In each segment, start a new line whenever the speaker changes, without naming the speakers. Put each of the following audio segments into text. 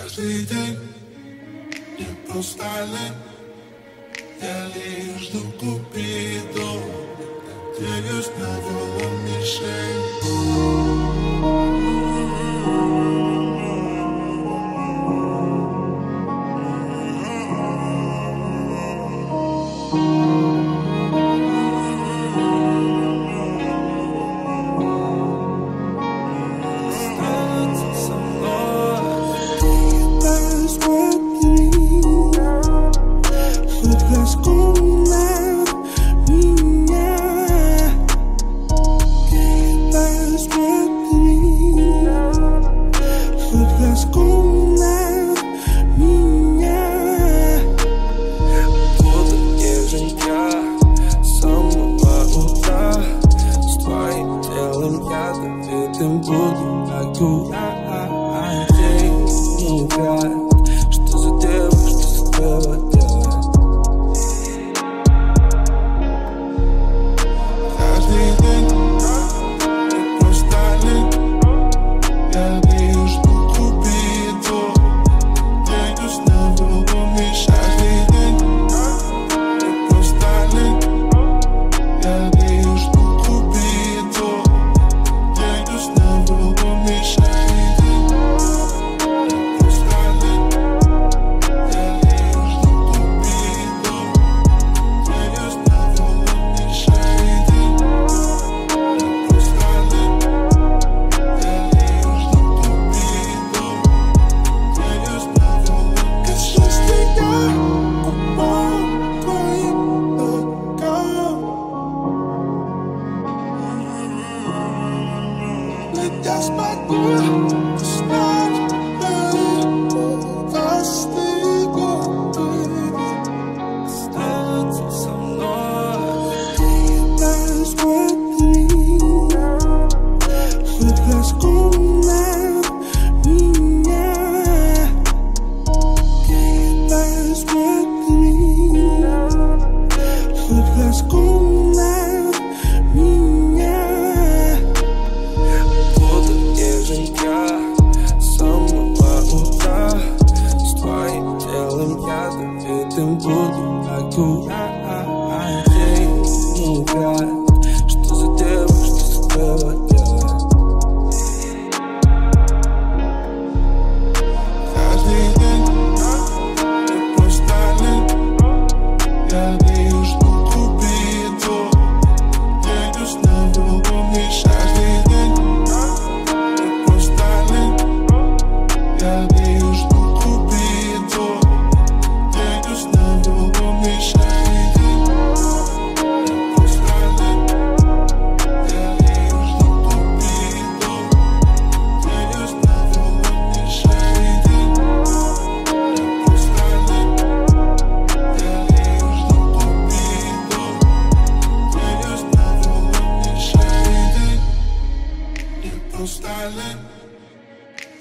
Каждый день я постален, я лишь жду Купиду, надеюсь, навел он мишень.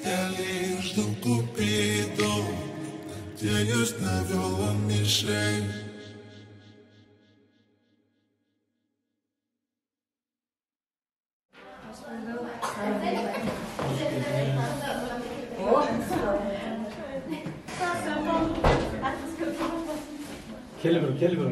Я лишь жду Купиду, надеюсь, навел он мишень.
Kelibir.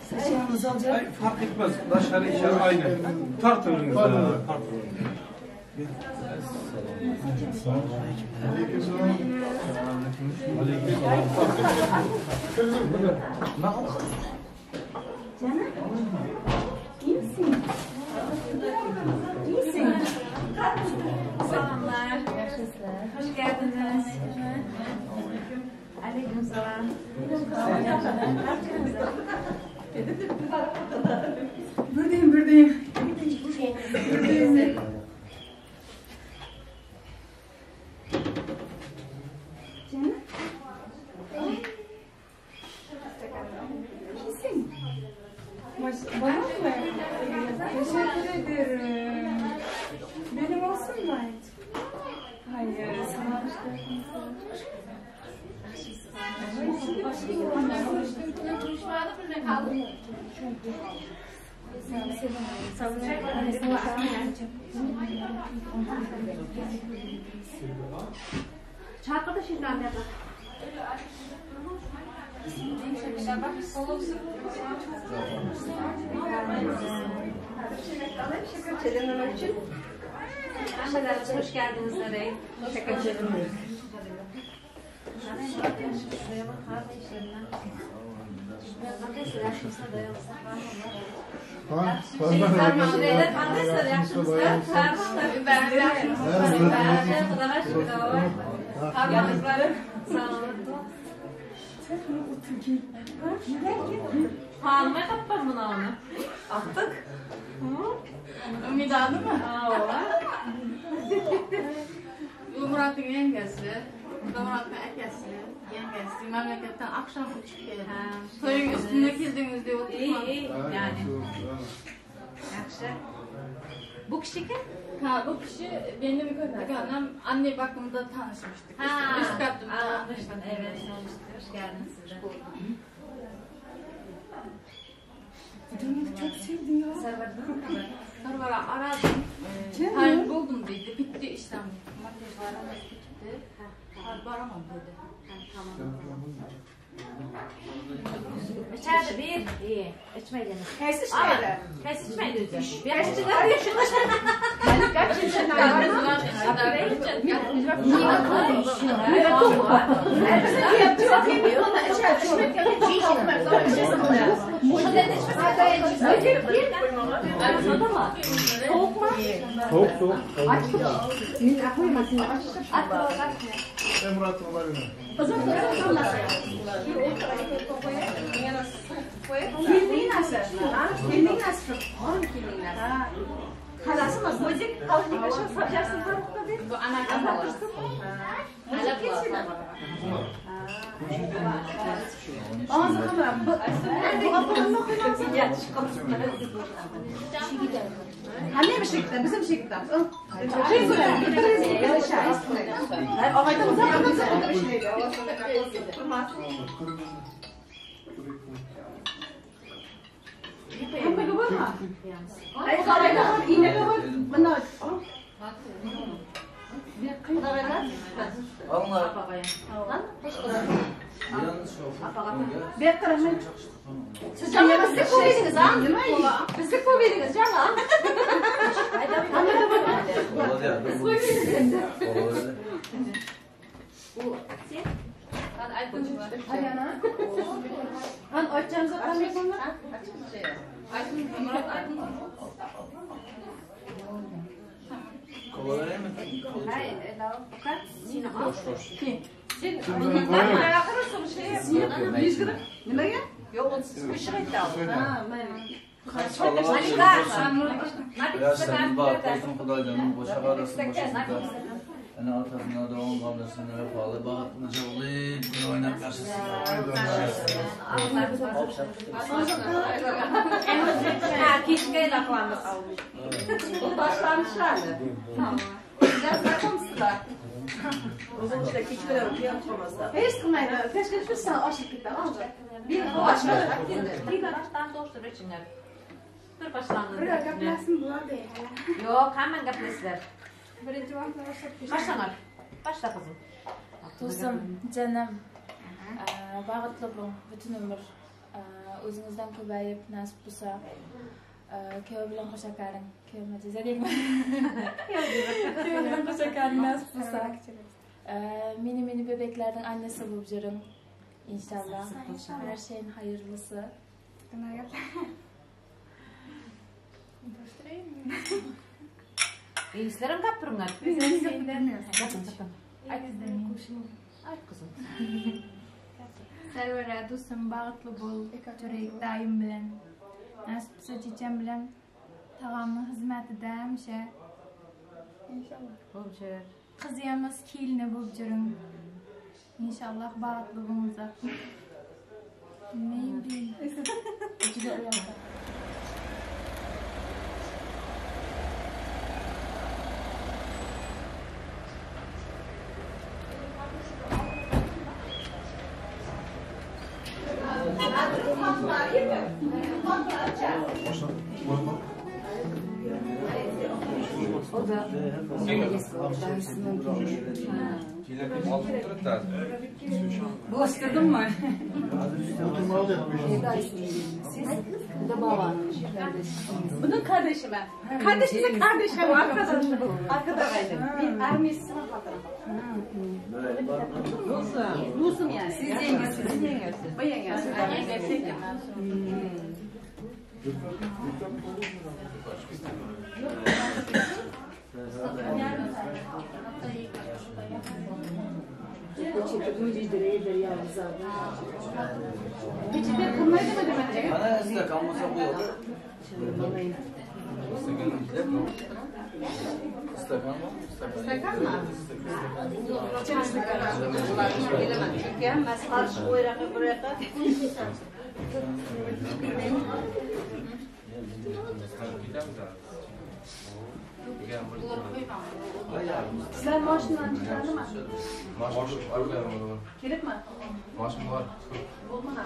Saçlarınızı alacak.
Ay, fark etmez. Dışarı içeri aynı. Tartılırız da.
Canım, iyi misin? İyisin.
Selamlar. Hoş geldiniz. Aleykümselam.
Buradayım. Buradayım. Canım. İyisin. Bana mı? Teşekkür ederim. Benim olsun mu? Hayır, sana hoş geldin.
Çarpıda şimdi anne. Hoş geldiniz nereye? Teşekkür ederim. Hanıma kapatmam bunu onu. Attık.
Ümit adı mı? Bu Murat'ın yengesi. Bu da Murat'ın akası. Yengesi. Memleketten akşam uçup geldi. Toyun üstünde kildiğimizde oturmak.
İyi yani. Yakşı. Bu kişi kim?
Ha, bu kişi benim annem anne bakımında tanışmıştık.
Ha,
Üst kattım.
anlaşılan evet tanıştık. Hoş geldiniz size.
Çok sevdim ya.
Sonra aradım. Tayin buldum dedi. Bitti işlem. Makyajlarım bitti. Baramam dedi.
İçeride bir. İyi. İçmeydiniz.
Kes içmeydi.
Kes içmeydiniz. Bir
Kes içmeydi. Yani kaç yaşında var mı?
Soğuk.
Murat Babalı'nın.
Filmin nasıl? Filmin nasıl? Onun filmin nasıl? Halası mı? Müzik kavga kaşık saçarsın farkında değil.
Bu ana var.
Müzik kesin. Ağzı kamera. Bu kapının ne koyarsın? Ya şu kapısını. Anne mi şekilde? Bizim şekilde. Hem var mı? Ay kahve var, iğne var. Bana.
Allah.
Bir tarafı. Siz canım bizi kovdunuz ha? Bizi kovdunuz canım. Han açacağınıza kalmayı koyma.
Yani arkasında doğum kablasını vefalı bağıtını çabulayıp bir oynak karşısında.
Keşke laklandı. Bu başlanmışlardı. Biraz bakımsızlar. Uzun süre keçiler okuyamazlar.
Hiç sıkmayın. Keşke şu sana aşık gitti.
Bir başlandı. Bir baştan dostur içinler. Bir başlandı.
Bir kaplasın bu arada.
Yok hemen kaplasılar.
Birinci vakti başladık.
Başlanır. Başla kızım.
Dostum, canım, bağıtlı bu, bütün ömür. Özünüzden köpəyip, nasip bulsa, köy bilen hoşa karın, köy macize değil mi? Köy bilen hoşa karın, nasip bulsa. Mini bebeklerden annesi bulacağım. İnşallah. Her şeyin hayırlısı.
İyisilerim kaptırınlar. Yapın. Ay kızım.
Servera dostum bağıtlı bol, çörek dayım bilen, nasipse çiçeğim bilen, tağamın hizmeti demişe.
Bulacak.
Kızıyamız kiline bulacağım. İnşallah bağıtlı bulunacak. Neyim bileyim.
O da Bastırdın mı? Bu da babanın kardeşi.
Bunun kardeşi ben. Kardeşimize kardeşim arkadaşlar. Arkadaşlar. Bir armiyesine bakalım. Rusum yani.
Siz yengesiniz.
Bu yengesi.
Ben yengesi.
Peçete kılmayı demedim bence.
Bana size kalmasa bu yok. İstakan mı?
İstakan mı? Çen istakan. Bunlar bilemedim. Çünkü ya mesaj koyarak buraya da. Sizler maaşından çıkardı mı?
Maaş var mı?
Girip mi?
Maaşım var.
Olma ne?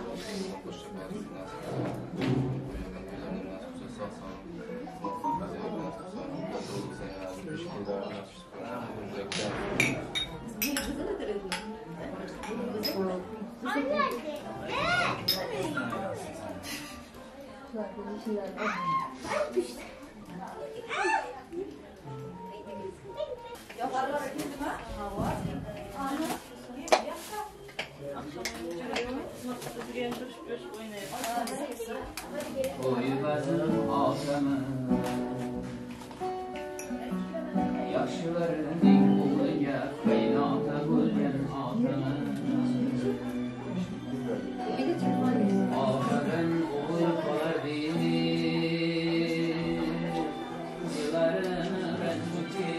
Uyularım ağlamı Yaşlıların uluya Kaynata gülgen ağlamı Ağlarım uykular değil Yıllarım renmuti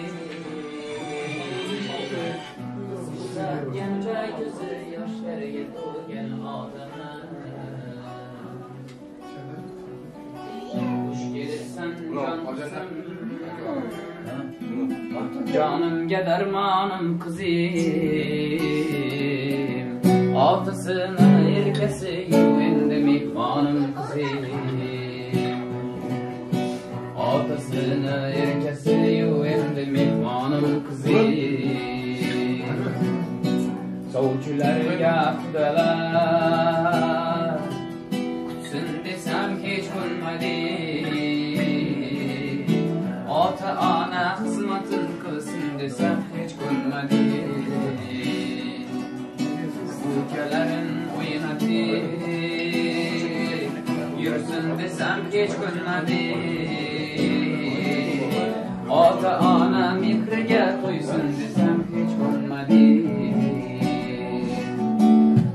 Gence gözü yaşları gülgen ağlamı Canım gedermanım kızım Altısını erkesi yüvende mihmanım kızım Altısını erkesi yüvende mihmanım kızım Soğucular yaptılar Kutsun desem hiç gülmedi Ata ana hizmetin kılsın desem hiç gülmedi Ülkelerin oynadı Yürüsün desem hiç gülmedi Ata ana mikrige koysun desem hiç gülmedi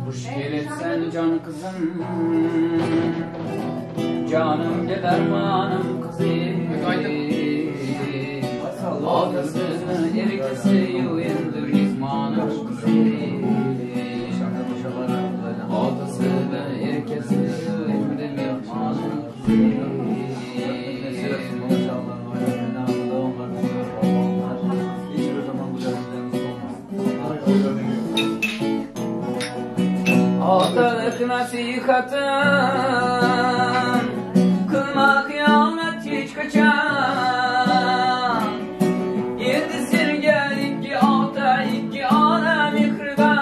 Hoş gelirsen can kızım Canım gedermanım kızım Ağlasını erkesi yüyendir izmanım kızım Ağlasını erkesi yüyendir izmanım Ağdalık nasihatın Kılma kıyamet hiç kaçan Yedi sirge iki alta iki ana mikrdan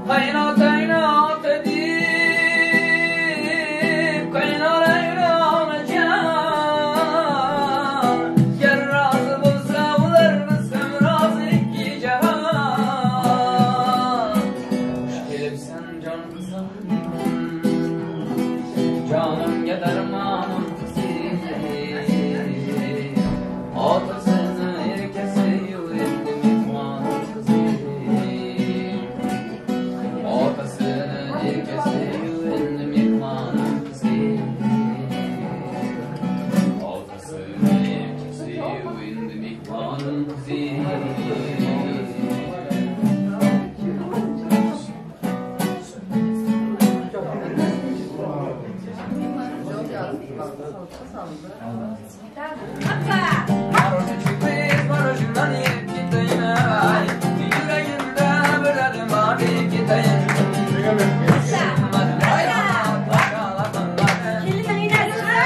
Kaynat aynat edip Kaynar ayramayacak Yer razı bulsa ular mısın razı iki cihan Hoş gelipsen can kızım Canım gedermanım kızım Ağlasını erkesi yüreğimde mihmanım kızım Ağlasını erkesi yüreğimde mihmanım kızım Ağlasını erkesi yüreğimde mihmanım kızım
Kelime yine.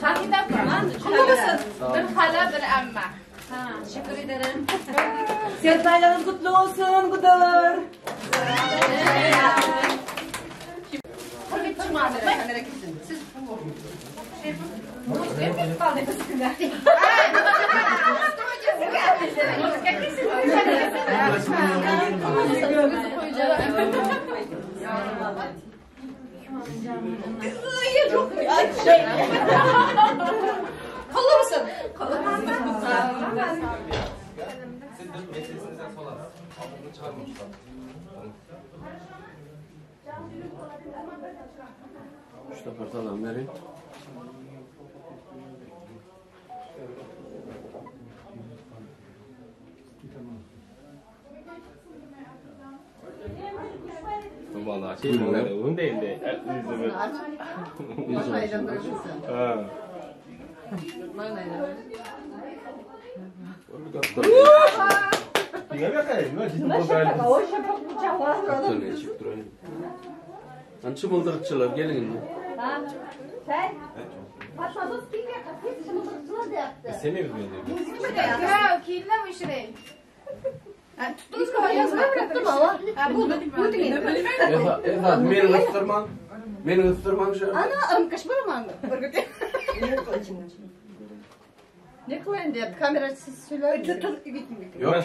Şakir'den kurman. Kutlusun. Bir hala bir amma.
Teşekkür ederim.
Sen bayramınız kutlu olsun kudalar.
Siz Kollu musun?
Siz de mesleğinizden sola. Bunu çıkarmamışlar.
Şu portadan verin. Vallahi şey bunun değil de. Ançı bıldırıkçılar gelin.
Sen? Fatma dost kim ya? Kafes mıldırıkçılar da yaptı.
Seni mi biliyorsun?
Ya kiinle mi işirey?
Tuttunuz mu? Yazma bıraktım baba. Bu değil.
Efendim beni ıstırman. Beni ıstırman şöyle.
Ana kaşmır mı? Ne koyun diye kamerasız söyle.
Yok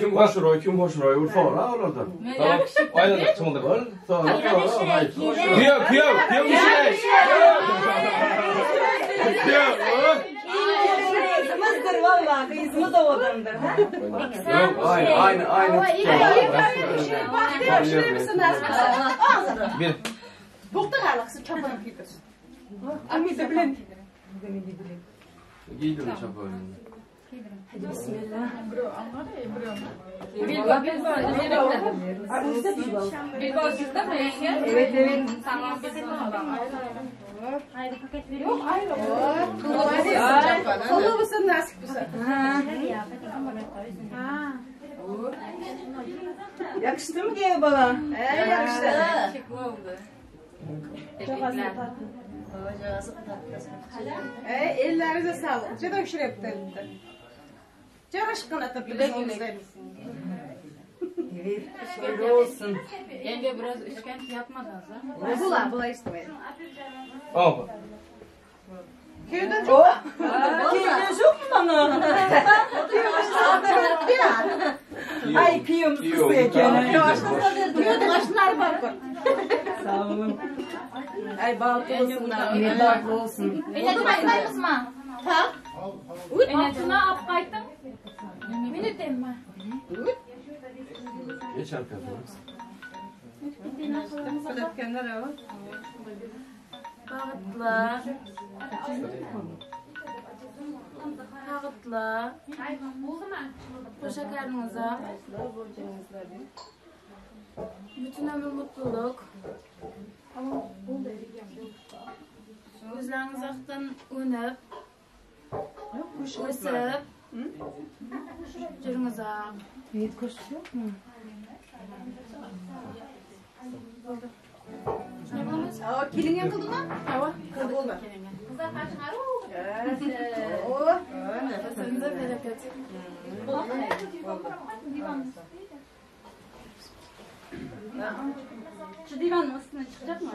kim hoşur oy Urfa ola oradan.
Tamam. Aynen çımıldır.
Sonra
Kıyam bir şey. Kıyam.
Kızımızdır valla. Kızımız da odandır.
Yok aynı.
Bir.
Bukta kalaksı çapanı pipir.
Ami de bilen.
Giydim çapayı.
Hadi bismillah.
Bilbao sizde mi yenge?
Evet.
Tamam bizim olalım.
Haydi paket veriyor. Yok ayrı. Kollu musun nasip mısın?
Yakıştı mı diye bana?
Yakıştı.
Şık oldu.
Çok az ellerinize sağlık. Çok hoş yaptı. Çok aşkın atıp
Evet, öyle olsun.
Yenge biraz işkence yapmadı azı.
Bula istemedim.
Al.
Köyden çok.
Köyden çok mu bana? Ay piyomuz kısa eken.
Köyden aşkınlar var.
Sağ olun. Ay bağlı olsunlar. Evet bağlı olsun.
Ene bakmayı mısın?
Ha?
Ene tuna apkaytın. Minut emma.
Geç arkadaşlar.
Bağıtla. Hoşça karnınıza. Bütün ömür mutluluk. Gözleriniz aktan önüp. Ösüp. Cırınıza.
Evet koşu yok mu?
Kilin yakıldı mı?
Hava.
Kıldı olma.
Kızlar kaçın
Nefesinize bereket.
Şu divanın üstüne çıkacak mı?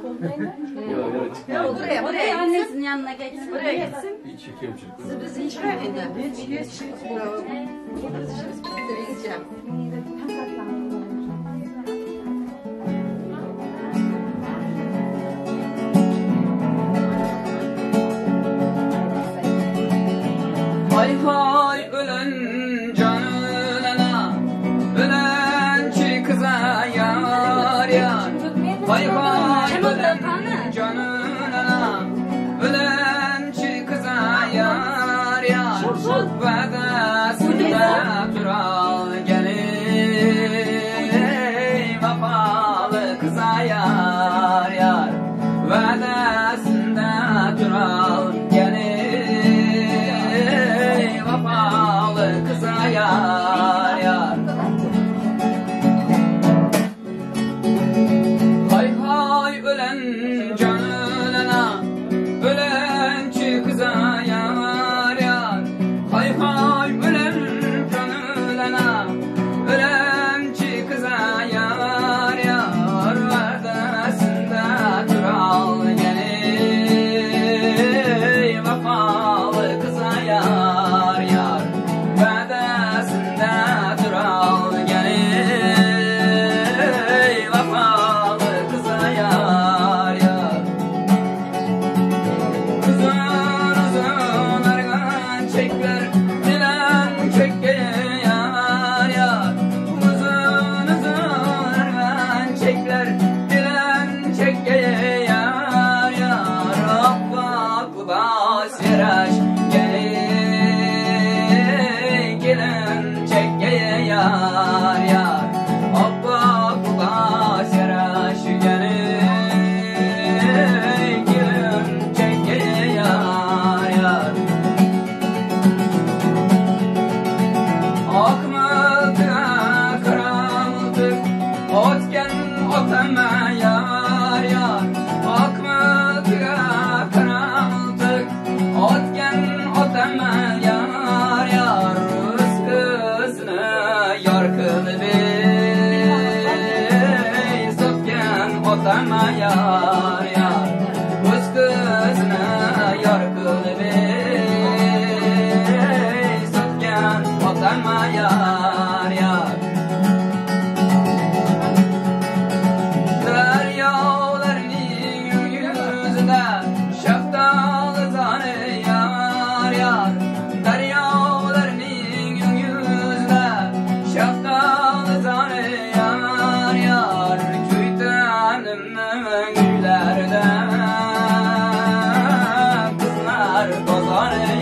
Yok.
Buraya annesinin yanına geçsin.
Buraya gitsin.
İyi çekim çıktı.
Biz içine edin. Hiç
Hay hay ölen canına, ölen kıza yar yar. Hay hay ölen canına, ölen kıza yar yar. Vadasında dural gelin, vafalı kıza yar yar. Vadasında dural gelin, vafalı kıza yar yar. Hay hay ölen canına, ölen kıza yar.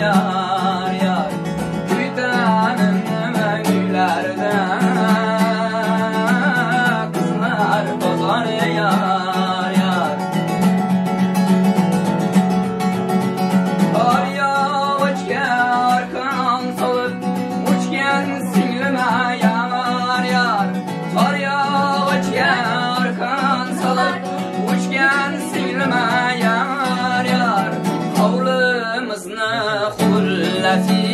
yar yar Güytanın möngülerde Kızlar bozar yar yar Kar yağışken arkan salıp Uçken singlime yar yar Kar yağışken arkan salıp Uçken singlime yar yar Havlımızını hullatip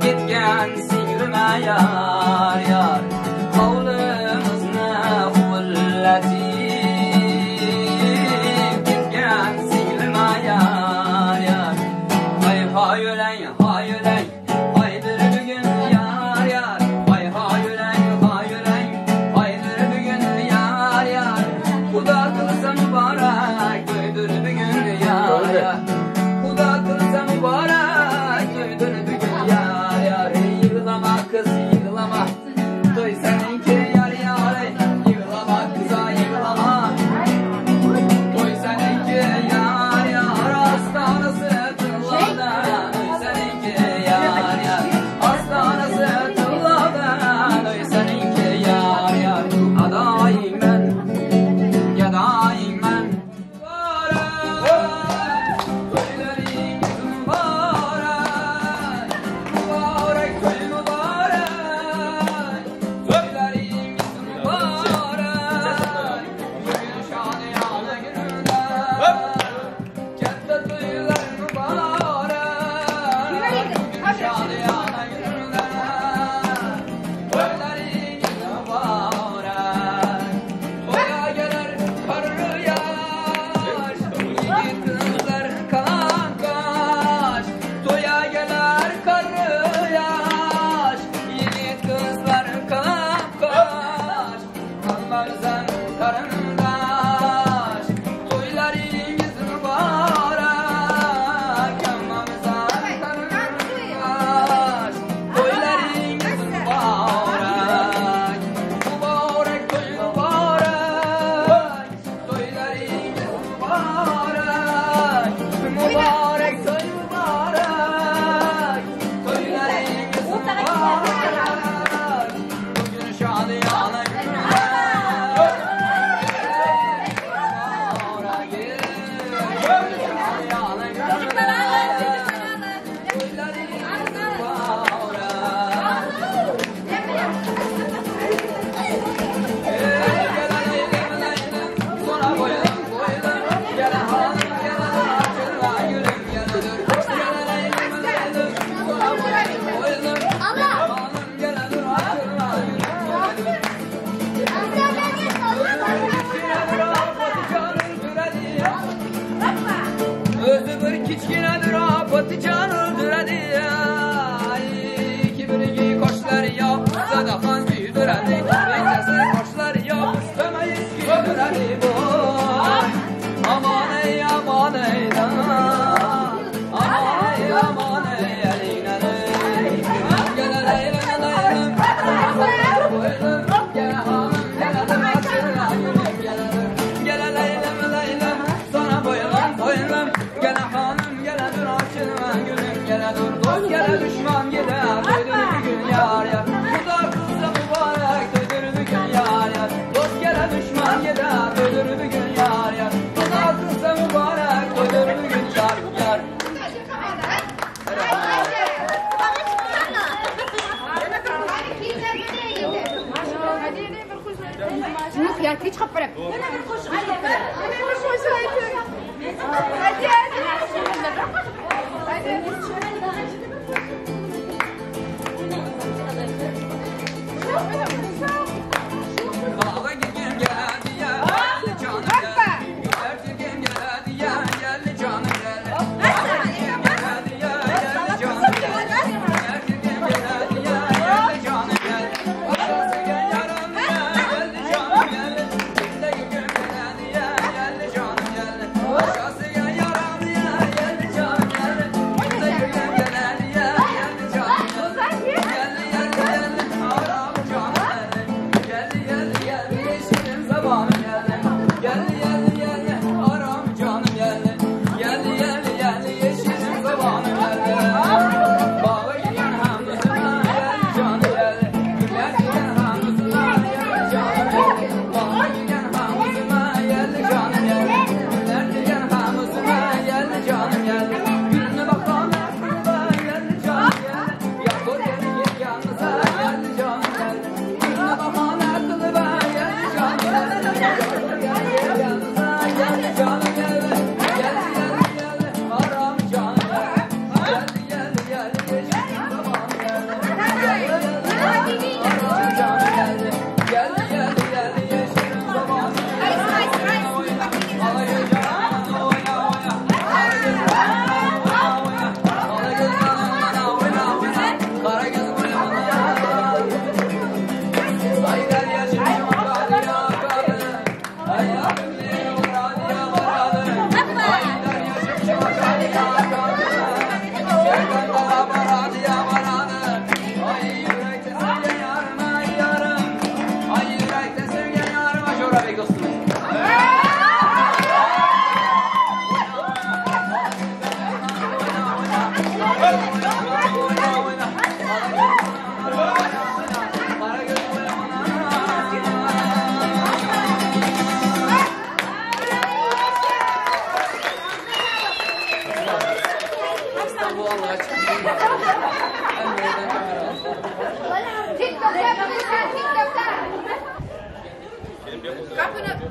Gitken singlime yar yar Havlımızını hullatip Gitken singlime yar yar Hay hayölen hayölen Haydır bugün yar yar Hay hayölen hayölen Haydır bugün yar yar Kuda kılsa mübarek Duydur bugün yar yar Kuda kılsa mübarek Duydur bugün yar yar Yığlama kız yığlama Duy seninki yar yar Yığlama kıza yığlama Duy seninki yar yar Hastanası tırlada Duy seninki yar yar Hastanası tırlada Duy seninki yar yar Adayım ben Yadayım ben Köylerin mübarek Mübarek köy mübarek Köylerin mübarek Bugün şadiyane gününde Cennet köyler mübarek Bugün şadiyane gününde Köylerin mübarek Toya gelir karı yaş Yiğit kızlar kalan kaş Toya gelir karı yaş Yiğit kızlar kalan kaş Kalmazsan karındaş Toylarınız mübarek Kalmazsan karındaş Toylarınız mübarek Mübarek toy mübarek Toylarınız mübarek Mübarek toy mübarek Toylarınız mübarek Bugün şadiyane gününde Özü bir kiçkinedir apatı can öldüredi Kibirgi koşları yok Sadakan güydüredi Bencesi koşları yok Ömeyiz güydüredi Aman ey aman ey Aman ey aman ey eline Gel leylem leylem Gel hanım gel açırla gülüm Gel leylem leylem Sana boylam boylam Gel hanım gel dur açırla gülüm Gel dur dost gel düşman gel Döydür bir gün yar yar Kuda kılsa mübarek Döydür bir gün yar yar Dost gel düşman gel Döydür bir gün yar yar Kuda kılsa mübarek Döydür bir gün yar yar
Ya hiç kapırıp.
Bağa gidin geldi ya Geldi canım geldi Güler geldi ya Geldi canım geldi Bağa gidin geldi ya Geldi canım geldi Güler geldi ya Geldi canım geldi Aşağısı gel yaram ya Geldi canım geldi Kimde gidin geldi ya Geldi canım geldi Aşağısı gel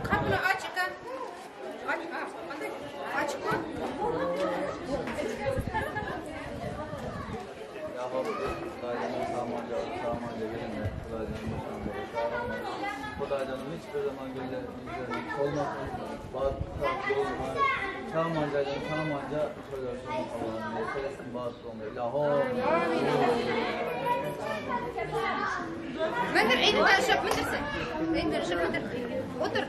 Kapını aç. Aç koy.
Kudacanın hiçbir zaman gözlerinin olmasın. Bazı tatlı olmaz. Çağmanca'dan Çağmanca söylersin Allah'ın meselesin bazı olmuyor. Lahor.
Mındır, eğitim tanışıp mındırsa. Eğitim tanışıp mındır. Otur.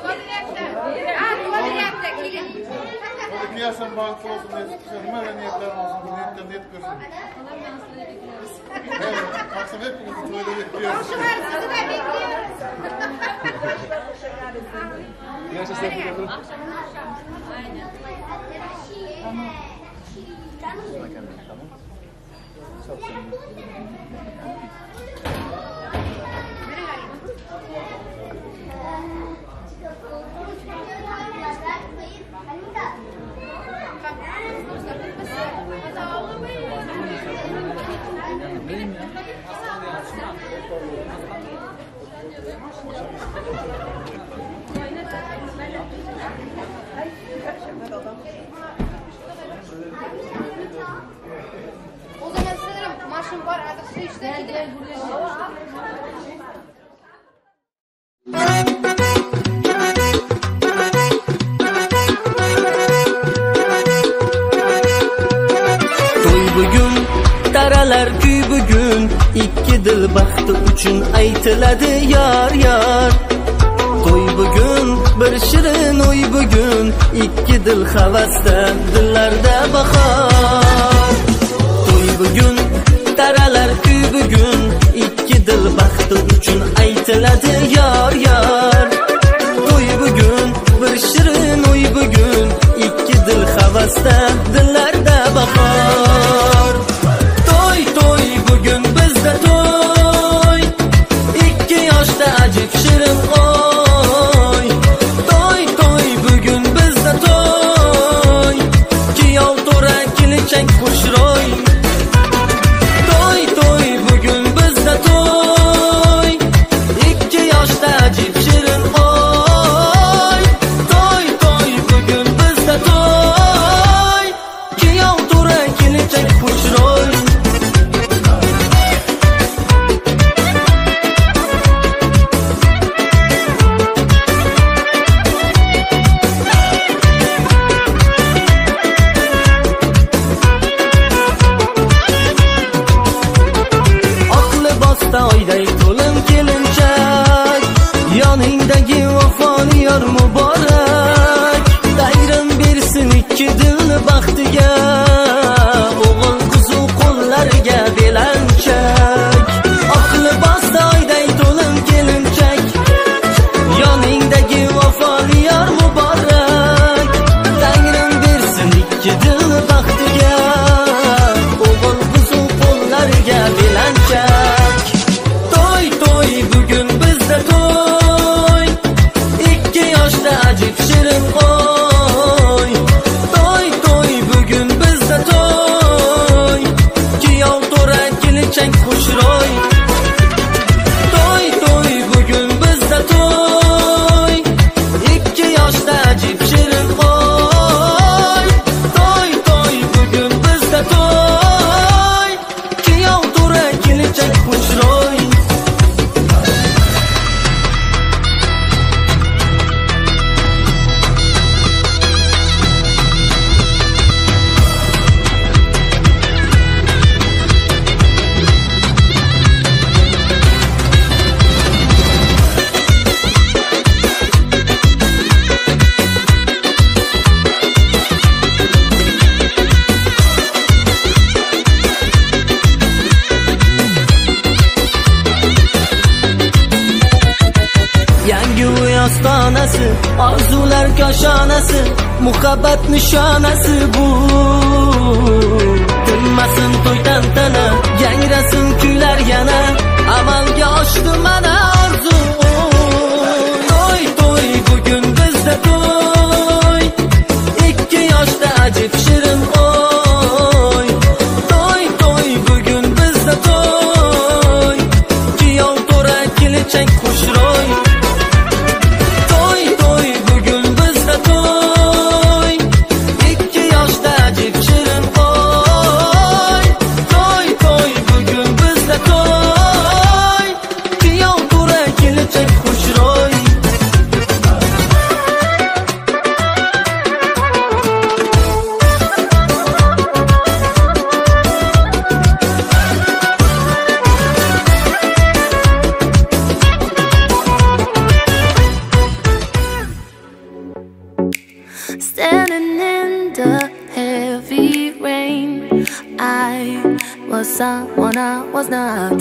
Tuvalı yaptı. Tuvalı yaptı. Gelin.
Oradaki yaşam bağıntı olsun diye sıkışan. Hemen niyetlerim olsun. Bu niyetten niyet görsün. Evet. Akşam hepinizi tuvalde bekliyoruz.
Komşu var. Sizi de bekliyoruz.
Yaşasın.
Aynen.
Tamam. Çok sevindim.
O zaman sanırım maşın var. Artık su işte.
Bugun taralar kuy bugun ikki dil baxti uchun aytiladi yor yor. To'y bugun bir shirin o'y bugun ikki dil havasda dillarda bahor. To'y bugun taralar kuy bugun ikki dil baxti uchun aytiladi yor yor. To'y bugun bir shirin o'y bugun ikki dil havasda dillarda bahor. To'y bugun bizda to'y ikki yoshda ajib shirin o'y. To'y bugun bizda to'y kiyov to'ra kelinchak xushro'y. To'y bugun bizda to'y ikki yoshda ajib shirin o'y. To'y bugun bizda to'y kiyov to'ra kelinchak xushro'y. Oyday to'lim kelinchak yoningdagi vafoli yor muborak. Dayrim bersin ikki dilni baxtiga o'g'il qizu qo'llariga belanchak. Oq libosda oyday to'lim kelinchak yoningdagi vafoli yor muborak. Dayrim bersin ikki dilni baxtiga o'g'il qizu qo'llariga belanchak. To'y bugun bizda to'y ikki yoshda ajib shirin o'y. To'y bugun bizda muhabbat nishonasi bu. Tinmasin to'y tantana, yangrasin kuylar yana, amalga oshdi mana orzu. To'y to'y bugun bizda to'y, 2 yoshda ajib shirin o'y. To'y to'y bugun bizda to'y, kuyov to'ra kelajak xushro'y. To'y to'y bugun bizda to'y, 2 yoshda ajib shirin o'y. To'y to'y bugun bizda to'y, kuyov to'ra kelajak xushro'y.
Standing in the heavy rain, I was someone I was not.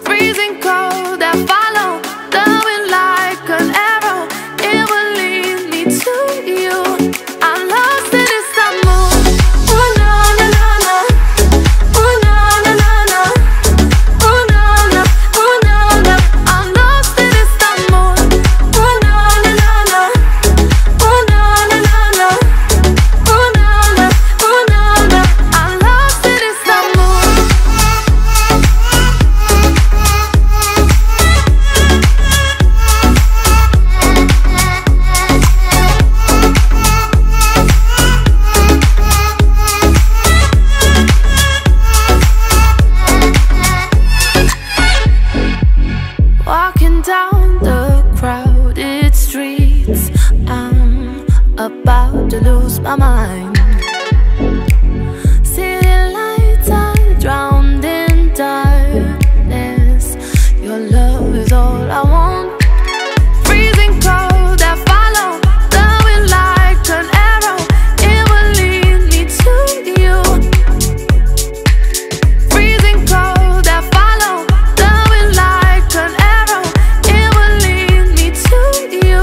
Freezing cold that followed the wind like an arrow, it will lead me to you. I'm lost in Istanbul. Oh na na na na, oh na na na na, oh na na, oh na na. I'm lost in Istanbul. Oh na na na na, oh na na na na, oh na na, oh na na. I'm lost in Istanbul. Walking down the crowded streets, I'm about to lose my mind. City lights are drowned in darkness. Your love is all I want. Freezing cold that follow the wind like an arrow, it will lead me to you. Freezing cold that follow the wind like an arrow, it will lead me to you.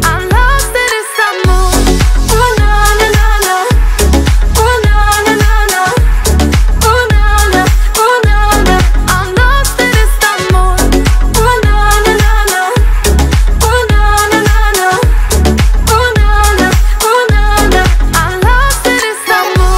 I'm lost in Istanbul. Oh na na na na, oh na na na na, oh na na, oh na na. I'm lost in Istanbul. Oh na na na na, oh na na na na, oh na na, oh na na. I'm lost in Istanbul.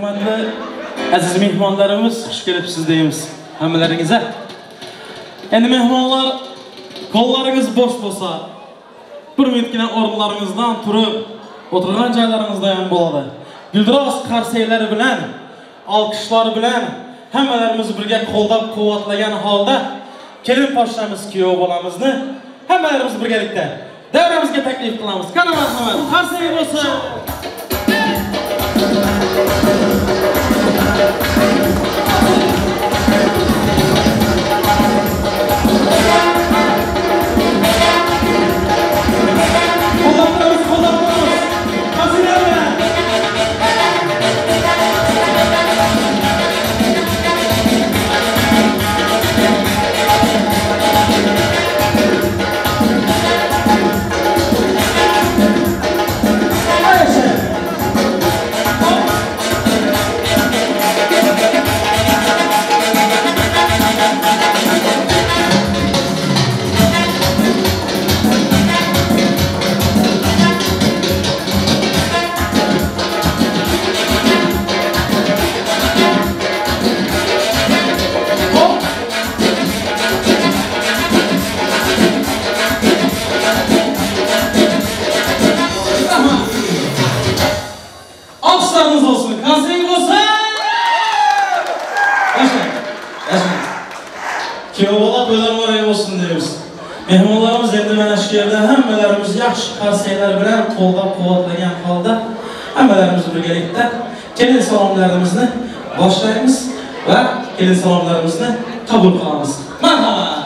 hurmatli aziz mehmonlarimiz, xush kelibsiz deymiz hammalaringizga. Endi mehmonlar, qo'llaringiz bo'sh bo'lsa, bir minutgina o'rinlaringizdan turib, o'tirgan joylaringizda ham bo'ladi. Guldiroz qarsaylari bilan, olqishlar bilan hammalarimiz birga qo'llab quvvatlagan holda kelin poshshamiz kuyov bolamizni hammalarimiz birgalikda davramizga taklif qilamiz. Qani marhamat, qarsay bo'lsin. Mehmonlarimiz endi mana shu yerda hammalarimiz yaxshi qarsaylar bilan qo'llab quvvatlagan holda hammalarimiz birgalikda kelin salomlarimizni boshlaymiz va kelin salomlarimizni qabul qilamiz. Marhamat.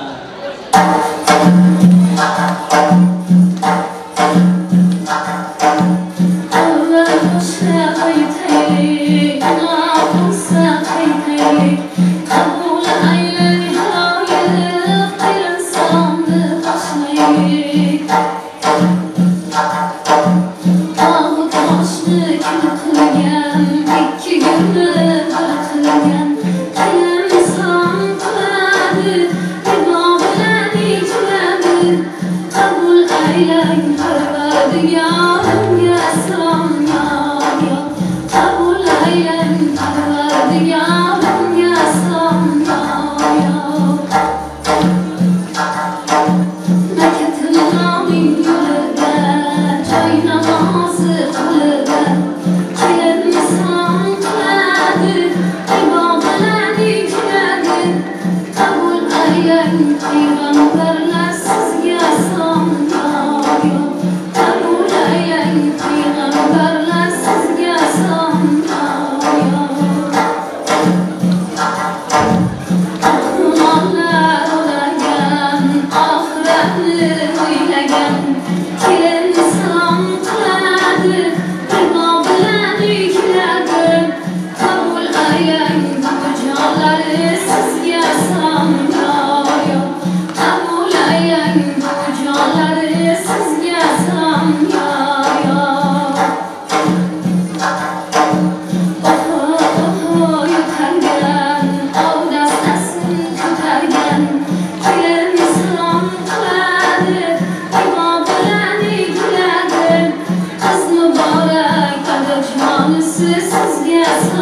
Yes.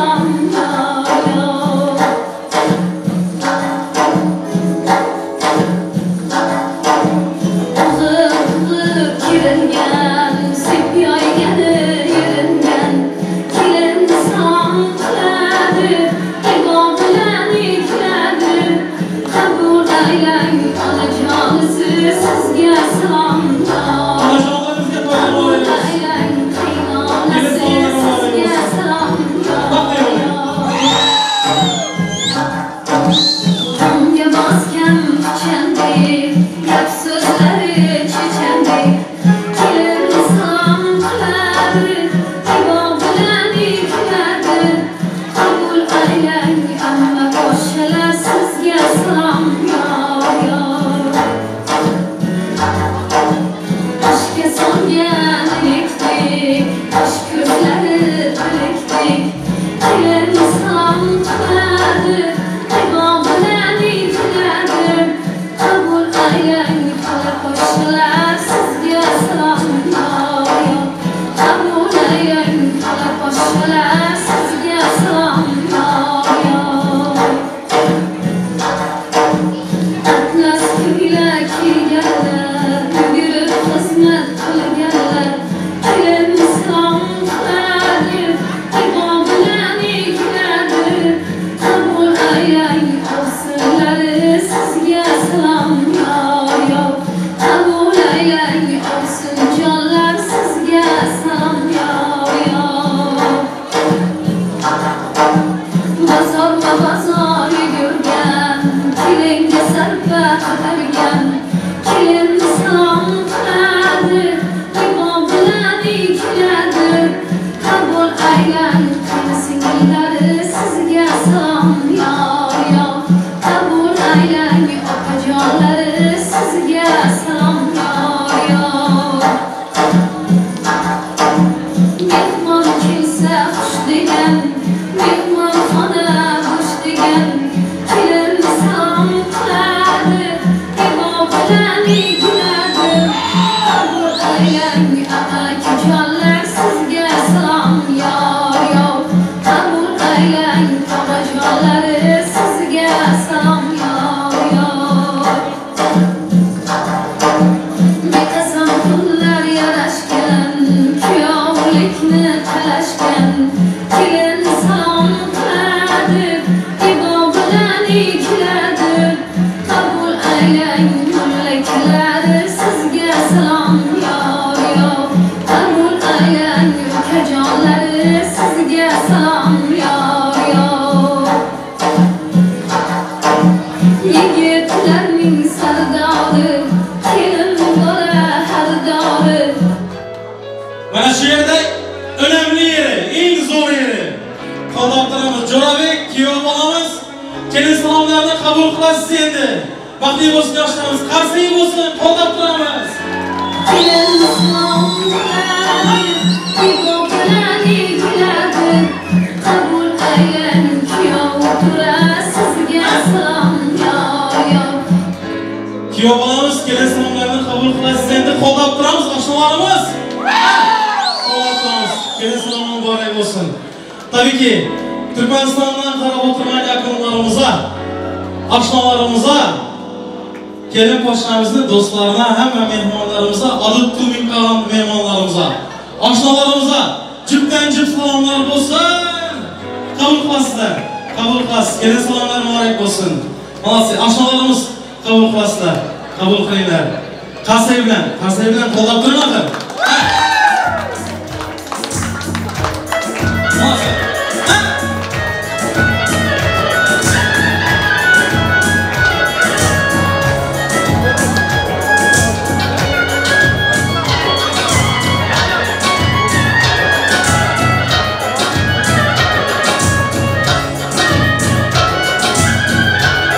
degan, mehmonxona bo'sh degan, kelin salom qiladi, imom bilan kuladi. Qabul aylang akajonlar, sizga salom yor yor. Qabul aylang tog'ajonlar, sizga salom yor yor. Beqasam pullar yarashgan, kuyovlikni talashgan, kelin salom qiladi, imom bilan kuladi. Qabul aylang mulklar, sizga salom yor yor. Qabul aylang ukajonlar, sizga salom yor yor. Yigitlarning sardori, kelin bola hardori.
Mana shu yerda önemli yeri, eng zo'r yeri. Qo'llab-quvvatlab Jo'rabek kuyov bolamiz kelin salomlarini qabul qilasiz endi. Baxtli bo'lsin yoshlarimiz, qarsing bo'lsin, qo'llab-quvvatlamiz.
Kelin salom qiladi, imom bilan kuladi. Qabul aylang kuyov tura, sizga salom yor yor.
Kuyov bolamiz kelin salomlarini qabul qilasiz endi, qo'llab turamiz oshnalarimiz. Kelin salom muborak bo'lsin. Tabii ki Türkmenistan'dan qarab o'tirgan yaqinlarimizga, oshnalarimizni, kelin qo'shnimizni, do'stlarına, hamma mehmonlarimizga, adib tumin qilgan mehmonlarimizga, oshnalarimizni jipdan jip salomlar bo'lsin. Qabul qilasizlar. Qabul qilasiz. Kelin salomlar muborak bo'lsin. Malasi, oshnalarimiz qabul qilasizlar. Qabul qilinglar. Qasay bilan qo'llab turinglar.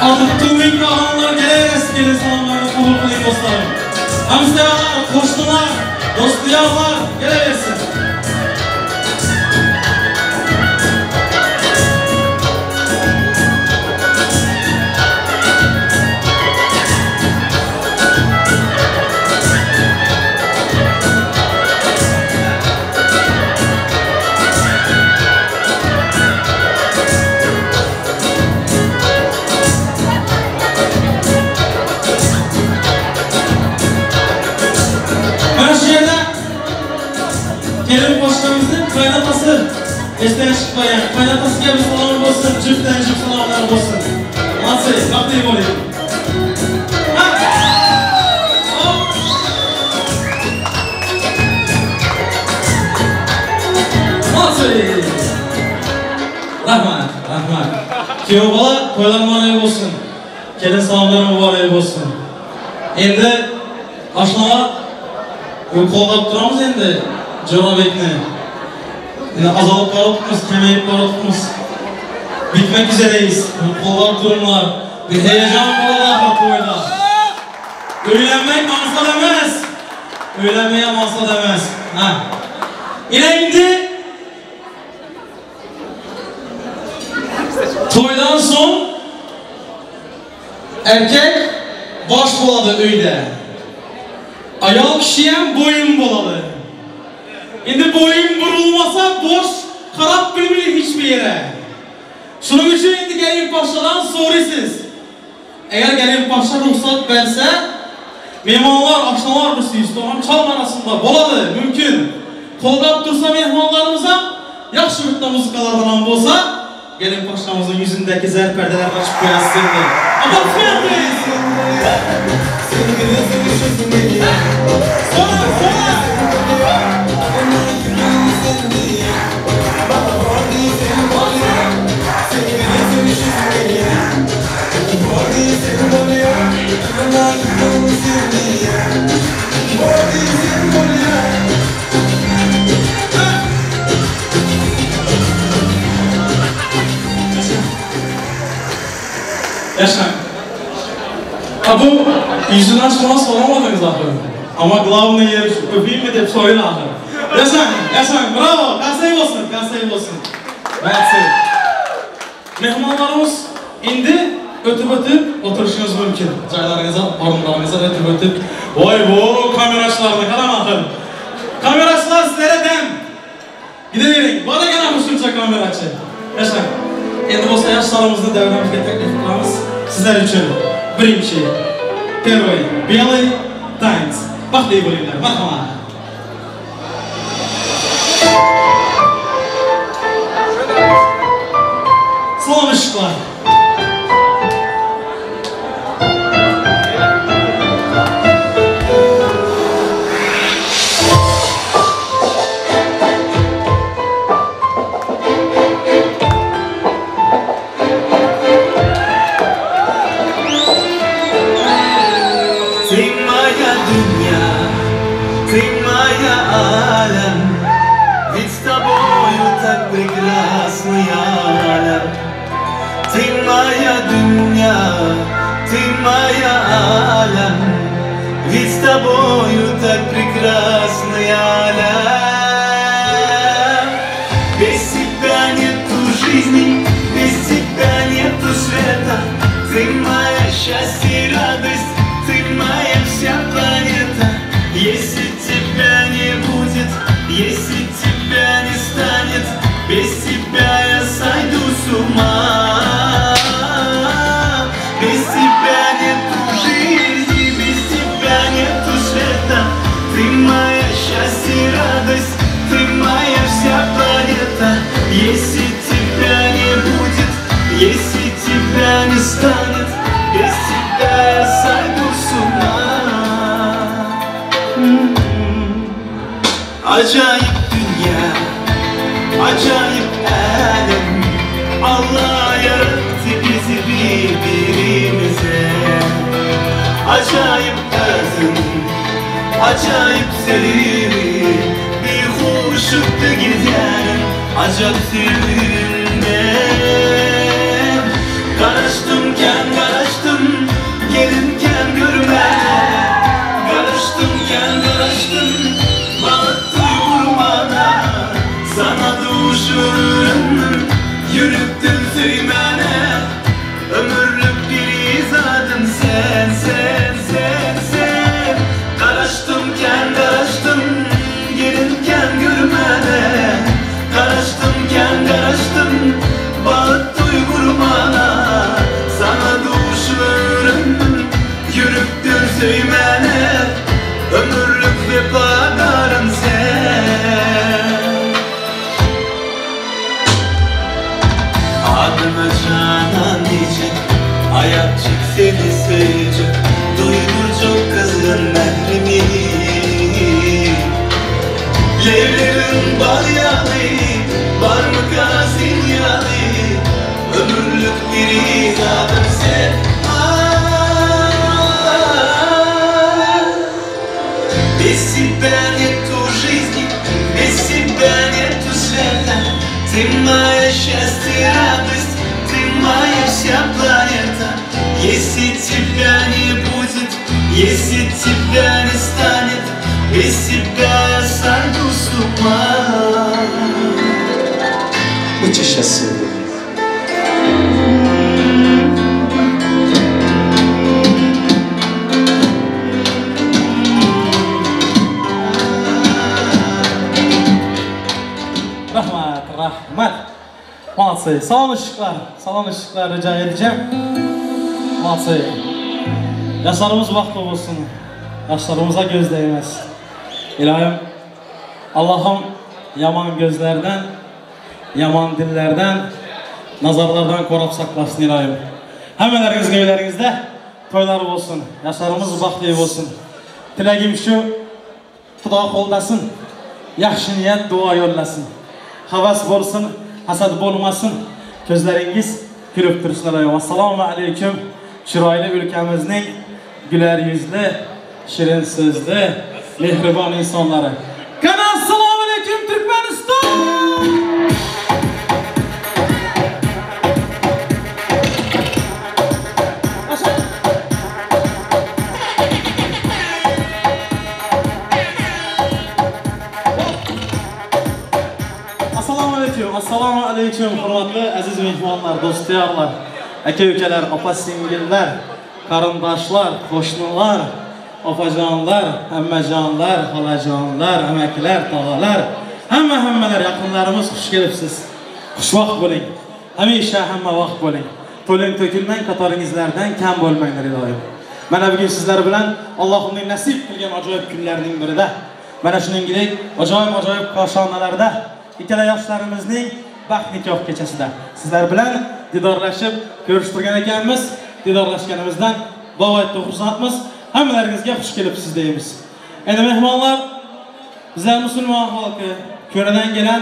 Artık tüm imkanlar geliriz, gelin salonlarını kabul kılayım dostlarım. Hamsiyalar, koştular, dostluyorlar, gelebilirsin. Gelin boşlarımızın kaynatası eşten çıkmayan, kaynatası gibi salon olsun, cüpten cüp salonlar olsun. Nasıl? Kapıyı olayım. Nasıl? Rahmat. Kuyov bola, to'ylar muborak olsun. Kelin salonlar muborak olsun. Endi oshnalar qo'llab turamiz endi. Jo'rabekni azalib qolibmiz, kamayib qolibmiz. Bitmek üzereyiz. Qo'llab turinglar. Bir heyecan bo'ladi to'yda. Uylanmak maqsad emas. Uylanmaya maqsad emas. Ha. Endi to'ydan so'ng erkek bosh bo'ladi uyda. Ayol kishi ham bo'yin bo'ladi. Endi bo'yin burilmasa bosh qarab bilmaydi hiçbir yere. Shuning uchun endi gelin pochtadan so'raysiz. Agar gelin pochta ruxsat bersa, mehmonlar, oshnalar bilsiz, to'g'ri chalmanasida bo'ladi, mumkin. Qo'llab tursa mehmonlarimiz ham yaxshi bitta muzikalardan ham bo'lsa, gelin pochtamizning yuzindagi zar pardalarni ochib qo'yasiz endi. Aplodisment. Yaşa. Bu yüzünden sonra soramadınız ahır. Ama главный yer öpeyim mi deyip soyun ahır. Yaşa, bravo. Kasayı olsun. Rahatsız. Mehmanlarımız indi ötüp oturuşunuz mümkün. Caylarınıza, orunlarınıza ötüp. Vay bu kameraçılarını kalamakın. Kameraçılar sizlere dem. Gidelim. Bana gene musunca kameraçı. Yaşar. Endi olsa yaşlarımızı devremizde teklif kılmamız sizler için birinci. Первый. Белый танец. Baklayı bölümler. Marhaba. Salam ışıklar.
Ведь с тобою так прекрасный алям. Без тебя нету жизни, без тебя нету света. Ты моя счастье и радость, ты моя вся планета. Если тебя не будет, если тебя не станет, без тебя я сойду с ума. Без тебя нету жизни, без тебя нету света. Ты моя счастье и радость, ты моя вся планета. Если тебя не будет, если тебя не станет, без тебя я сойду с ума. Acayip dünya, acayip alem. Allah yarattı bizi birbirimize. Acayip kadın, acayip sevim. Bir hoşlukta gider, acayip sevimden. Karıştımken karıştım, gelinken görme. Karıştımken karıştım, balıktı vurmana. Sana duşurum, yürüttüm söymene. Ömürlük bir izadın sen, sen, sen, sen. Karıştımken karıştım, gelinken görmene. Karıştımken karıştım, balıktı vurmana. Sana duşurum, yürüttüm söymene. Ömürlük vefadarım sen. Adına canan diyecek, hayat çık seni sevecek. Duydur çok kızın mehremi. Levlerin bal yalı, var mı gazin yalı. Ömürlük bir izadım sen. Без тебя нету жизни, без тебя нету света. Ты моя счастье и радость, ты моя вся планета. Если тебя не будет, если тебя не станет, без тебя я сойду с ума. Очень счастливый.
Rahmat. Молодцы. Salon ışıklar rica edeceğim. Молодцы. Yaşlarımız vakti olsun. Yaşlarımıza göz değmez. İlahim, Allah'ım yaman gözlerden, yaman dillerden, nazarlardan koruyup saklasın ilahim. Hemeleriniz evlerinizde toylar olsun. Yaşlarımız vakti olsun. Dileğim şu, Xudo qo'ldasın. Yaxshi niyat dua yollasın. Havas bo'lsin, hasad bo'lmasin. Ko'zlaringiz kulib tursin alaykum. Assalomu alaykum. Chiroyli o'lkamizning güler yuzli, shirin so'zli, mehribon insonlari. Qani assalomu alaykum Turkmaniston. Assalomu aleyküm, hurmatli aziz mehmonlar, do'stlarlar, aka-ukalar, opa-singillar, qarindoshlar, qo'shnilar, opajonlar, hammajonlar, xolajonlar, amakilar, tog'alar, hammalar yaqinlarimiz xush kelibsiz. Xushvaqt bo'ling. Hamisha hamma vaqt bo'ling. To'ling to'kilmang, qatoringizlardan kam bo'lmanglar iloyim. Mana bugun sizlar bilan Allohning nasib qilgan ajoyib kunlarning birida, mana shuningdek ajoyib qoshonalarda ikkala yoshlarimizning baxt nikoh kechasida sizlar bilan didorlashib ko'rishib turgan ekanmiz. Didorlashganimizdan bog'aytda xursandmiz. Hammalaringizga xush kelibsiz deymiz. Endi mehmonlar, bizlar musulmon xalqi ko'radan gelen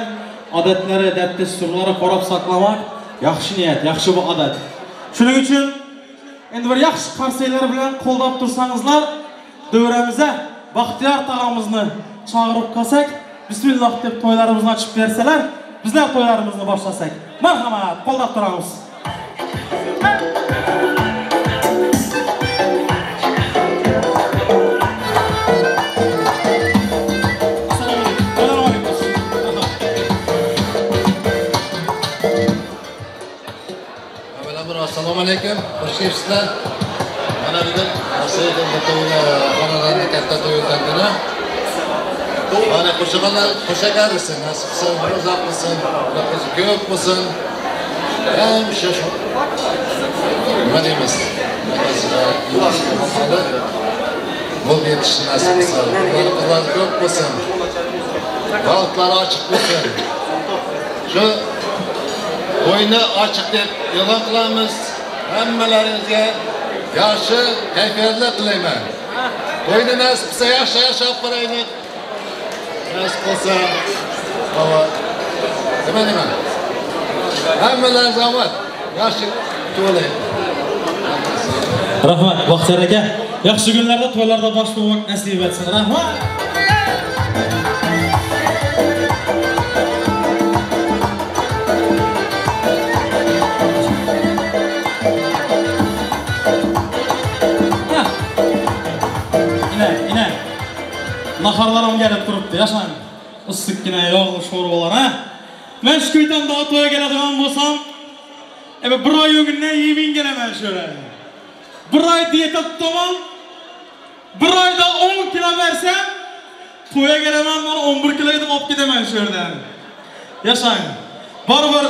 odatlari, dasturlari qorab saqlamak yaxshi niyat, yaxshi bu odat. Shuning uchun endi bir yaxshi qarsaklar bilan qo'llab tursangizlar, davramizga Baxtiyor tog'amizni chaqirib qolsak, bismillah deb to'ylarimizni ochib bersalar, bizlar to'ylarimizni boshlasak. Marhamat, qo'llab turamiz.
Assalomu alaykum, xush kelibsizlar. Mana bugun Rossiyada xonadonda katta to'y o'tadimi? Mana qo'shiqlar qo'shaga desin, nasib qilsa, uzoq bo'lsin, ko'p bo'lsin. Hamisha shu. Nima deymiz? Bo'lib yetishni nasib qilsa, qizlar ko'p bo'lsin. Xalqlar ochiq bo'lsin. Shu Oyunu açık deb e'lon qilamiz. Hammalaringizga yaxshi kayfiyatlar tilayman. Oyunu nasib qilsa yaxshi yashab boraylik. Nasib qilsa, nima? Hammalaringiz omad. Yaxshi to'ylar.
Rahmat, Baxtiyor aka. Yaxshi kunlarda to'ylarda bosh bo'lmak nasib etsin. Rahmat. Naharlarım gelip turuptu, yaşan. Issikkina, yağlı şorbalar, ha? Ben şu köyden daha toya geladigan bolsam, bir ay öngünden yemin gelemen şöyle. Bir ay diyete tutamam, bir ayda 10 kilo versem, toya gelemem, bana 11 kilo edip alıp gidemen şöyle. Yaşan. Barbar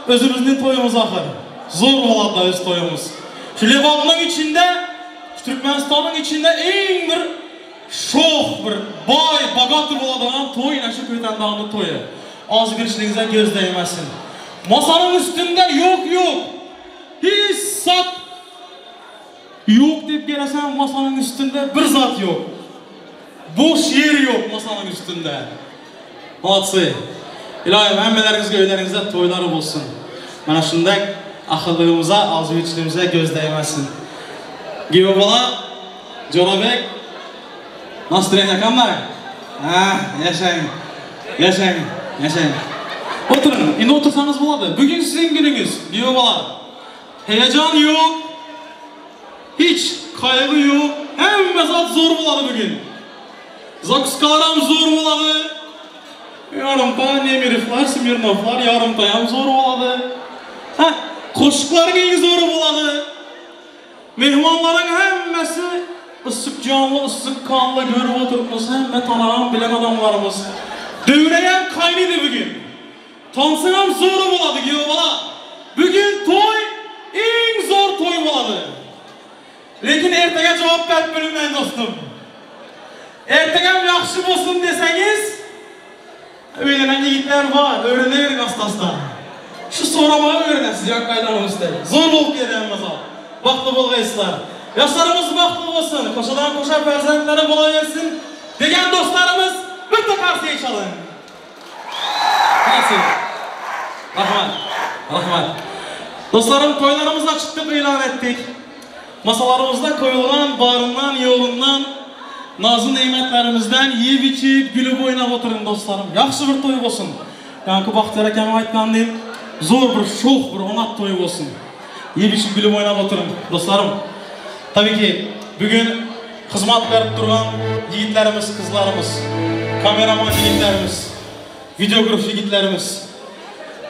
özümüzün toyumuz ahır. Zor oladı da öz toyumuz. Şu Levant'ın içinde, Türkmenistan'ın içinde en bir şox bir boy, bagatı bo'ladigan to'y nashu ko'ytandagi to'yi. Hozir kirishingizga ko'z değmesin. Masanın üstünde yok. Hiç zat yok deb kelasan, masanın üstünde bir zat yok. Boş yer yok masanın üstünde. Hatsi. İlohim hammalaringizga uylaringizda to'ylari bo'lsin. Mana shunday ahilligimizga, ozg'inchiligimizga ko'z değmesin. Giyobola, Jo'rabek, Настроение akamlar? Yaşayın. Oturun, endi otursanız bo'ladi. Bugün sizin gününüz, giyobolar. Heyecan yok, hiç kaygı yok. Hamma zat zor bo'ladi bugün. Zakuskalar ham zor bo'ladi. Yarımta Nemiriflar, Smirnovlar, yarımta ham zor bo'ladi. Qo'shiqlar zor bo'ladi. Mehmonların hammasi ısık canlı, ısık kanlı görüp oturmuş, hem tanıyan bilen adamlarımız. Dövreyen kaynıydı bugün. Tansınam zoru buladı giyobola. Bugün toy, en zor toy buladı. Lekin ertege cevap verip bölümden dostum. Ertegem yaxşı olsun deseniz, öylenen yigitler var, öğreneverin astasdan. Şu soramağı öğrenesiz, yan kaydanımızda. Zor olup gelmez o. Baktı bulgaysızlar. Yaşlarımız baktı olsun, koşadan koşa perzentleri bulaversin. Degen dostlarımız bir de karşıya çalın. Rahmat. Dostlarım, toylarımızı açıklık ilan ettik. Masalarımızda koyulan barından, yolundan, nazlı nimetlerimizden yiyip içip, gülüp oynap oturun dostlarım. Yaxşı bir toy olsun. Yani Baxtiyor akam aytkan deyim, zor bir, şox bir, onat toy olsun. Yiyip içip, gülüp oynap oturun dostlarım. Tabii ki bugün hizmet verip duran yigitlerimiz, kızlarımız, kameraman yigitlerimiz, videograf yigitlerimiz,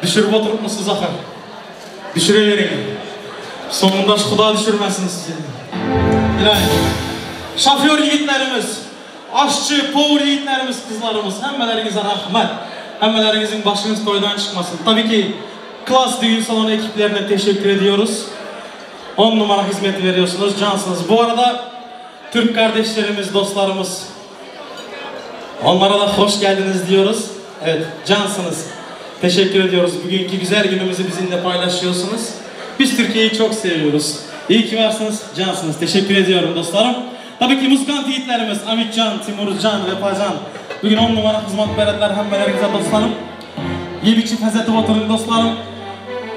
Düşürüp oturup musun Zahar? Düşüreverin. Sonunda şu Xuda düşürmesin sizi. İlahi. Şoför yiğitlerimiz, aşçı, povur yiğitlerimiz, kızlarımız, hemmelerinize rahmet. Hemmelerinizin başınız toydan çıkmasın. Tabii ki klas düğün salonu ekiplerine teşekkür ediyoruz. 10 numara hizmet veriyorsunuz, cansınız. Bu arada Türk kardeşlerimiz, dostlarımız, onlara da hoş geldiniz diyoruz. Evet, cansınız. Teşekkür ediyoruz. Bugünkü güzel günümüzü bizimle paylaşıyorsunuz. Biz Türkiye'yi çok seviyoruz. İyi ki varsınız, cansınız. Teşekkür ediyorum dostlarım. Tabii ki muskant yiğitlerimiz Amitcan, Timurcan, Vefacan. Bugün 10 numara hizmet verenler hemmelerinize dostlarım. Yebiçi Hazreti oturun dostlarım.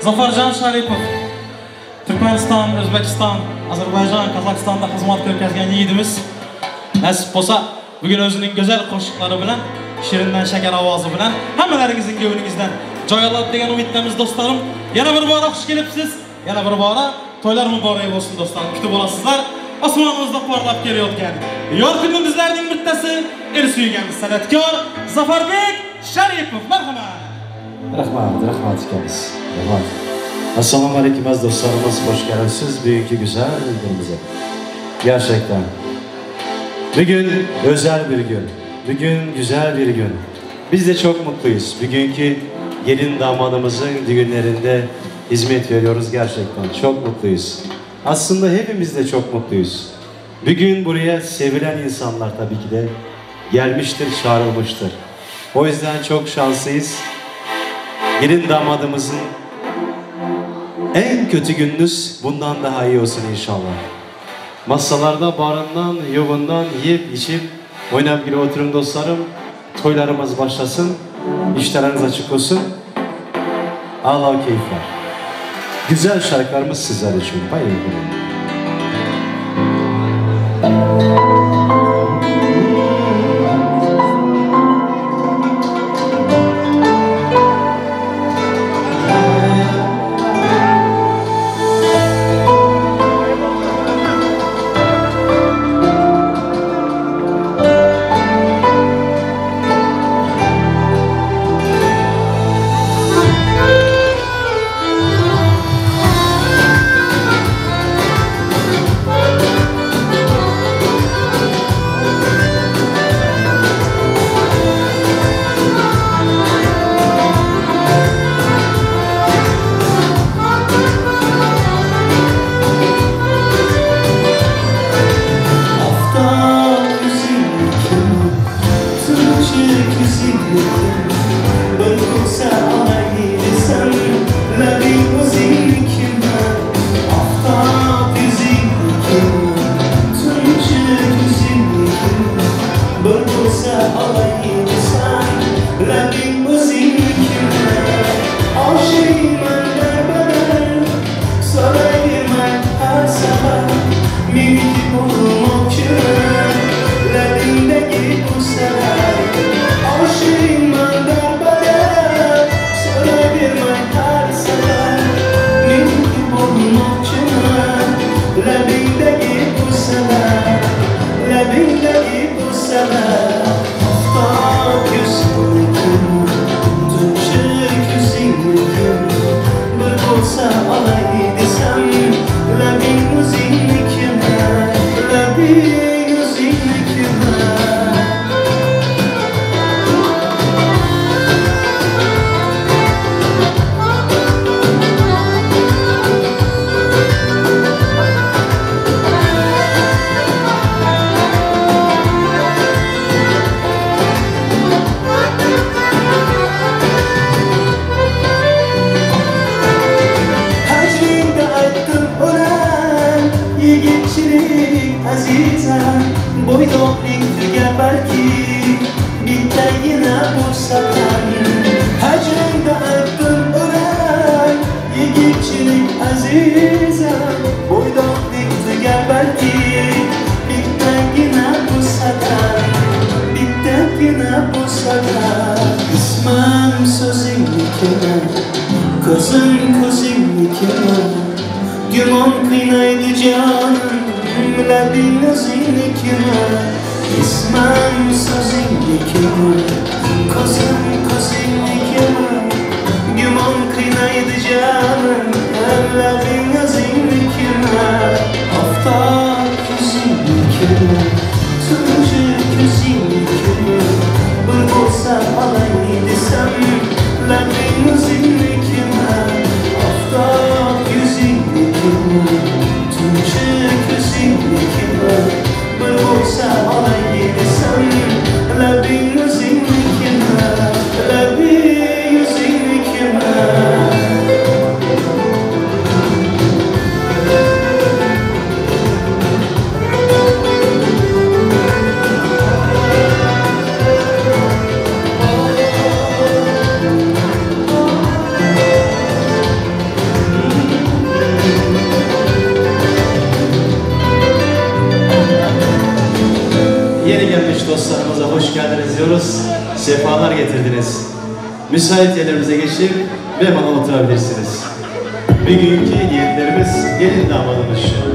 Zafarcan Şaripov. Türkmenistan, Özbekistan, Azerbaycan, Kazakistan'da hizmet körkezgen yiğidimiz. Nasip olsa bugün özünün güzel koşukları bilen, şirinden şeker avazı bilen, hemmelerinizin gövünüzden joyalat degen umiddemiz dostlarım. Yana bir bara hoş gelipsiz, yana bir bara toylar mübarek olsun dostlarım. Kütüp olasızlar. Osmanımızda parlap geliyorken York'un bizlerinin müddesi el süygen sanatkar Zaferbek Şaripov. Merhaba.
Rahmat ikimiz. Rahmat. Assalamu alaikum az dostlarımız, hoş geldiniz bugünkü güzel günümüze. Gerçekten. Bugün özel bir gün. Bugün güzel bir gün. Biz de çok mutluyuz. Bugünkü gelin damadımızın düğünlerinde hizmet veriyoruz gerçekten. Çok mutluyuz. Aslında hepimiz de çok mutluyuz. Bugün buraya sevilen insanlar tabii ki de gelmiştir, çağrılmıştır. O yüzden çok şanslıyız. Gelin damadımızın en kötü gününüz bundan daha iyi olsun inşallah. Masalarda barından, yoğundan yiyip içip oynayıp gibi oturun dostlarım. Toylarımız başlasın. İşleriniz açık olsun. Allah keyifler. Güzel şarkılarımız sizler için. Bayılın.
Kozim limon qiynaydi canım labing o'zingnikimi oftob yuzingnikimi tunji ko'zingnikimi bir bo'lsa olay desam labing o'zingnikimi oftob yuzingnikimi tunji ko'zingnikimi bir bo'lsa olay desam labing o'zingnikimi labing o'zingnikimi
Yeni gelmiş dostlarımıza hoş geldiniz diyoruz. Sefalar getirdiniz. Müsait yerlerimize geçip ve bana oturabilirsiniz. Bugünkü niyetlerimiz gelin damadımız şu.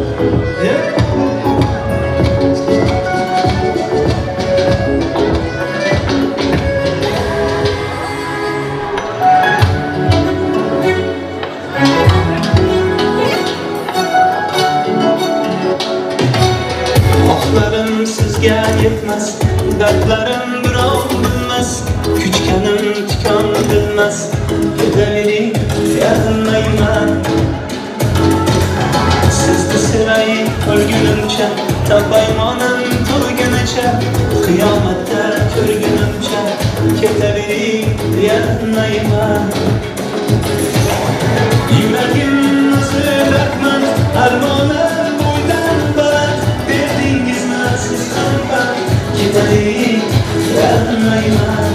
Oxlarim sizga yetmas, dardlarim birov bilmas, kuchganim tikon bilmas, ketavering yalmayman. Sizni sevay o'lgunimcha, topaymonim to'lgunicha, qiyomatda ko'rgunimcha, ketavering yalmayman. Yuragim o'zidakman, armonim bo'ydan baland, berdingizmi siz ham band, ketavering yalmayman.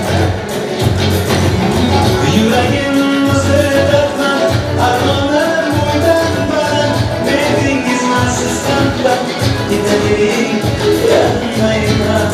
Yuragim o'zidakman, armonim bo'ydan baland, berdingizmi siz ham band, ketavering yalmayman.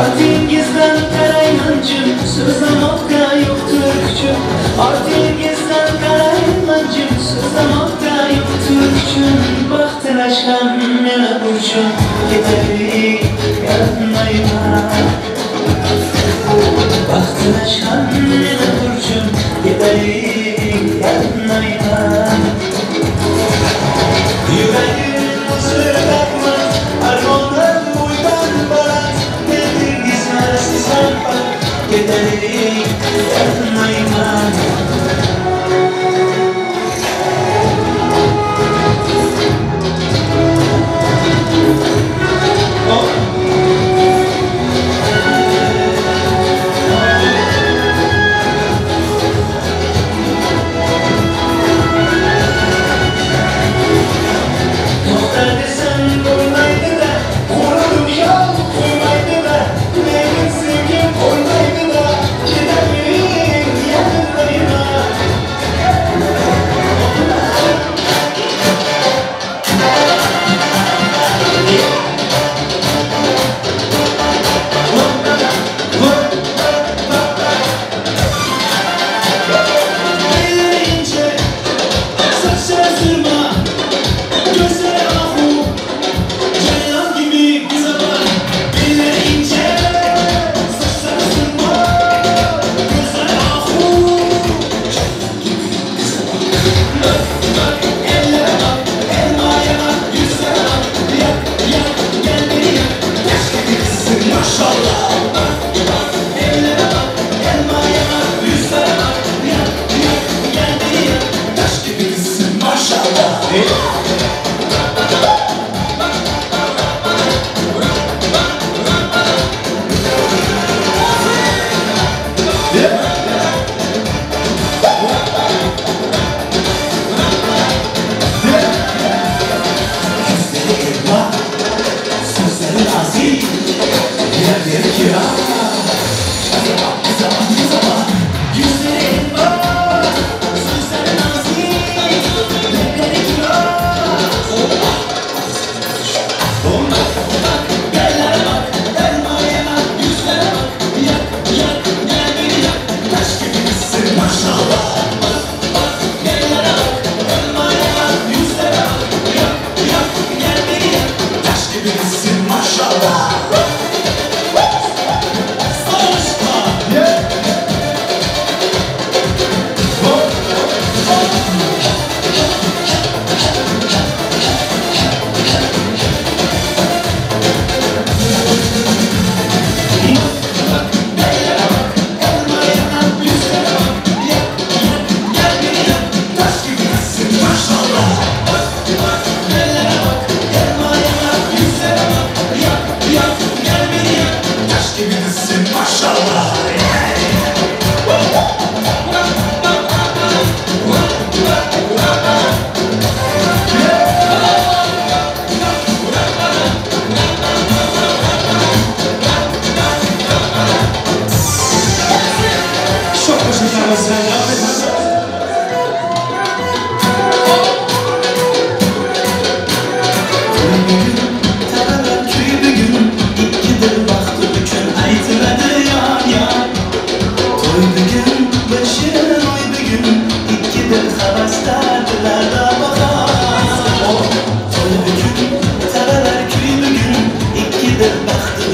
Ardingizdan qaraymanjim, so'zlamoqqa yo'qdir kuchim. Ardingizdan qaraymanjim, so'zlamoqqa yo'qdir kuchim. Baxt tilash ham meni burchim, ketavering yalmayman. Baxt tilash ham meni burchim, ketavering yalmayman. Yuragim o'zidakman, armonim bo'ydan baland, berdingizmi siz ham band, ketavering yalmayman.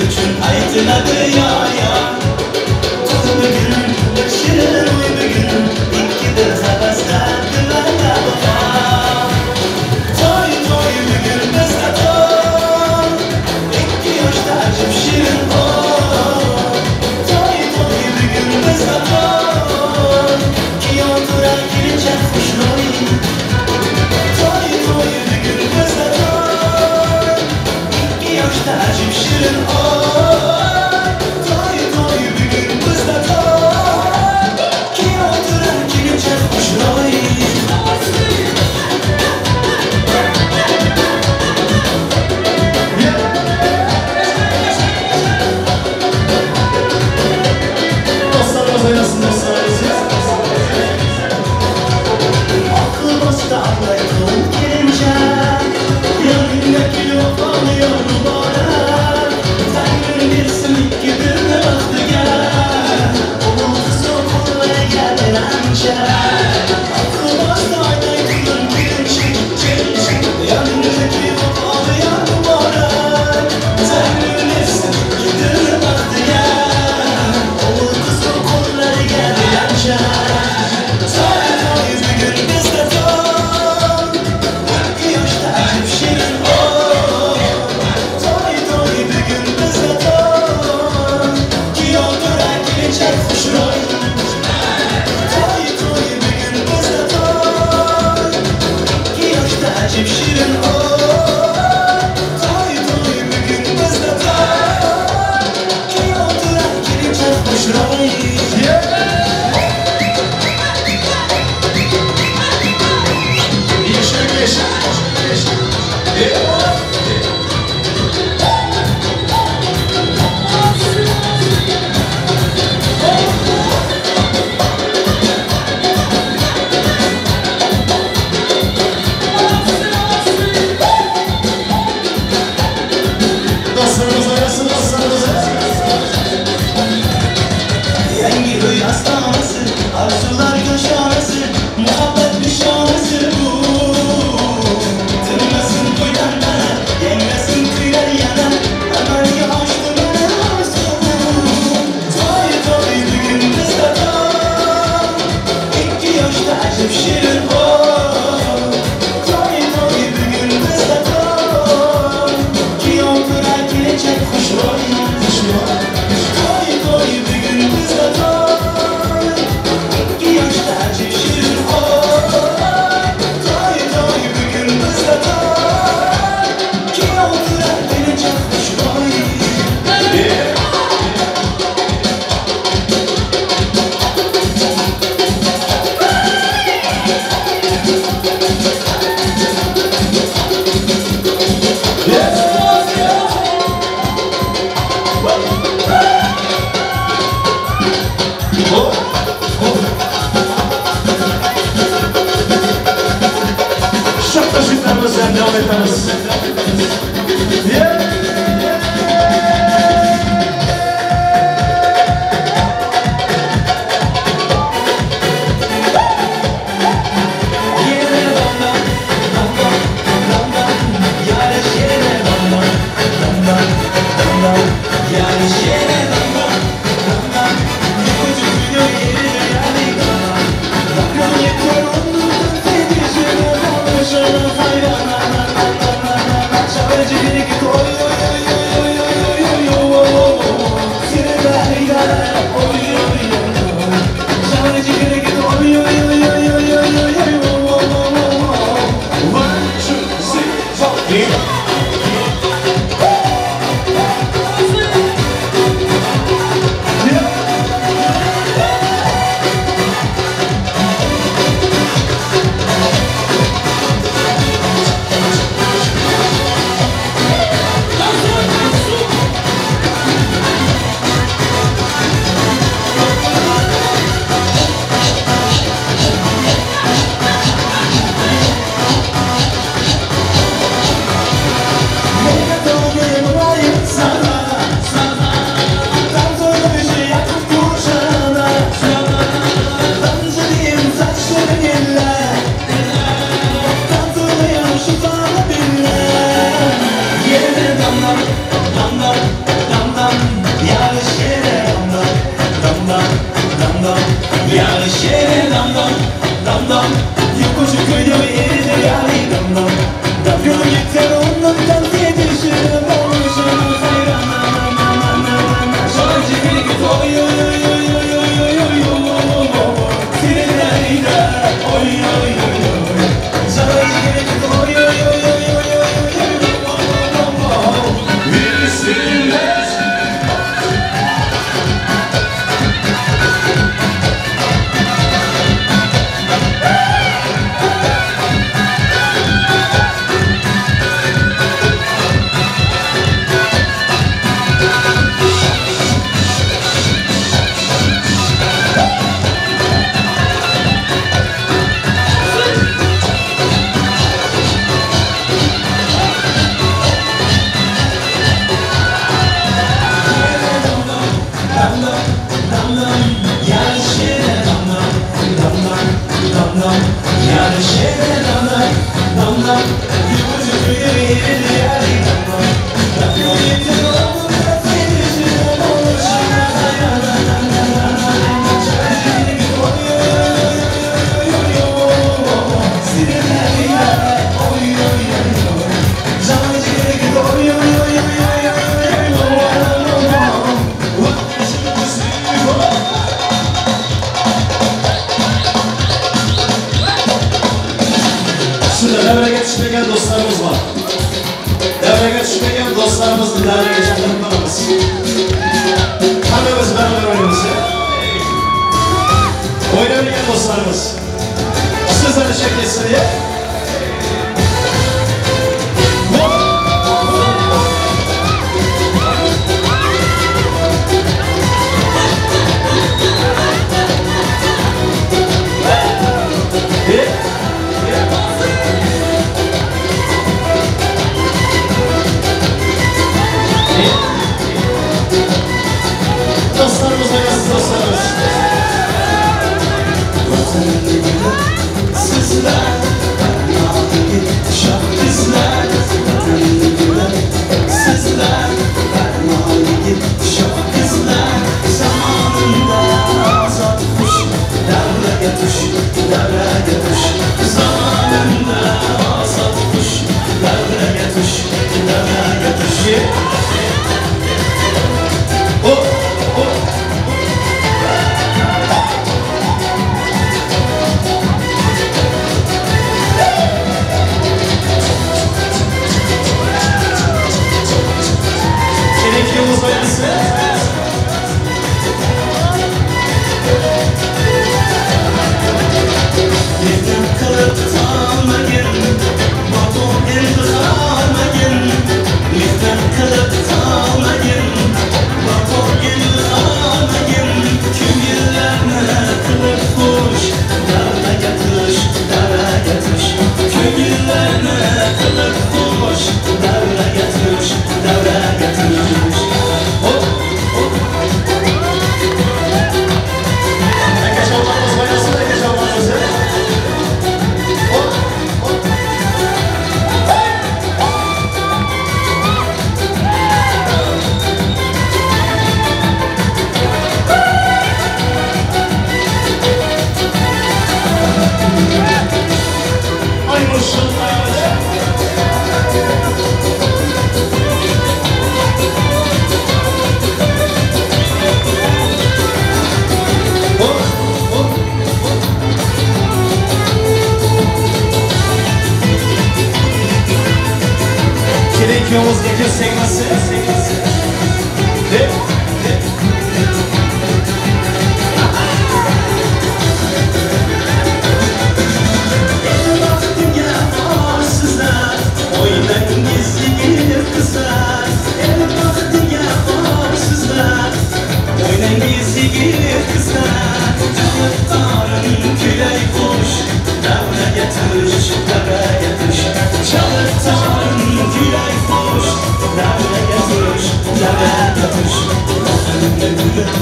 üçün aytılады ya Toy bugün şirin oy bugün İki bir havasda dılada baba Toy toy bugün bizde toy İki yaşta acım şirin oy Toy toy bugün bizde toy Ki otura gelince hoş oy Toy toy bugün bizde toy İki yaşta acım şirin oy Toy toy bugün bizde toy Ki otura gelince hoş oy Dostlarımız oynasın dostlarımız Aklı bastı anlayalım gelince Yanındaki vefalı yanı bana gülmez.
Devreye düşmeyen dostlarımız var. Devreye düşmeyen dostlarımızın devreye geçenlerini tanımız. Tanımız beraber oynuyoruz ya. Oynayan dostlarımız. Sizlere çekilsin diye. Dostlarımız oynasın dostlarımız. Sizler, şah kızlar. Sizler, şah kızlar. Zamanında azat kuş, devreye tuş, devreye tuş. Zamanında azat kuş, devreye tuş, devreye tuş. Yılmaz oynasın. Yedim kılıp tanmayın, baton ilhanmayın. Yedim kılıp tanmayın, baton ilhanmayın. Küngüllerine kılıp kuş, dara yatış, dara yatış. Küngüllerine kılıp kuş, dara yatış, dara yatış. Yolumuz geçiyor segması. Oynayın gizli bir kızlar. El baktı ya arsızlar. Oynayın gizli bir kızlar. Çalıktarın küley kuş, devre getir, devre getir. Çalıktarın küley kuş, devre getir, devre getir. Bakın gülüm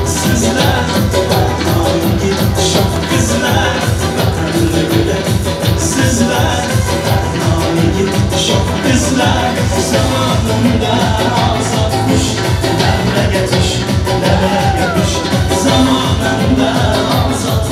sizler, bakmayın git şok kızlar. Bakın gülüm sizler, bakmayın git şok kızlar. Zamanında azat kuş, devre getir, devre getir. Zamanında azat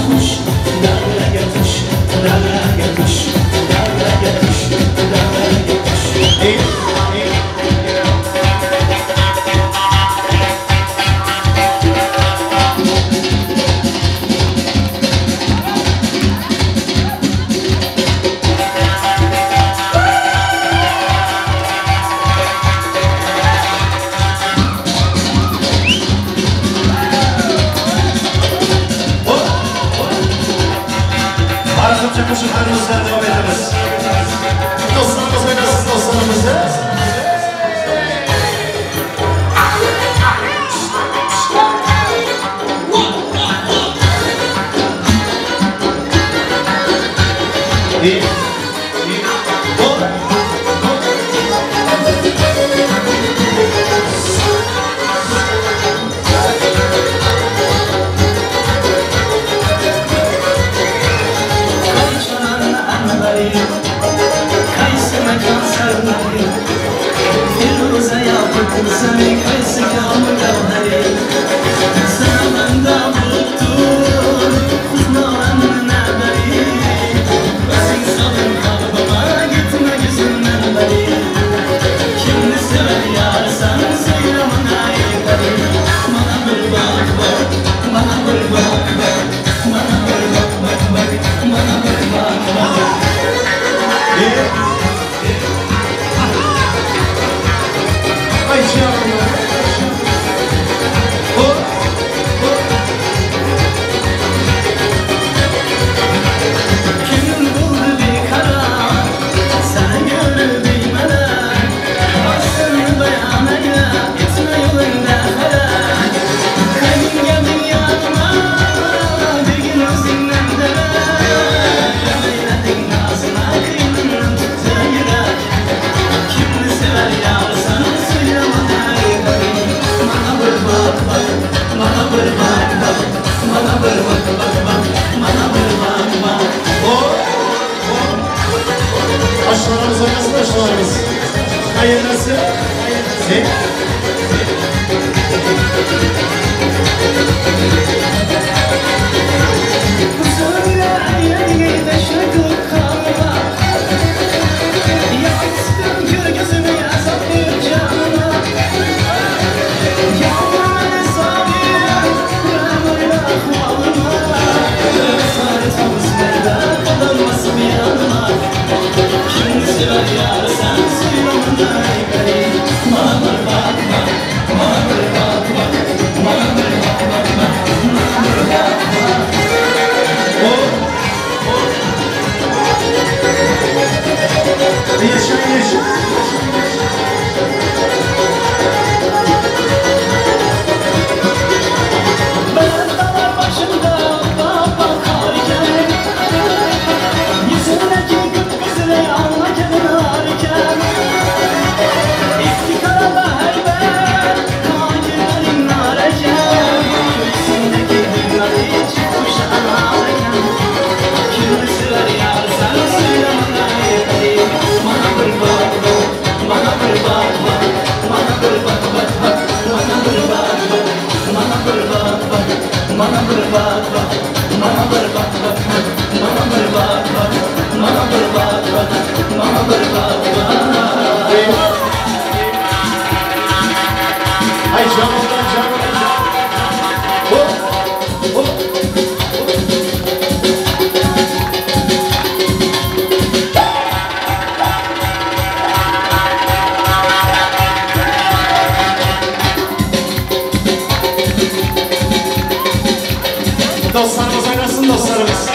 Dostlarımız oynasın dostlarımız.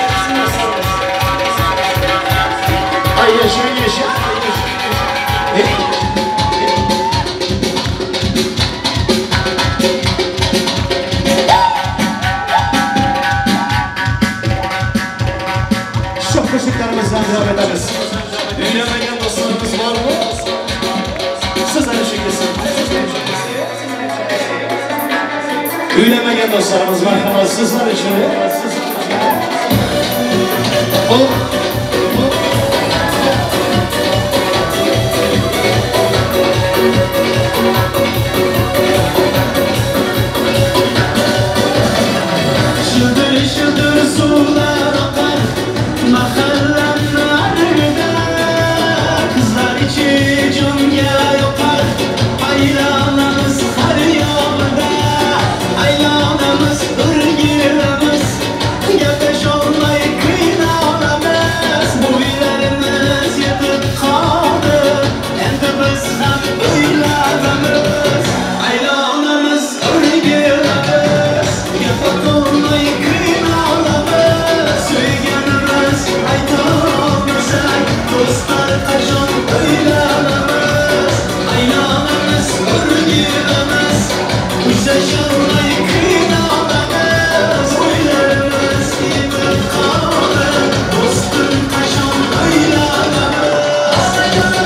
Ay yaşa yaşa. Çok teşekkürlerimizden devam ederiz. Üylemeyen dostlarımız var mı? Sizlere şükürsün. Üylemeyen dostlarımız var ama sizler için
Şıldır şıldır sular akar mahallemlerde, kızlar içi cümle yokar aylanamız her yolda, aylanamız ırgirimiz yaklaş olmayı kıynalamız, bu ilerimiz yatıp kaldı endi biz ham uylanamız, aylanamız ırgirimiz yatıp olmayı kıynalamız, suyganimiz aytolmasak dostlar qachon uylanamiz, aylanamiz ırgirimiz ushlasholmay qiynalamiz, o'ylarimiz yetib qoldi do'stim qachon uylanamiz,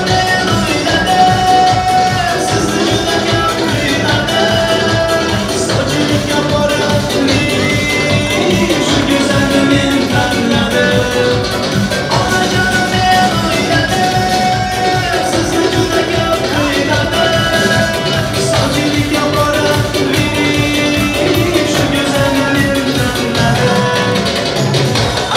men o'yladim sizni juda ko'p qiynadim, sochilikka borib shu go'zalni men tanladim, onajonim men o'yladim sizni juda ko'p qiynadim, sochilikka borib shu go'zalni men tanladim,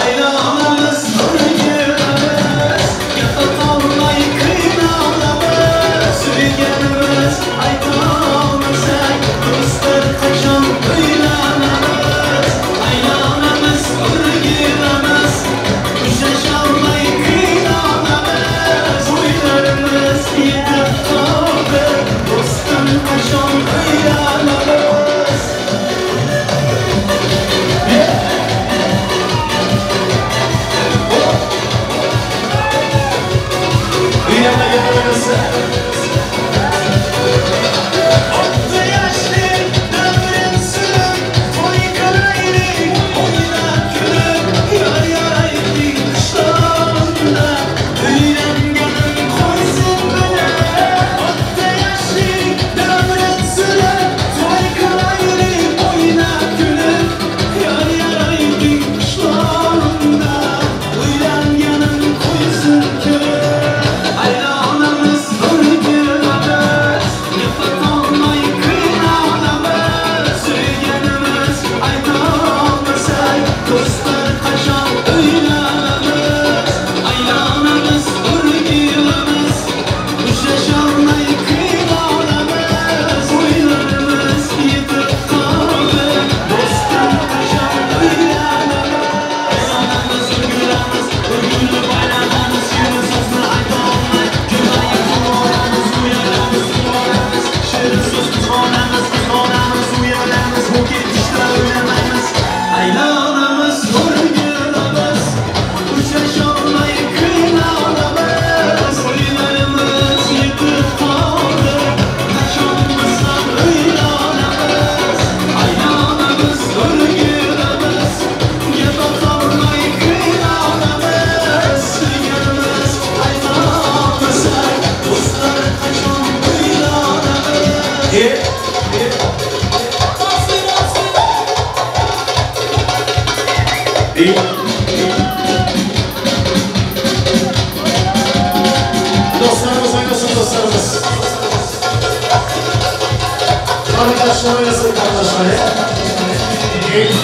aylanamiz ırgirimiz yatıp olmay qiynalamiz, suyganimiz aytolmasak do'stlar qachon uylanamiz, aylanamiz ırgirimiz ushlashomay qiynalamiz, o'ylarimiz yetib qoldi do'stim qachon uylanamiz. Otlu yaşlı devrin sürüp toy kıraydık, oynap gülüp yar yaraydık kışlarında, uylanganım koysun bana. Otlu yaşlı devrin sürüp toy kıraydık, oynap gülüp yar yaraydık kışlarında, uylanganım koysun bana. Aylanamız ırgirimiz yatıp olmay qiynalamiz, suyganimiz aytolmasak do'stlar qachon uylanamiz, aylanamiz ırgirimiz ushlashomay qiynalamiz, o'ylarimiz yetib qoldi do'stim qachon uylanamiz, aylanamiz ırgirimiz o'rgulib aylanamiz, shirin so'zni aytolmay jilmayib qolamiz, uyalamiz quvonamiz, shirin so'z quvonamiz, uyalamiz bu ketishda o'ylamaymiz, aylanamiz ırgirimiz ushlashomay qiynalamiz, o'ylarimiz yetib qoldi qachon biz ham uylanamiz, aylanamiz ırgirimiz yatıp olmay qiynalamiz, suyganimiz aytolmasak do'stlar qachon uylanamiz.
Dostlarımız oynasın dostlarımız. Arkadaşlar oynasın kardeşler. Yes.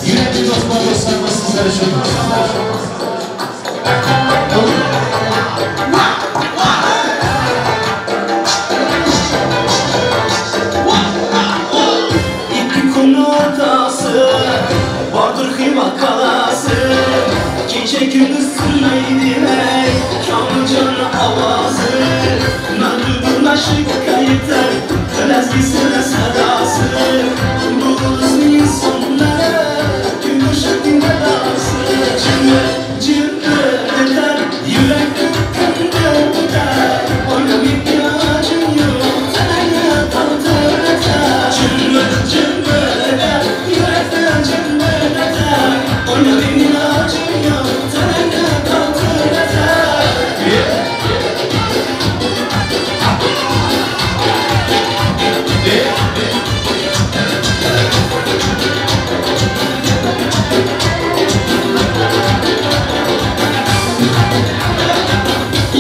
Yürekli dostlarımız sizler için.
İki konu hatası, vardır kıyma kalası. Gece gündüz sürmeydiler, kanlı canlı avazı. Nardı bulaşık kayıtlar, kalazgisine sadası. Bu kızın sonlara, gün ışık vedası. Cımbı eder, yürek eder. Oynamayıp ihtiyacın yok, sana kaldıracak. Cımbı eder, yürekten cımbı eder. Oynamayıp ihtiyacın yok, sana kaldıracak.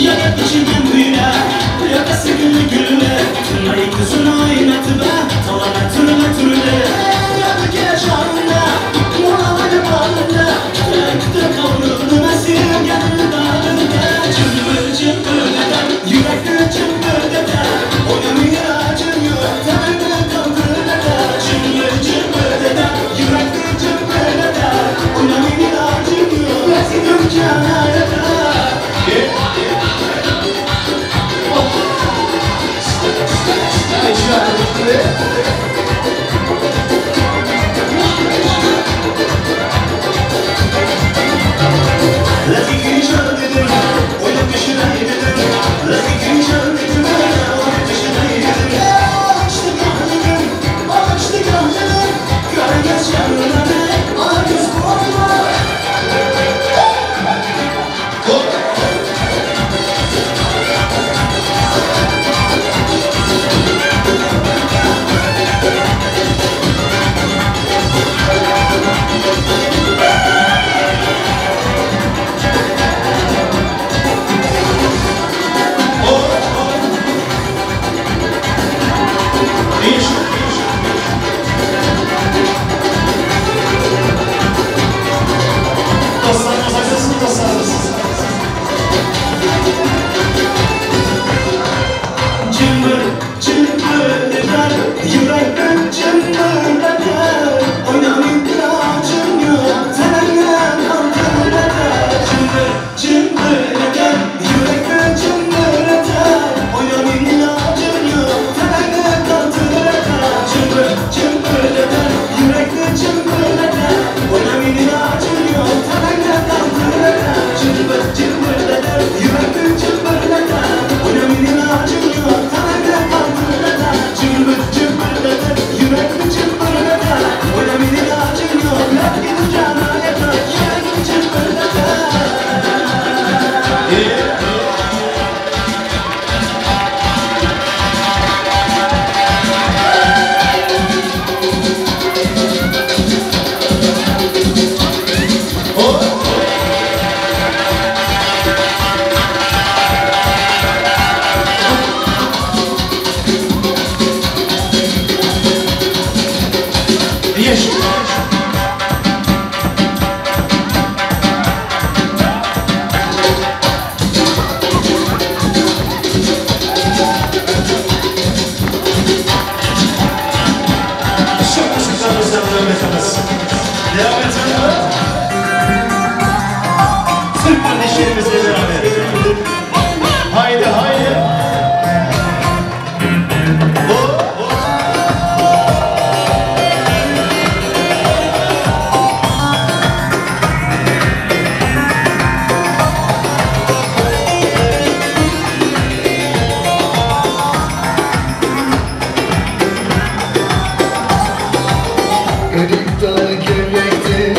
Yanak içinden büyüle, yakası güllü güllü. Tırnayı kızını oynatıp talana türlü türlü. Yanı geç ağında, muhabbeti bağında. Tek kavruldu nasıl geldi dağında. Cımbır cımbır deden, yürekli cımbır deden. Oynamaya acın yok, tanrı kaldır deden. Cımbır cımbır deden, yürekli cımbır deden. Oynamaya acın yok, nasıl dükkana deden.
Haydi haydi.
Erik dalı gevrektir,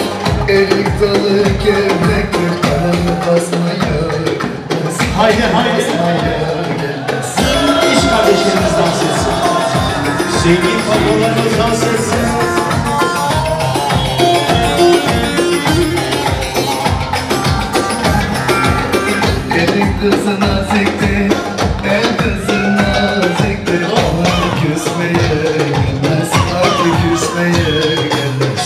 erik dalı gevrektir. Ananı basmaya,
haydi haydi. İş kardeşlerimiz dans etsin. Sevgili patronlarımız dans etsin.
Erik kızı naziktir, el kızı naziktir. Ona küsmeye gelmez, artık küsmeye gelmez.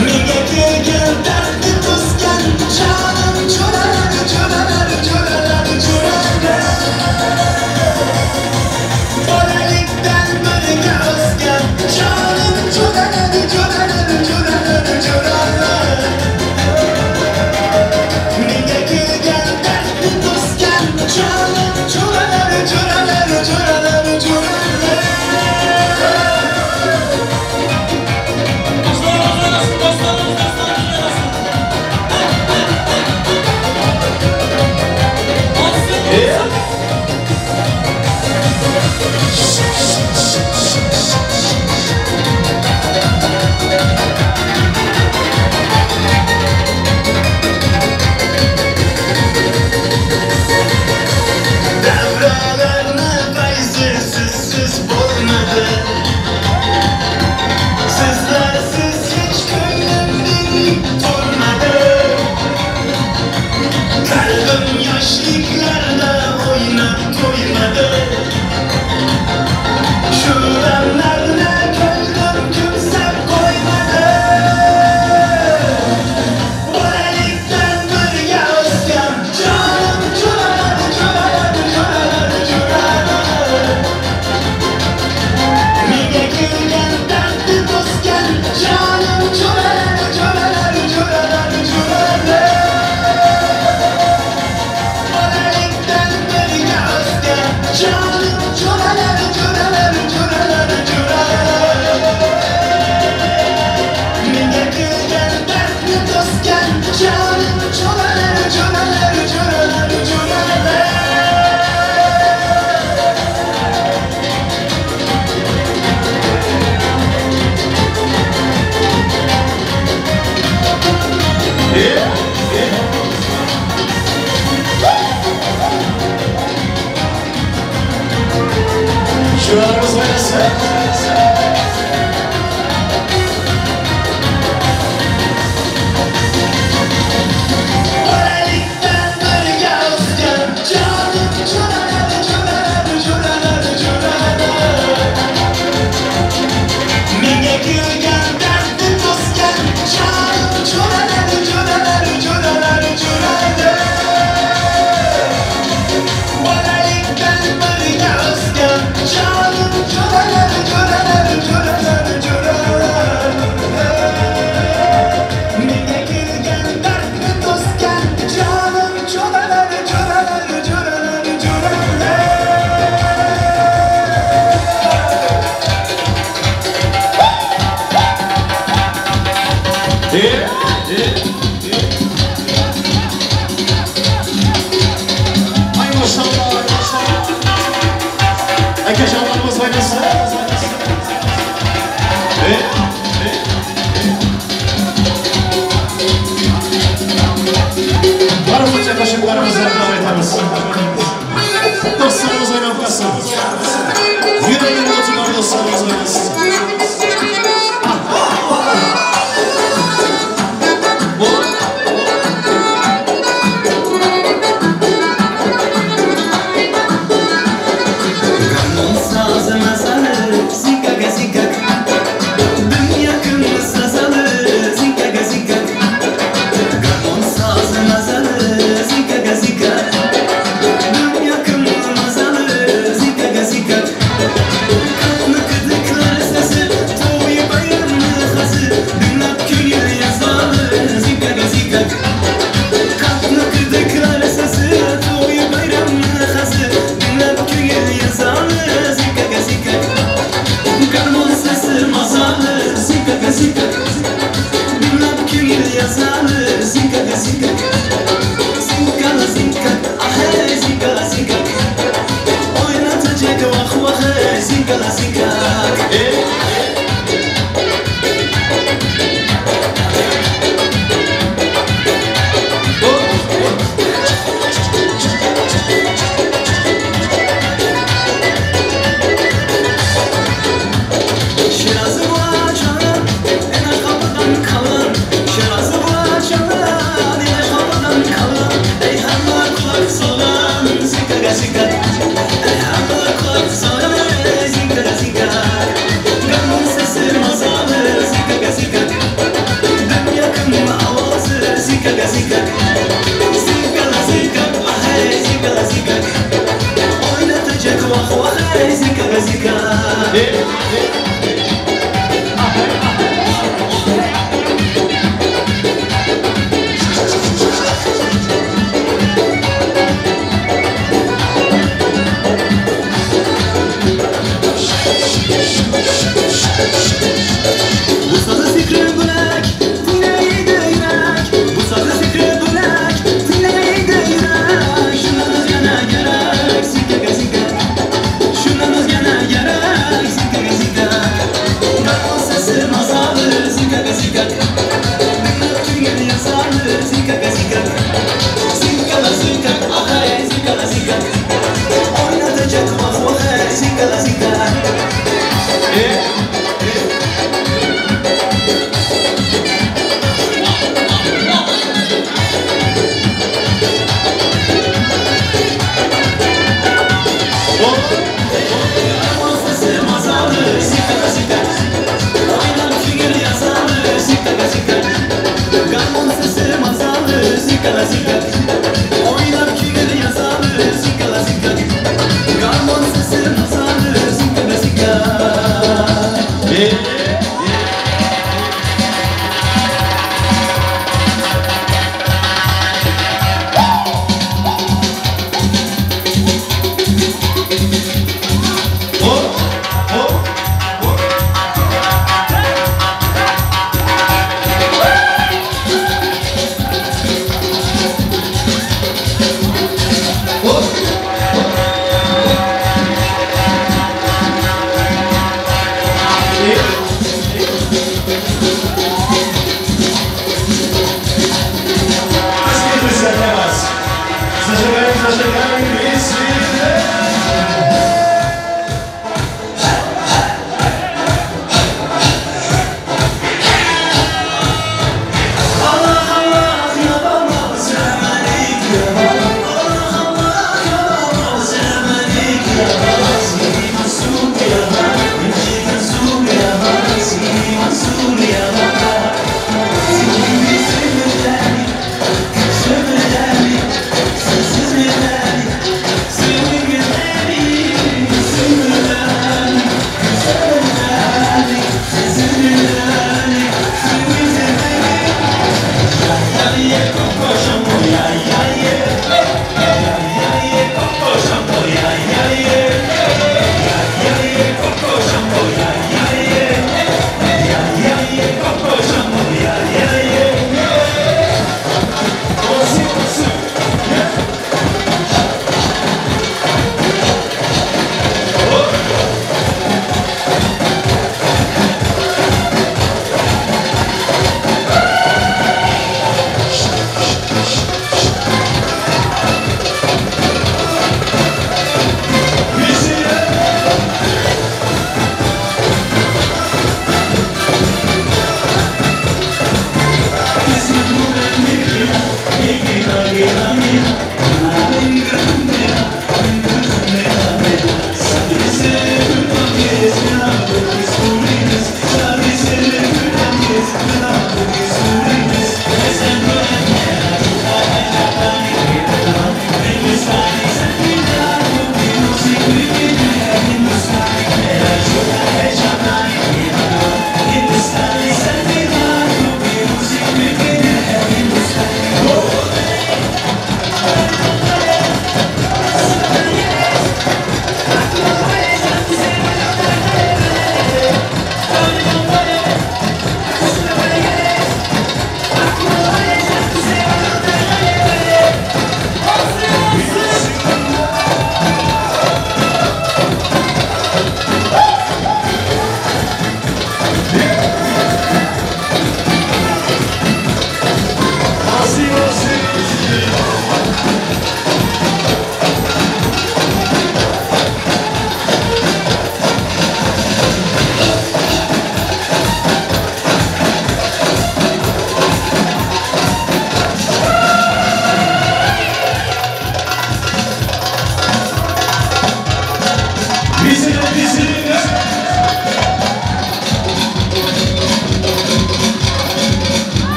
Nega kelgan dardni to'sgan
Dostlarımız oynayıp kalsın. Yüreğin oturan dostlarımız oynasın.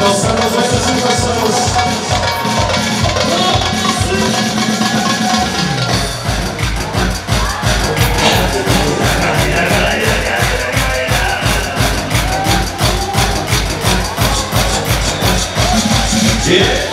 Dostlarımız başlasın dostlarımız. Yeah.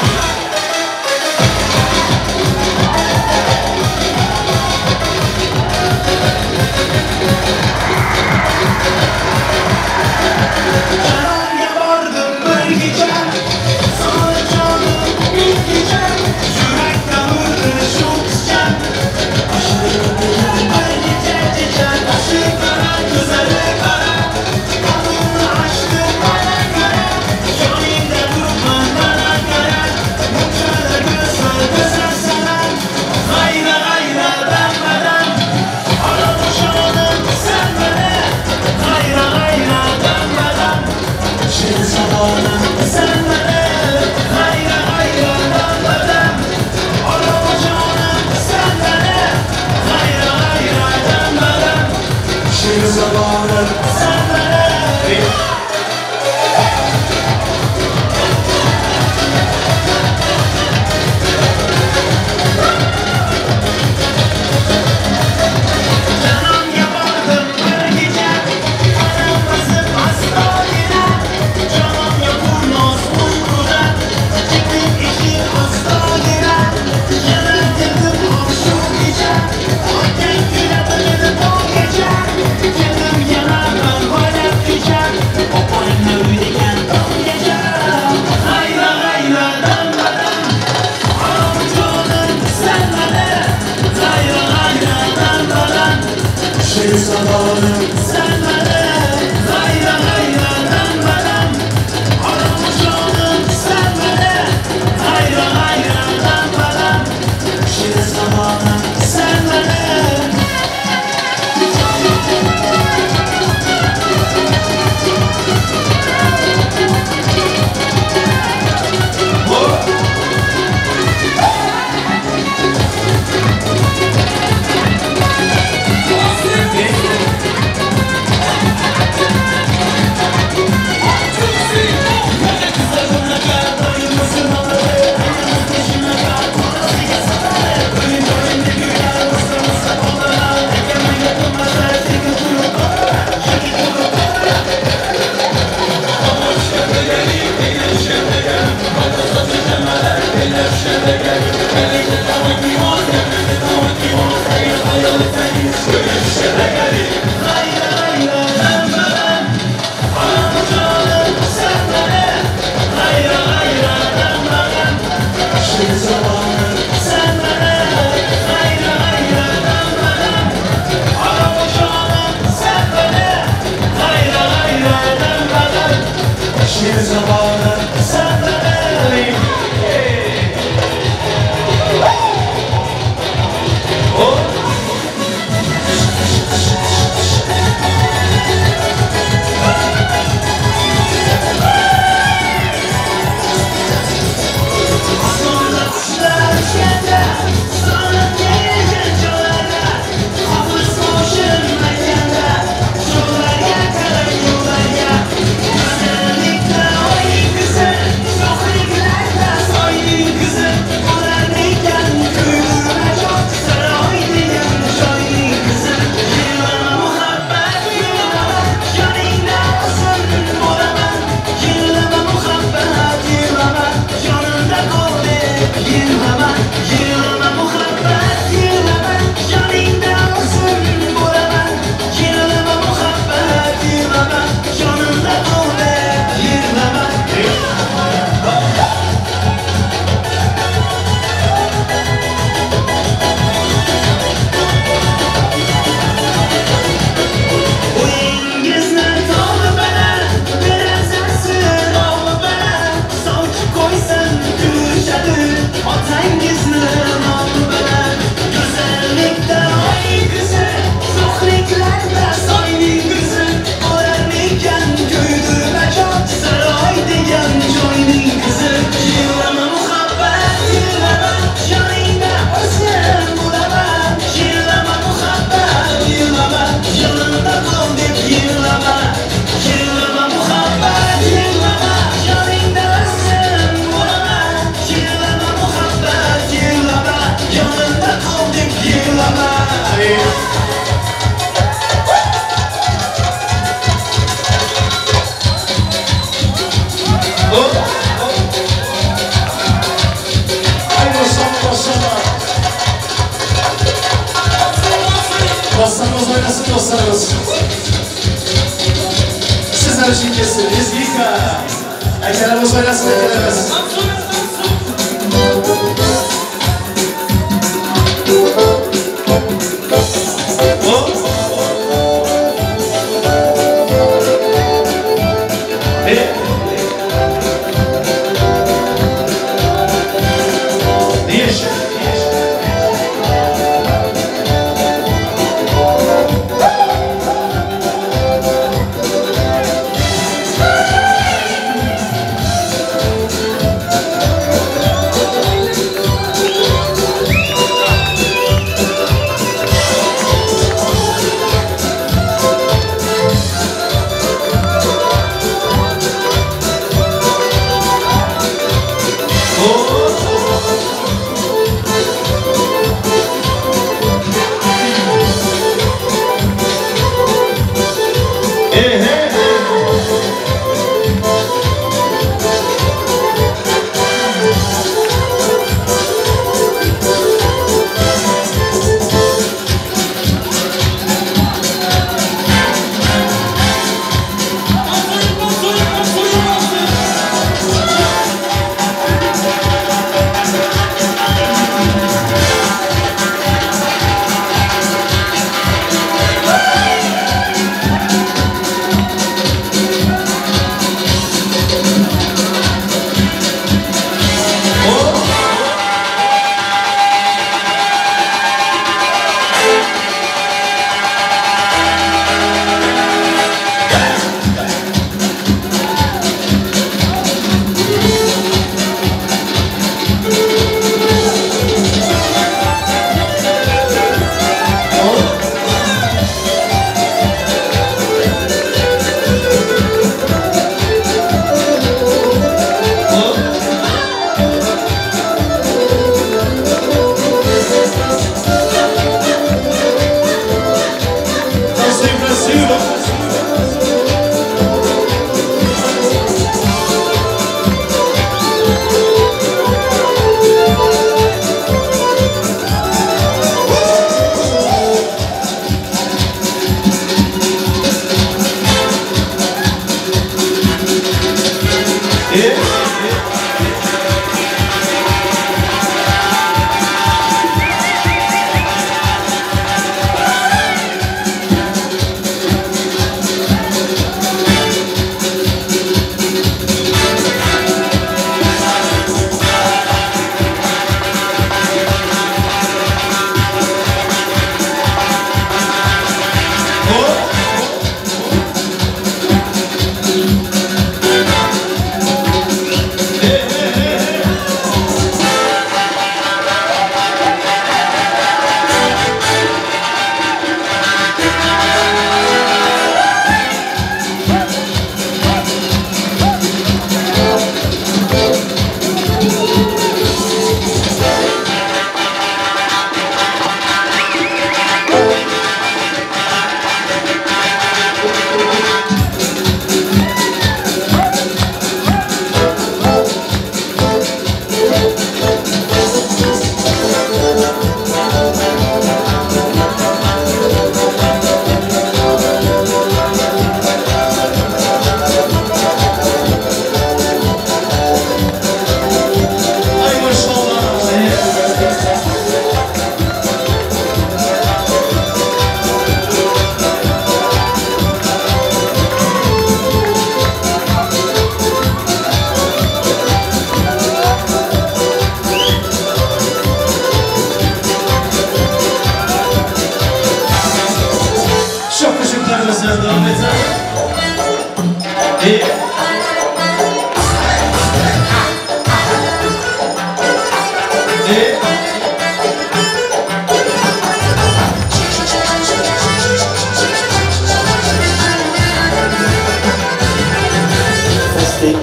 Dostlarımız oynasın dostlarımız. Sizler için kesin. İzgika. Ekelerimiz oynasın ekelerimiz.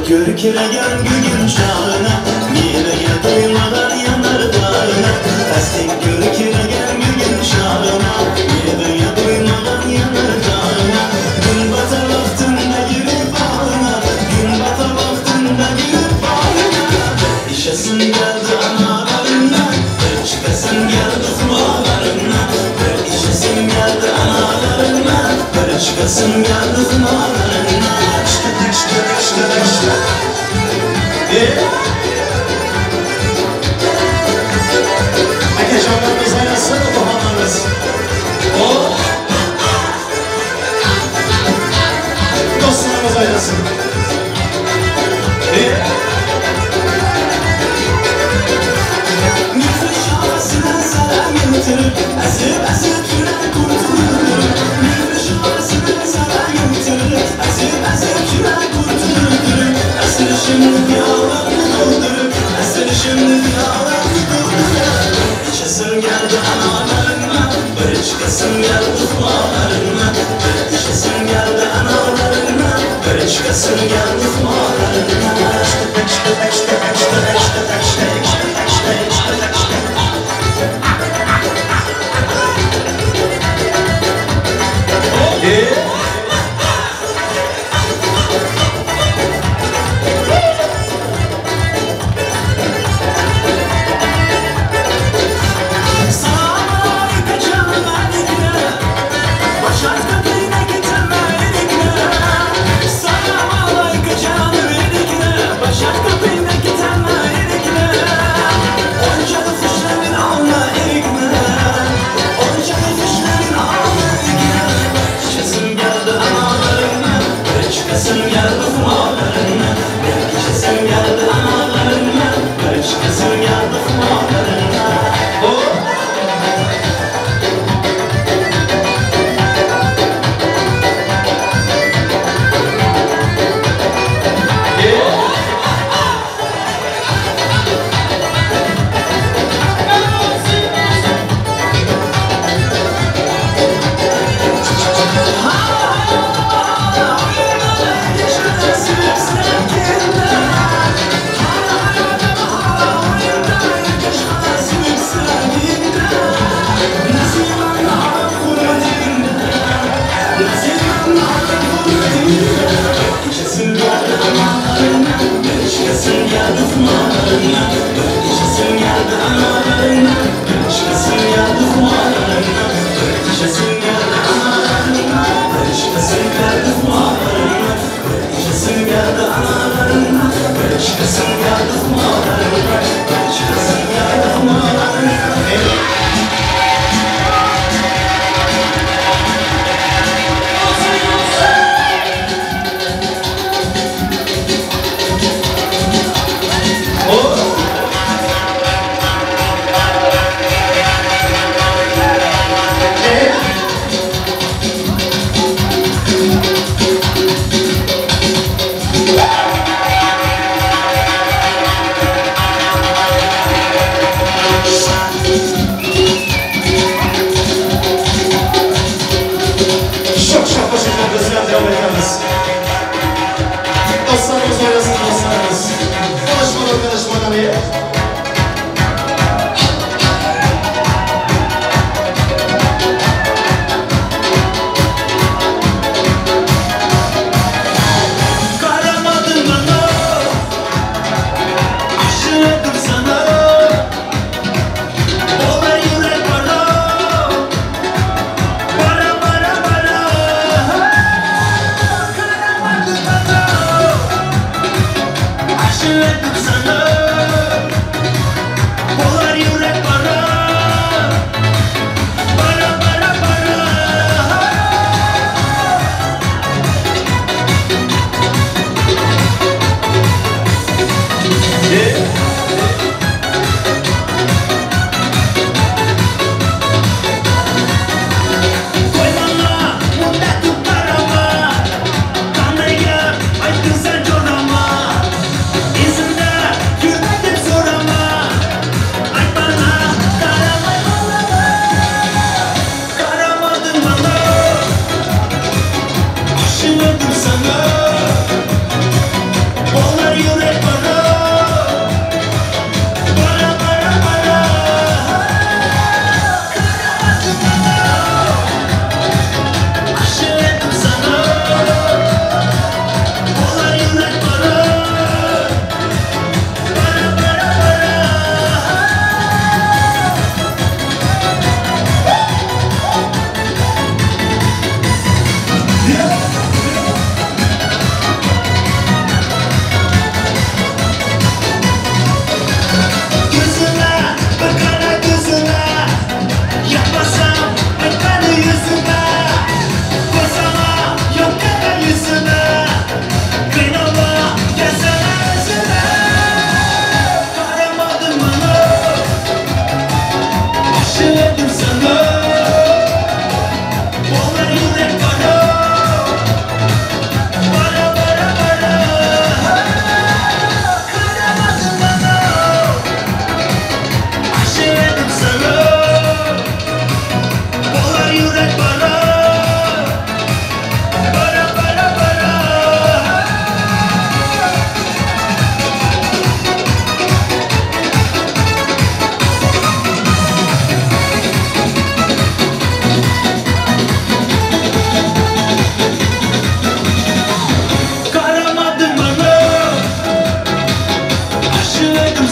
Görkiregen gün çağına, mireye duymadan yanar dağına. Estek görkiregen gün çağına, mireye duymadan yanar dağına. Gün batar vaktinde girip bağına, gün batar vaktinde girip bağına. İşesin geldi analarına, çıkasın geldi kumalarına. İşesin geldi çıkasın geldi kumarlarına. Akacanlarımız oynasın bu hanlarımız. Dostlarımız oynasın. Nefes şahsına zarar götürür, ezip küren kurtulur. Nefes şahsına zarar götürür, ezip küren kurtulur. Esir şimdi diyarlarını doldurur, esir şimdi diyarlarını doldurur. İçesim geldi analarına, bir çıkasım geldi kumarlarına. İçesim geldi analarına, bir çıkasım geldi kumarlarına. Sana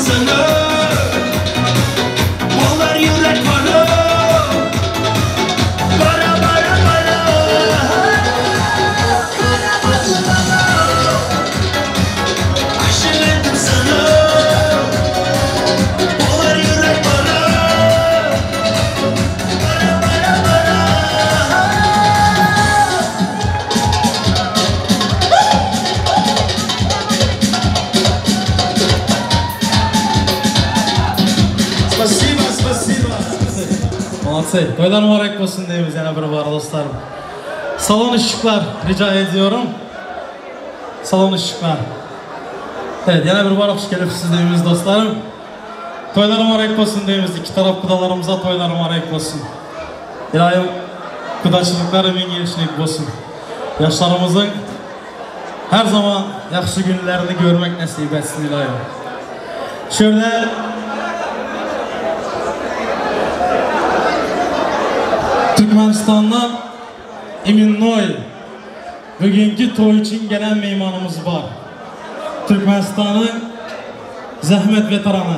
sana. Boğlar yürek bana. Bara bara bara. Aşık sana. Boğlar yürek bana. Bara bara bara.
Спасибо, спасибо. Молодцы. Toylar mübarek olsun deyimiz yana bir var dostlarım. Salon ışıklar rica ediyorum. Salon ışıklar. Evet, yana bir var hoş gelipsiz deyimiz dostlarım. Toylar mübarek olsun deyimiz. İki taraf kudalarımıza toylar mübarek olsun. İlahim kudaşılıkları min gelişlik olsun. Yaşlarımızın her zaman yaxşı günlerini görmek nasip etsin ilahim. Şöyle Türkmenistan'dan Emin Noy bugünkü toy için gelen meymanımız var. Türkmenistan'ın zahmet veteranı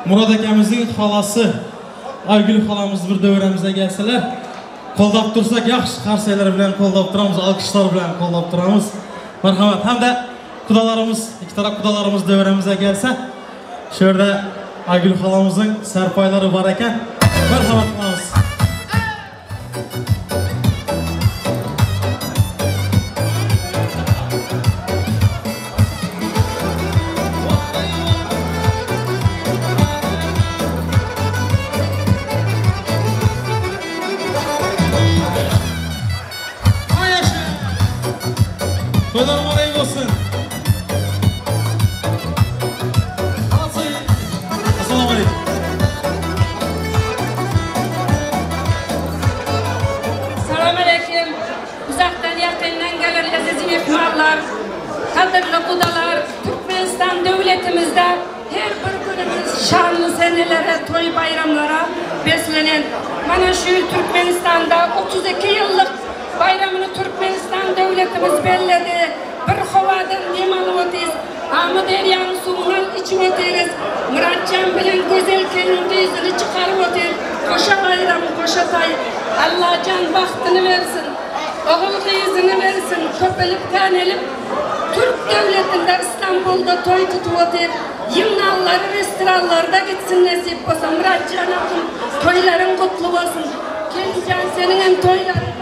Murad akemizin halası Aygül halamız bir dövremize gelseler koldap dursak yaxşı karşılar bilen koldap duramız, alkışlar bilen koldap duramız. Merhamet. Hem de kudalarımız, iki taraf kudalarımız dövremize gelse şöyle Aygül halamızın serpayları var eken merhamet kılağımız. Toylar mübarek olsun. Assalamu alaikum.
Selam aleyküm. Uzaktan yakından gelen aziz mehmanlar, kadirli kudalar, Türkmenistan devletimizde her bir günümüz şanlı senelere, toy bayramlara beslenen. Bana şu Türkmenistan'da 32 yıllık bayramını Türkmenistan devletimiz belledi. Bir havadan limanı öteyiz. Ahmet Eryan'ın suyundan içip öteriz. Muratcan bilen güzel kelinde yüzünü çıkarıp öter. Koşa bayram, koşa tay. Allah can bahtını versin. Oğul kıyızını versin. Köpelip kanelip. Türk devletinde İstanbul'da toy tutup öter. Yımnalları, restoranlarda gitsin nasip olsa. Muratcan akım toyların kutlu olsun. Kendican senin hem toyların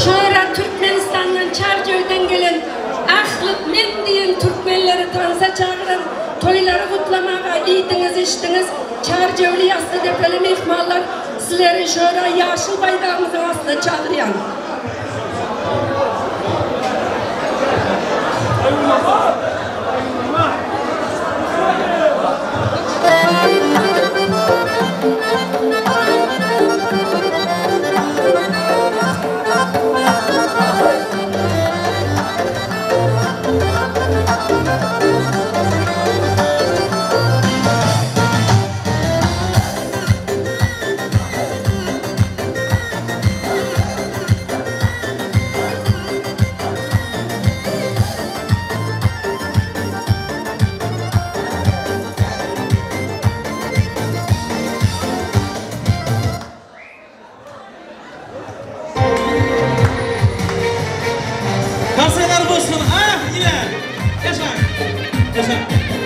şöyle Türkmenistan'dan Çarköy'den gelen Ahlık men diyen Türkmenleri tansa çağırın. Toyları kutlamaya iyidiniz, içtiniz. Çarköy'lü yaslı depeli mehmanlar sizleri şöyle yaşıl bayrağımızın aslında çağırıyan.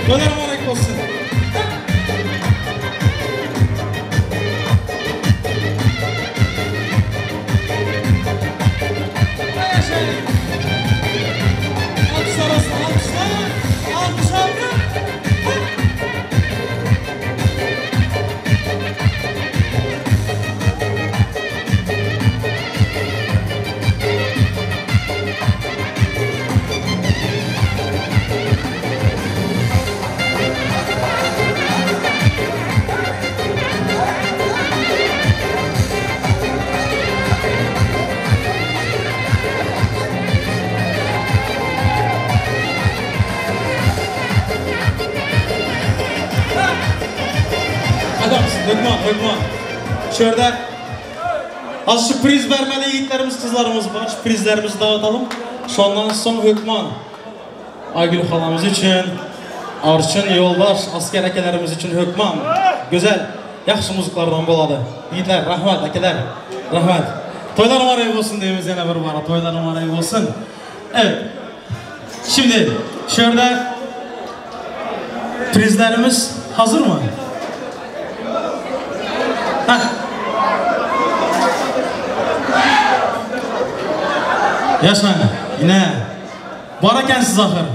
Toylar mübarek olsun. Alkışlar olsun, alkışlar. Alkışlar. Hükman. Şöyle az sürpriz vermeli yiğitlerimiz, kızlarımız var. Sürprizlerimizi dağıtalım. Sondan son Hükman Aygül halamız için
Arşın, Yoldaş, asker akalarımız için hükman. Güzel, yaxşı muziklardan boladı. Yiğitler, rahmat akalar. Rahmat. Toylar umarayı olsun deyimiz yana bir bara. Toylar umarayı olsun. Evet. Şimdi şöyle prizlerimiz hazır mı? Heh. Yaşa yine barakensiz ahır.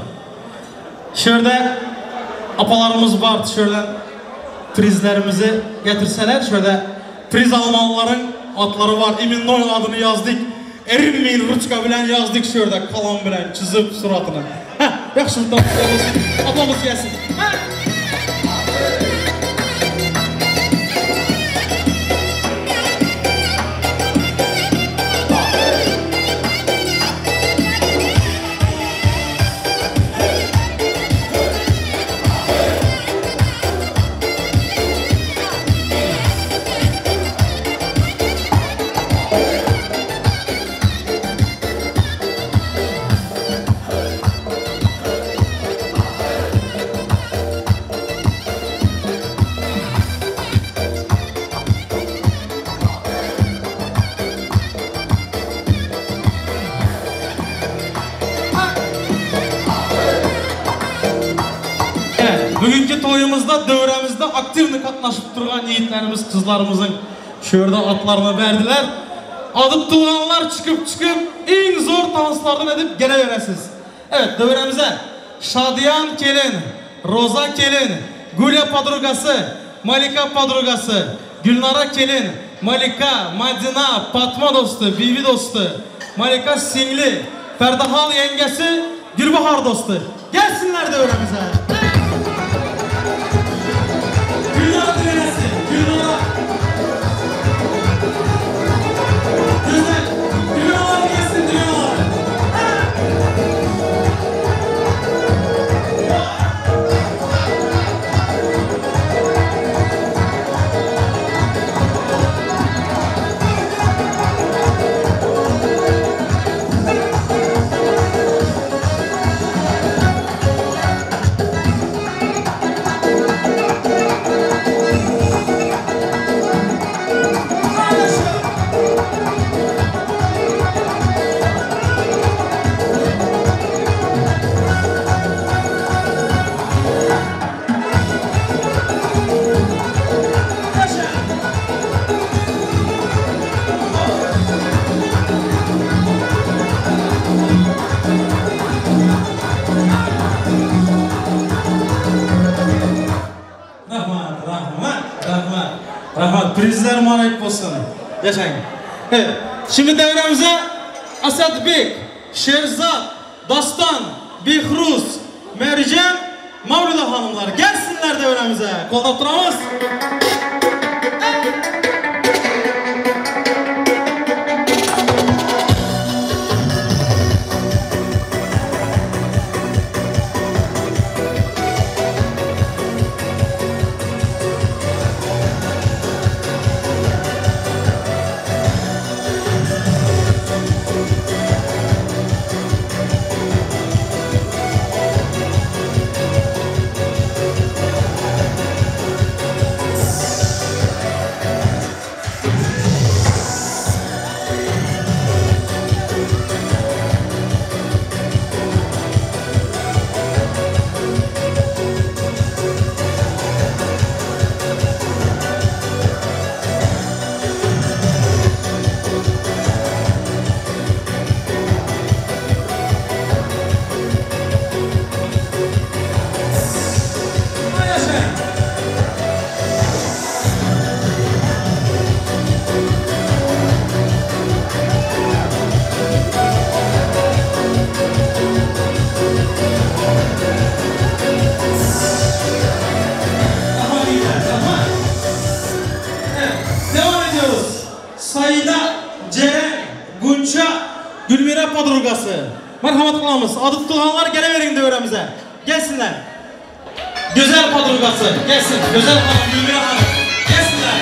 Şöyle apalarımız var, şöyle prizlerimizi getirseler, şöyle priz almalıların atları var. Eminnoy adını yazdık. Erinmeyin ruçka bilen yazdık şöyle kalan bilen çizip suratını. Heh, yaxşı bir tanıştık olsun. Apamız gelsin. Heh. Bugünkü toyumuzda, dövremizde aktifli katlaşıp durgan yiğitlerimiz, kızlarımızın şöyle atlarını verdiler. Adıp tuğanlar çıkıp en zor danslardan edip gene veresiz. Evet, dövremize Şadiyan Kelin, Roza Kelin, Gülya Padrugası, Malika Padrugası, Gülnara Kelin, Malika, Madina, Fatma dostu, Bibi dostu, Malika Singli, Ferdahal yengesi, Gülbahar dostu. Gelsinler dövremize. Gülnara dinlesin, Gülnara. Güzel, Gülnara gelsin, Gülnara. Rahmat, prizler mübarek olsun. Yaşayın. Evet, şimdi devremize Asadbek, Şerzat, Dastan, Bihruz, Mercan, Mavluda hanımlar gelsinler devremize. Kolda turamız. Gülmira Padrugası. Merhamet kılamız. Adıp tuğanlar gene verin devremize. Gelsinler. Güzel Padrugası. Gelsin. Güzel hanım, Gülmira hanım. Gelsinler.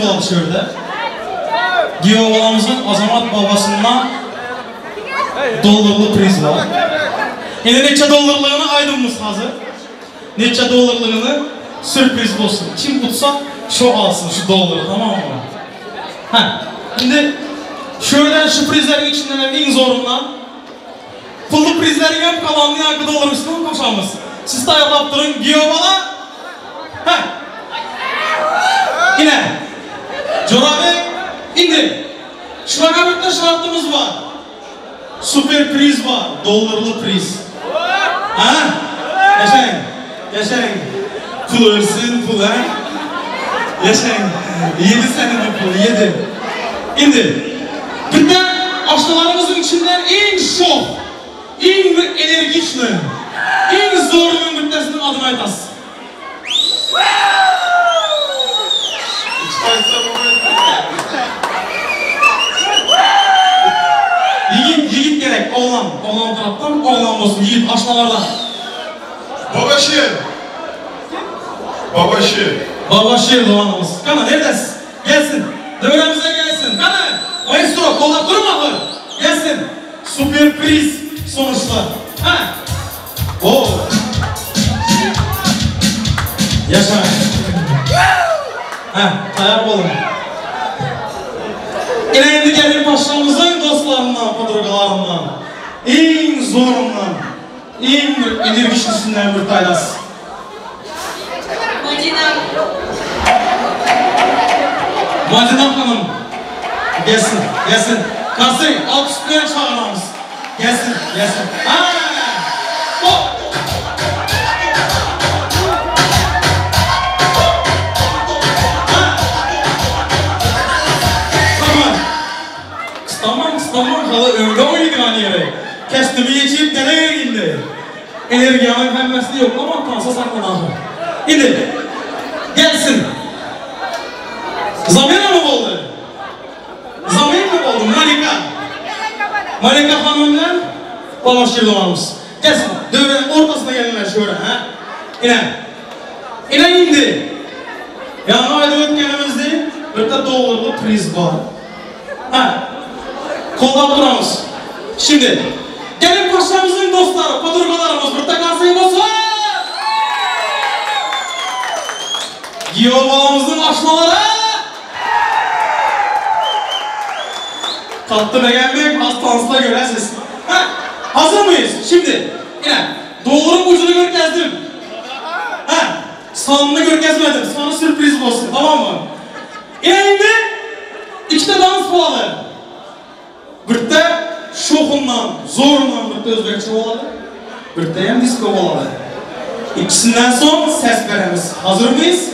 var şurada. Giyo balamızın Azamat babasından dolarlı priz var. Yine neçe dolarlığını aydınımız hazır. Neçe dolarlığını sürpriz olsun. Kim tutsa şu alsın şu doları, tamam mı? Ha, şimdi şuradan şu prizlerin içinden en zorundan pullu prizlerin hem kalanlı yankı dolar üstüne koşamız. Siz de ayarlap durun, giyo bala. Ha. Yine Corabe indi. Şuraga bir şartımız var. Süper priz var, dolarlı priz. Ha? Yaşayın, yaşayın. Pul ölsün, pul ha? Yaşayın. 7 senedir pul, 7. İndi. Bir de aşılarımızın içinden en şok, en energiçli, en zorlu müddetinin adını aytasın. Yiğit gerek, oğlan taraftan, oğlan olsun, yiğit aşılardan.
Babaşir.
Babaşir doğanımız. Kana neredesin? Gelsin. Dövremize gelsin. Kana. Maestro kollar durma. Gelsin. Süper priz sonuçta. Ha. Oo. Yaşa. Ha. Ayak olun. Yine indi gelin başlarımızın dostlarından, podurgalarından. En zorundan, en enerjisinden bir taylası. Madinem Hanım. Gelsin, gelsin. Kasım, alt üstüne çağırmamız. Gelsin. Ha! Hop! Tamam, hala önde oynayın hani yere. Kestimi geçip nereye indi? Enerjiyanın hemmesi yok ama tansa saklananı. İndi. Gelsin. Zamira mı oldu? Malika Hanım'la Babaşir doğanımız. Gelsin. Dövrenin ortasına gelinler şöyle ha. İne indi. Yani ayda ötkenimizde bir de dolarlı priz var. Ha. Kolda duramız. Şimdi gelin paşamızın dostları, padurgalarımız burada kalsayım olsun. Giyo balamızın aşmaları. Tatlı beğenmek hastansına göre siz. Hazır mıyız? Şimdi yine doğru ucunu görkezdim. Sonunu görkezmedim. Sonra sürpriz olsun, tamam mı? Yine iki de dans olalı. Bir de şokundan, zorundan bir de Özbekçe olalı. Bir de hem disco olalı. İkisinden son ses veremiz. Hazır mıyız?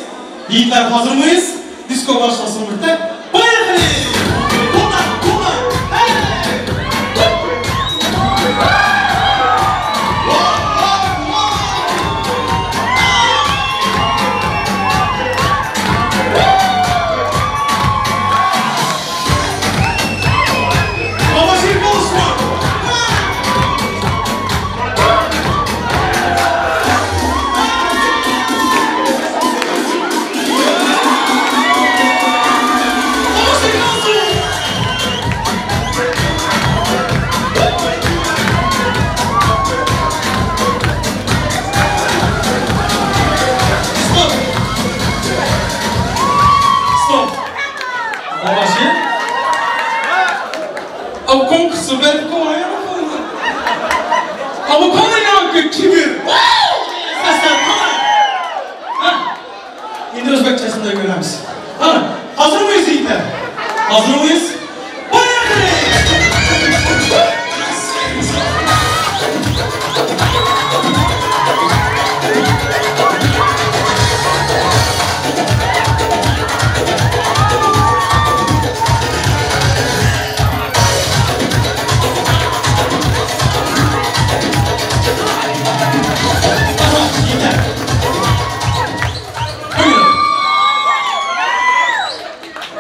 Yiğitler hazır mıyız? Disco başlasın bir de. Bayakli! Şimdi Özbekçesinde görürüz. Hazır mıyız yiğitler? Hazır mıyız?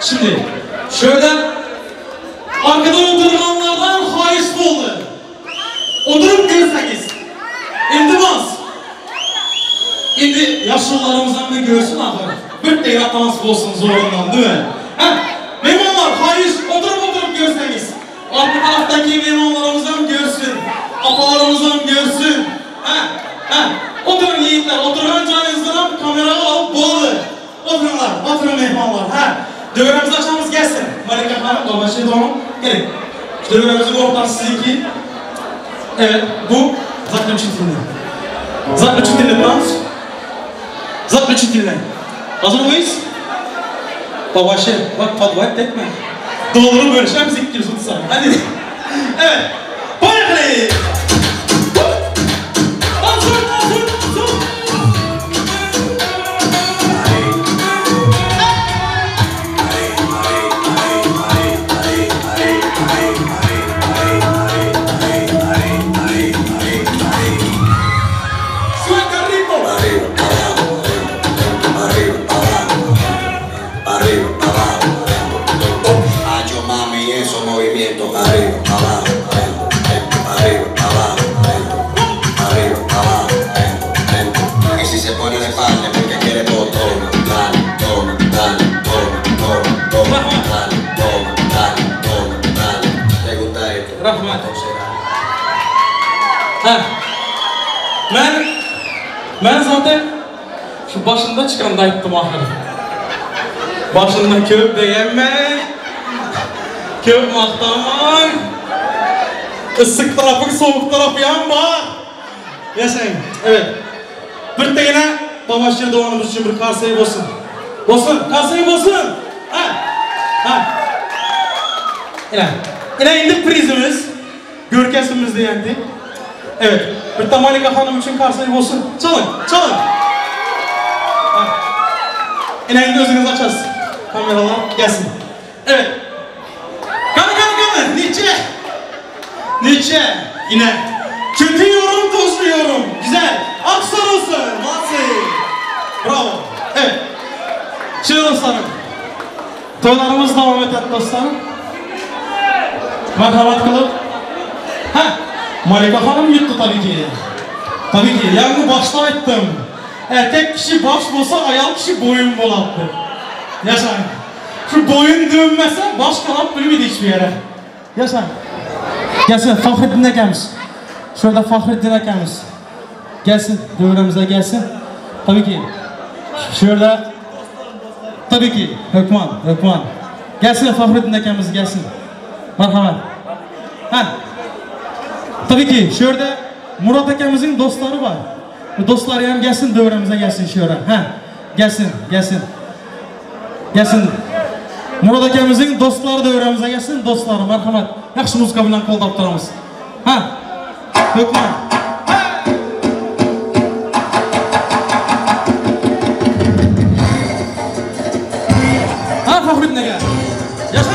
Şimdi şöyle arkada oturanlardan haiz oldu. Oturup görseniz. İltimas. Şimdi yaşlılarımızdan bir görsün ahır. Bir de yatmaz olsun zorundan değil mi? Uzaktaki mehmanlarımız hem görsün. Apalarımız hem görsün. Oturun yiğitler, oturun canınızdan hem kamera alıp boladı. Oturunlar, oturun mehmanlar. Dövremizi açamız gelsin. Malika Hanım, Dolbaşı Doğum. Gelin. Dövremizin ortası sizinki. Evet, bu Zaklü Çintinli. Zaklü Çintinli dans. Zaklü Çintinli. Hazır mıyız? Babaşı, bak padvayıp tekme. Doğru böyle şey bize gidiyorsun sana. Hadi. Evet. Bayaklayın. Ben zaten şu başında çıkanda ayıttım ahırı. Başında köp beğenme, köp maqtaman, ısık tarafı, soğuk tarafı yanma. Yaşayın, evet. Bir de yine Babaşır Doğanımız için bir karsayı olsun. Olsun, karsayı olsun. Yine indi prizimiz, görkesimiz de yendi. Evet, bir de Malika Hanım için karsayı olsun. Çalın, çalın. Yine indi özünüz açasın. Kameralar gelsin. Evet. Kanı. Niçe? Yine. Kötü yorum, tuzlu yorum. Güzel. Aksar olsun. Nasıl? Bravo. Evet. Şimdi dostlarım. Toylarımız devam eder dostlarım. Merhamet kılıp. Malika Hanım yuttu tabii ki. Tabii ki. Yani başta ettim. Erkek kişi baş olsa ayal kişi boyun bolattı. Yaşayın. Şu boyun dönmese baş kanat bilmedi hiçbir yere. Yaşayın. Gelsin Fahrettin Ekemiz. Şurada Fahrettin Ekemiz. Gelsin dövremize gelsin. Tabii ki. Şurada. Tabii ki. Hökman. Gelsin Fahrettin Ekemiz gelsin. Merhamet. Tabii ki şurada Murat Ekemizin dostları var. Dostlar yani gelsin dövremize gelsin şöyle. Gelsin. Murat Ekemizin dostları dövremize gelsin. Dostları merhamet. Yaxşı muzika bilen qo'llab turamiz. Hökman. Fahrettin aka. Yaşa.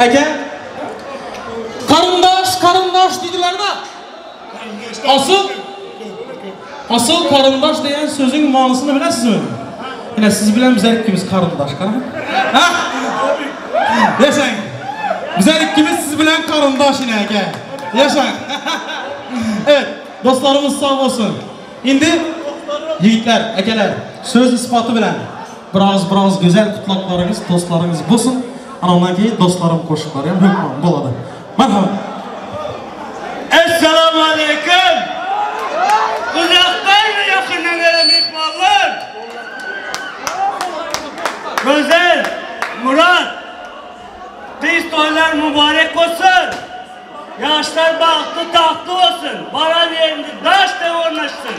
Aka, karındaş dediler de. Asıl karındaş diyen sözün manasını bilesiniz mi? Yine siz bilen bizler ikimiz karındaş. Yaşayın. Bizler ikimiz siz bilen karındaş yine aka. Yaşayın. Evet, dostlarımız sağ olsun. Şimdi yiğitler, ekeler, söz ispatı bilen biraz güzel kutlaklarınız, dostlarınız bulsun. Ondan keyin dostlarım qo'shiqlari ham hukm bo'ladi. Marhamat.
Assalomu alaykum. Uzoqdan va yaqindan gelen mehmonlar. Go'zal, Murat. Biz to'ylar muborak bo'lsin. Yoshlar baxtli taxtli olsun. Baran yerinde daşta o'rnashsin.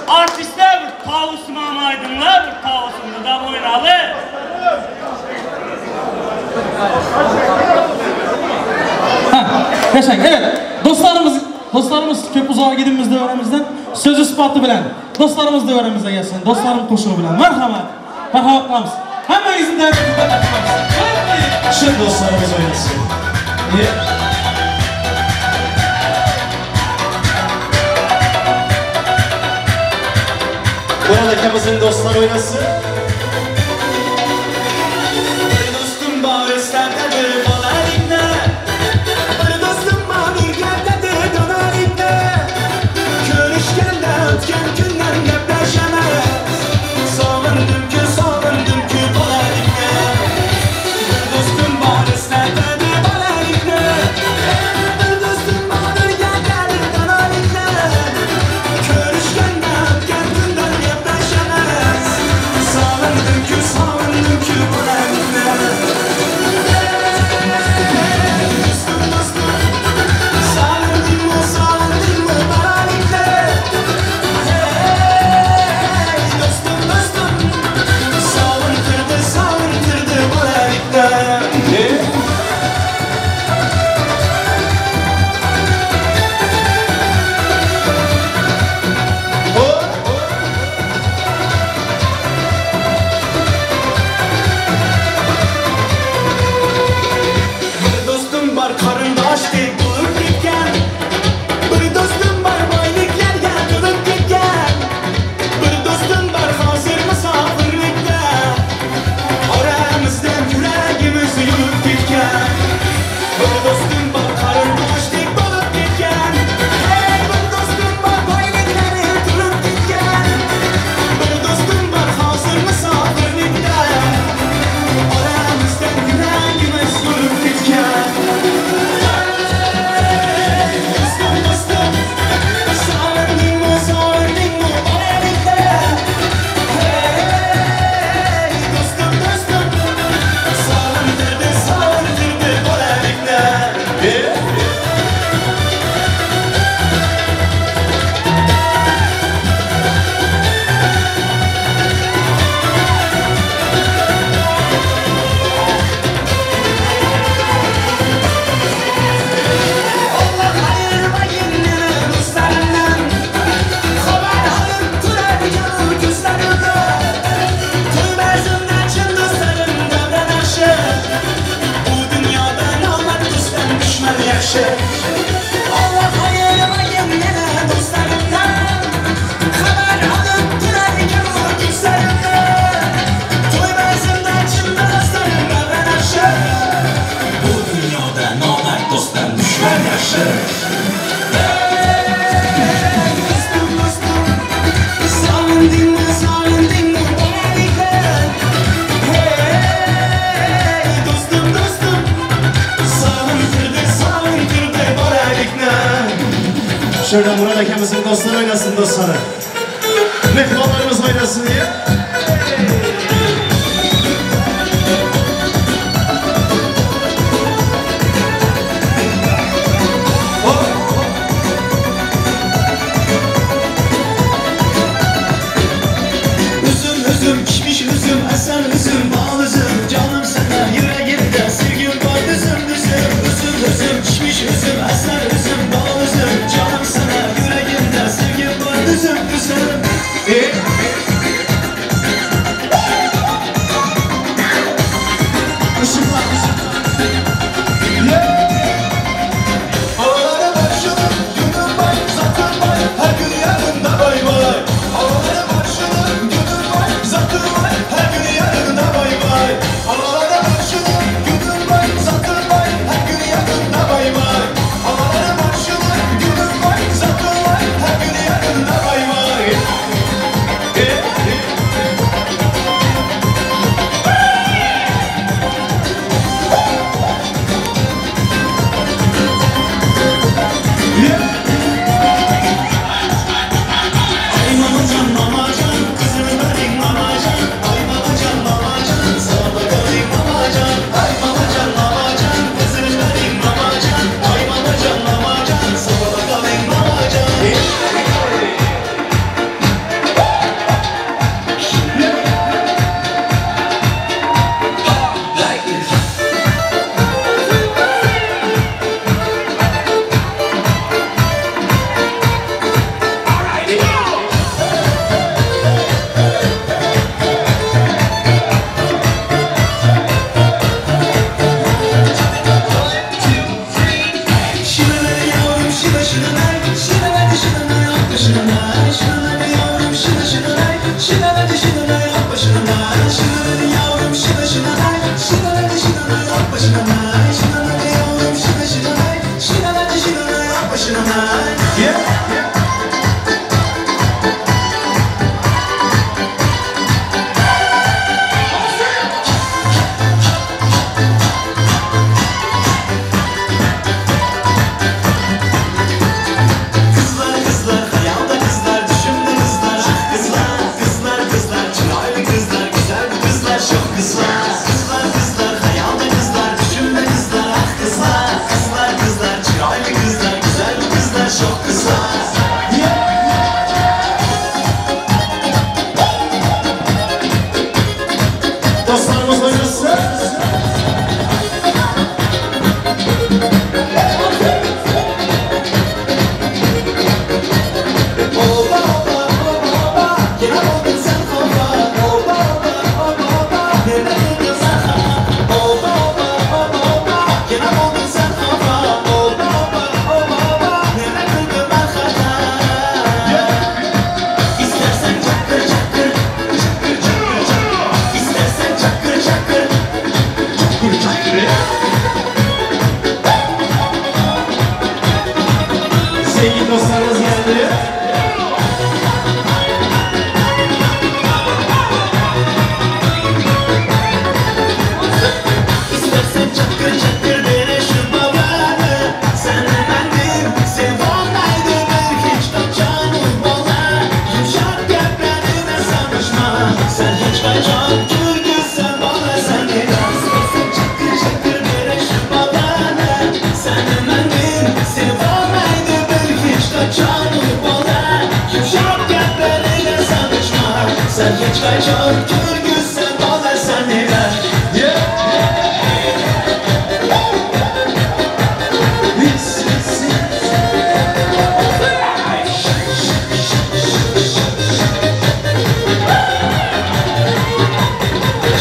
Artistlar bir tavusum amaydınlar, bir tavusumda da oynalı.
Yaşayın, evet. Dostlarımız köp uzağa gidimiz dövremizden söz ispatı bilen. Dostlarımız dövremize gelsin. Dostlarım koşunu bilen. Merhamet. Merhamet namız. Hemen izin de
Şimdi dostlarımız oynasın. Murat akamızın dostlar oynasın.
Bir dostum bağır isterdi balalikte. Bir dostum bağır geldi dönalikte. Görüşkende ötken günden depreşemez. Savundum ki balalikte. Bir dostum bağır isterdi balalikte. Bir dostum bağır geldi dönalikte. Görüşkende ötken günden depreşemez. Savundum ki balalikte. Bir dostum var karındaşlık bulup gitken. Bir dostum var baylıklarga bulup gitken. Bir dostum var hazır misafirlikte. Aramızdan yüreğimiz yürüp gitken. Bir dostum var karındaşlık bulup gitken. Hey, bir dostum var baylıklarga bulup gitken. Bir dostum var hazır misafirlikte. Aramızdan yüreğimiz yürüp gitken. Allah hayırıma yemlene dostlarımdan. Haber alıp durarken o güzelimden. Toymazımdan çımda dostlarımda ben aşık. Bu dünyada namert dostlar düşman yaşır. Dostum savundun mu balalikten. Hey dostum savundurdu balalikten.
Şöyle Murat akamızın dostlar oynasın dostları. Mehmanlarımız oynasın diye.
Üzüm pişmiş üzüm, esen üzüm, bal üzüm. Canım sana yüreğimde sevgim var düzüm. Üzüm pişmiş üzüm, esen üzüm, bal üzüm. Canım sana yüreğimde sevgim var düzüm. Havalara başladım, günüm var, zatım var. Her gün yanında bay bay. Havalara başladım, günüm var, zatım var. Her gün yanında bay bay. dostlarımız geldi. İstersen çakır çakır dene şu babanı. Sen bendim, sevonaydı belki hiç kaçanım bana. Yumuşak kalplerine sanışma. Sen hiç kaçan kürgüsün bana sen biraz. İstersen çakır çakır dene şu babanı. Sen bendim, sevonaydı belki hiç kaçanım bana. Yumuşak kalplerine sanışma. Sen hiç kaçan kürgüsün bana sen biraz.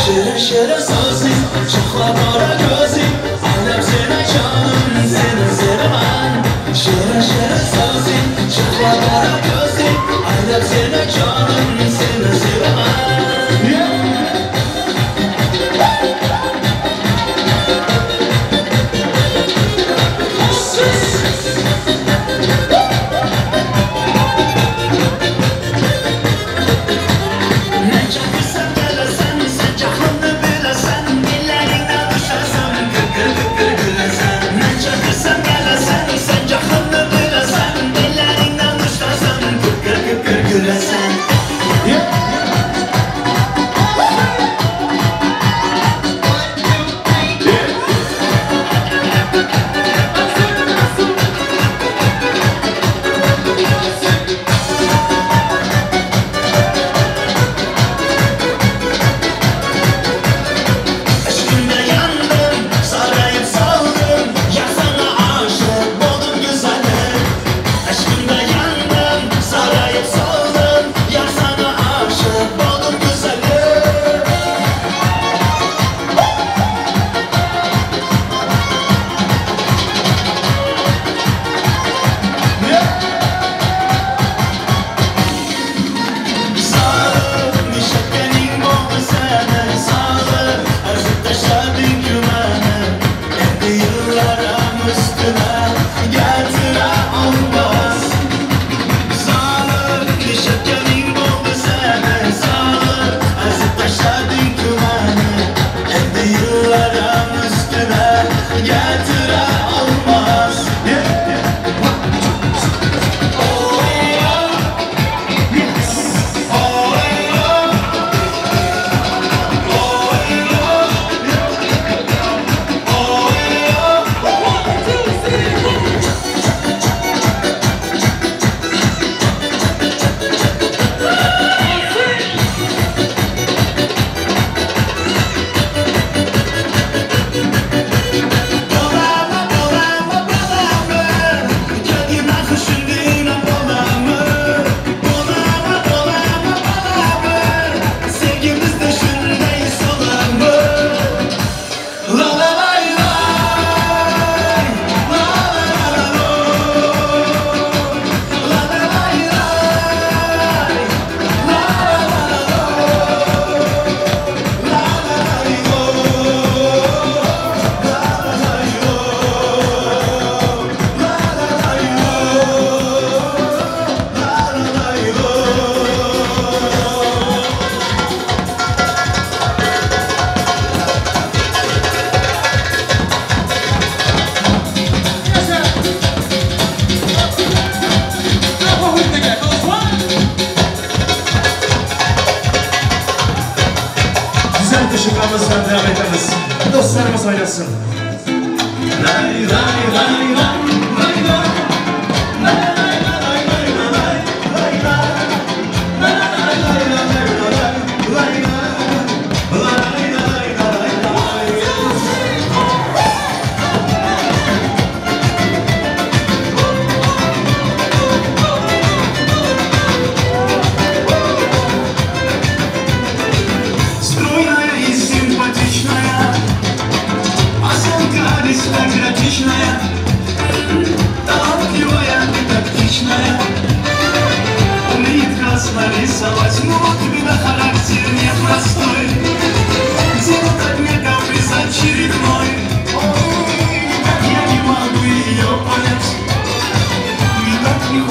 Şere şere sözüm, çıkla kara gözüm. Alem sene canım, senin zervan. Şere şere sözüm, çıkla kara gözüm. Alem sene canım, senin zervan. Işıklarımızdan devam ederiz. Dostlarımız oynasın. Lay lay lay lay lay lay. Возьмут тебя характер непростой. Где-то дня очередной. Ой, я не могу ее понять. И так не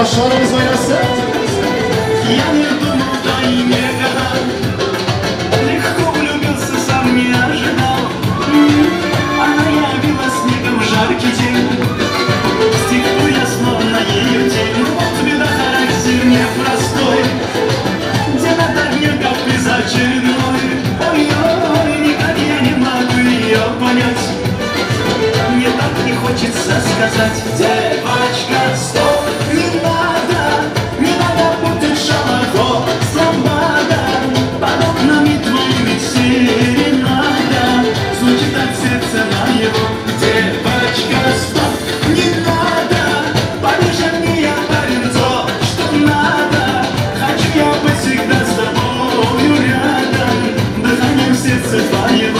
Aşağımız oynasın. Yanırdım дайме года. Легко влюбился, сам не ожидал. Она явилась снегом в жаркий день. Стихну я словно ее тень. Вот беда, характер непростой. Где-то дальнего приз очередной. Ой-ой, никак я не могу ее понять. Мне так не хочется сказать: девочка, стоп, не надо, не надо путать шалахо с ламбада. Под окнами твоими серенада звучит от сердца моего. Девочка, стоп, не надо, поближе мне я парень то, что надо. Хочу я быть всегда с тобою рядом, дыханием сердца твоего.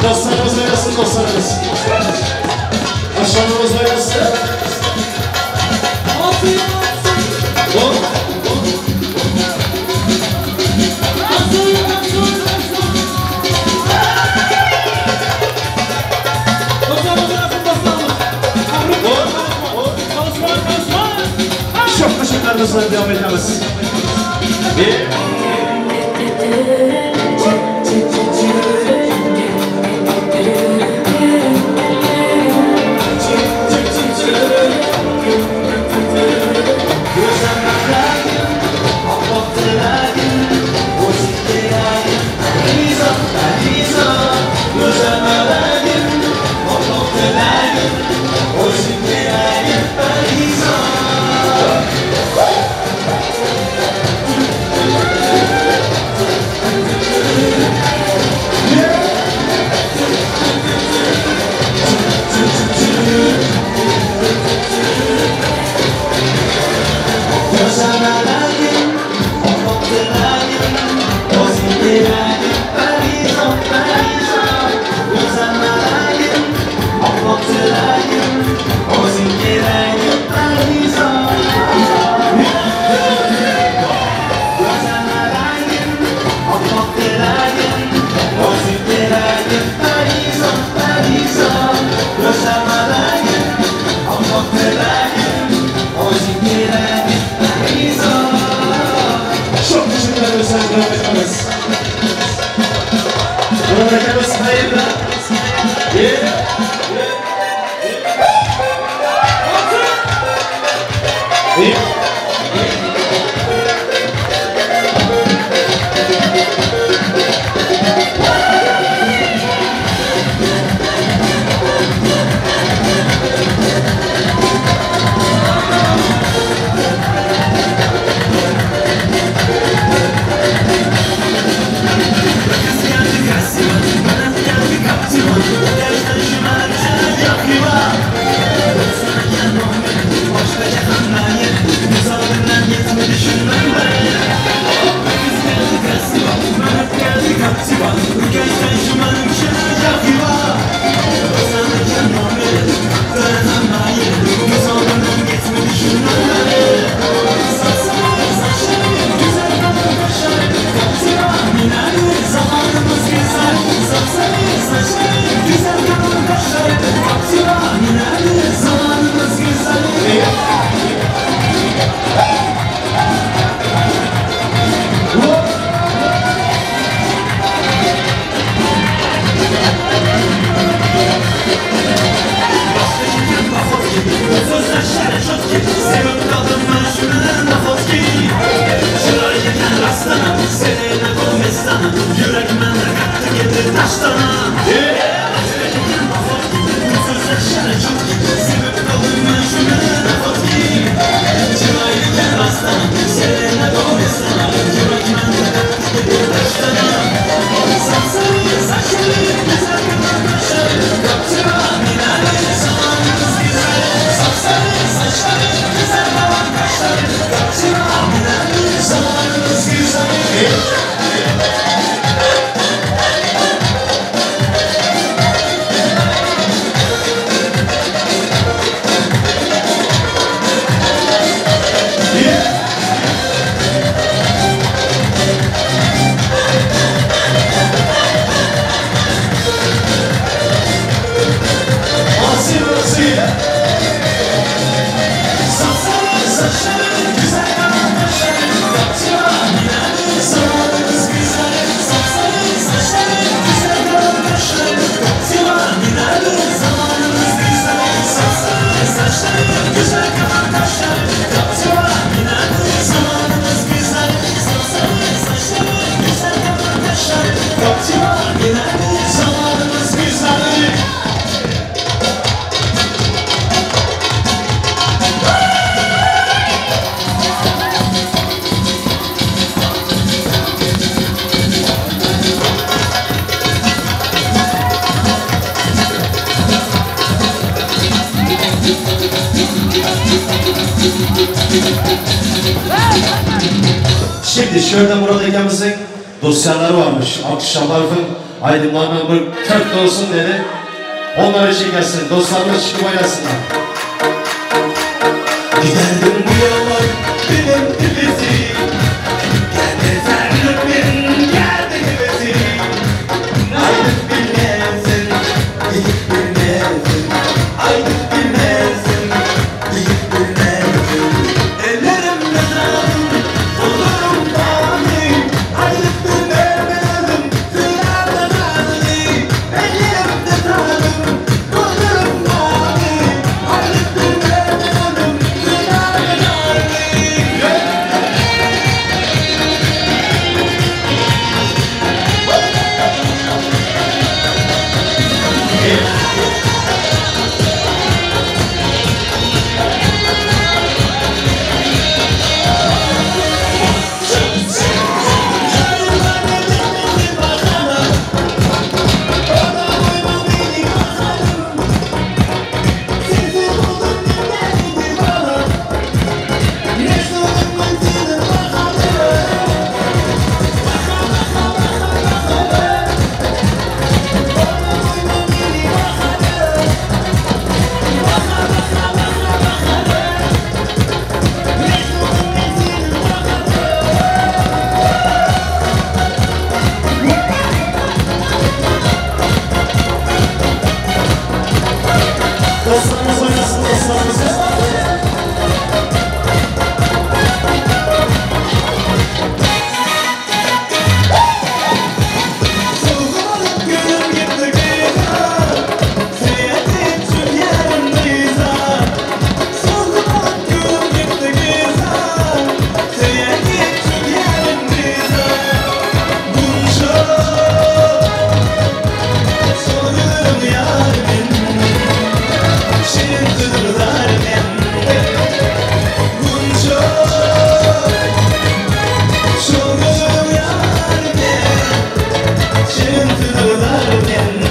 Dostlarımız oynasın, dostlarımız. Aşağımız oynasın. Çok teşekkürler dostlar, devam edemez.
Şimdi şöyle Murat Ekemiz'in dosyaları varmış. Akşamlarının aydınlarına bir 40 olsun dedi. Onlar için gelsin. Dostlarımız çıkıp oynasınlar.
Giderdim bu yollar benim gibisi. Kendi serlüklerin geldi gibisi. Aydık bilmezsin, deyip bilmezsin. Aydık bilmezsin, deyip bilmezsin. Ellerimle sardım, olurum bani. Aydık bilmezsin, dünyadan azı. Ellerimle sardım, olurum bani. Aydık bilmezsin, dünyadan azı. Dostlarımız oynasın, dostlarımız. Soğumalık gönül gitti kıyıza. Seyahat ettim yanımdayıza. Soğumalık gönül gitti kıyıza. Seyahat ettim yanımdayıza. Bunca soğudum yârimin. Şirin dudurlar bende. Bunca soğudum yârimin. Şirin dudurlar bende.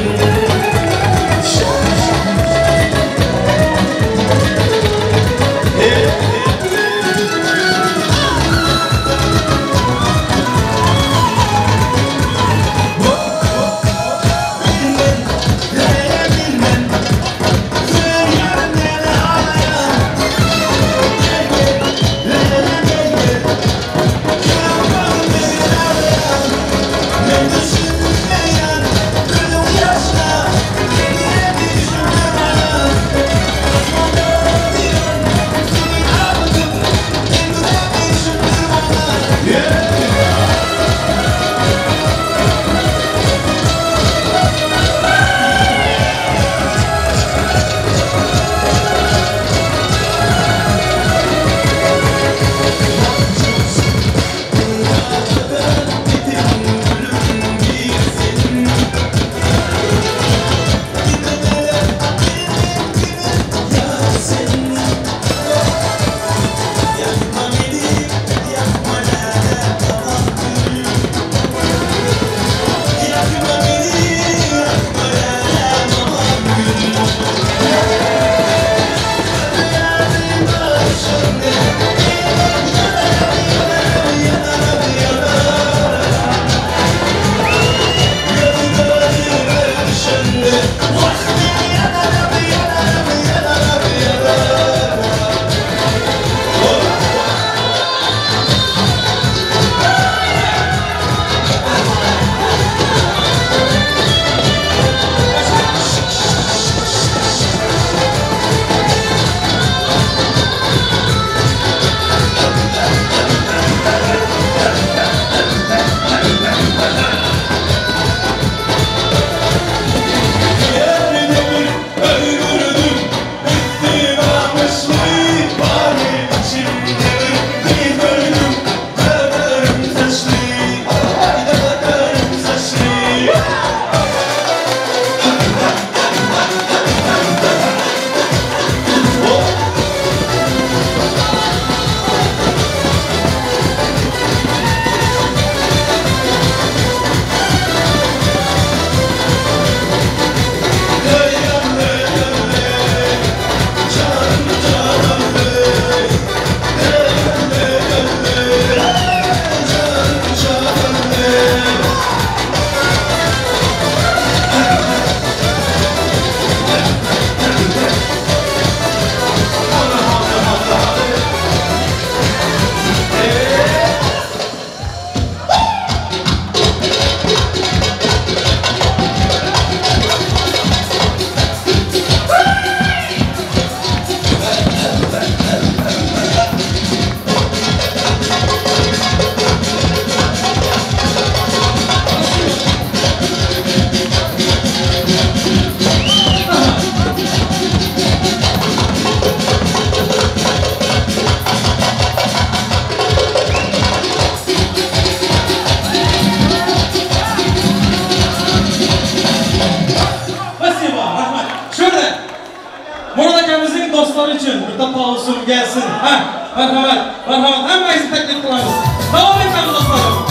dostlar için bir de pausun gelsin. Ha, merhamet, merhamet. Hemmeyizi teklif kılarız. Devam edelim dostlarım.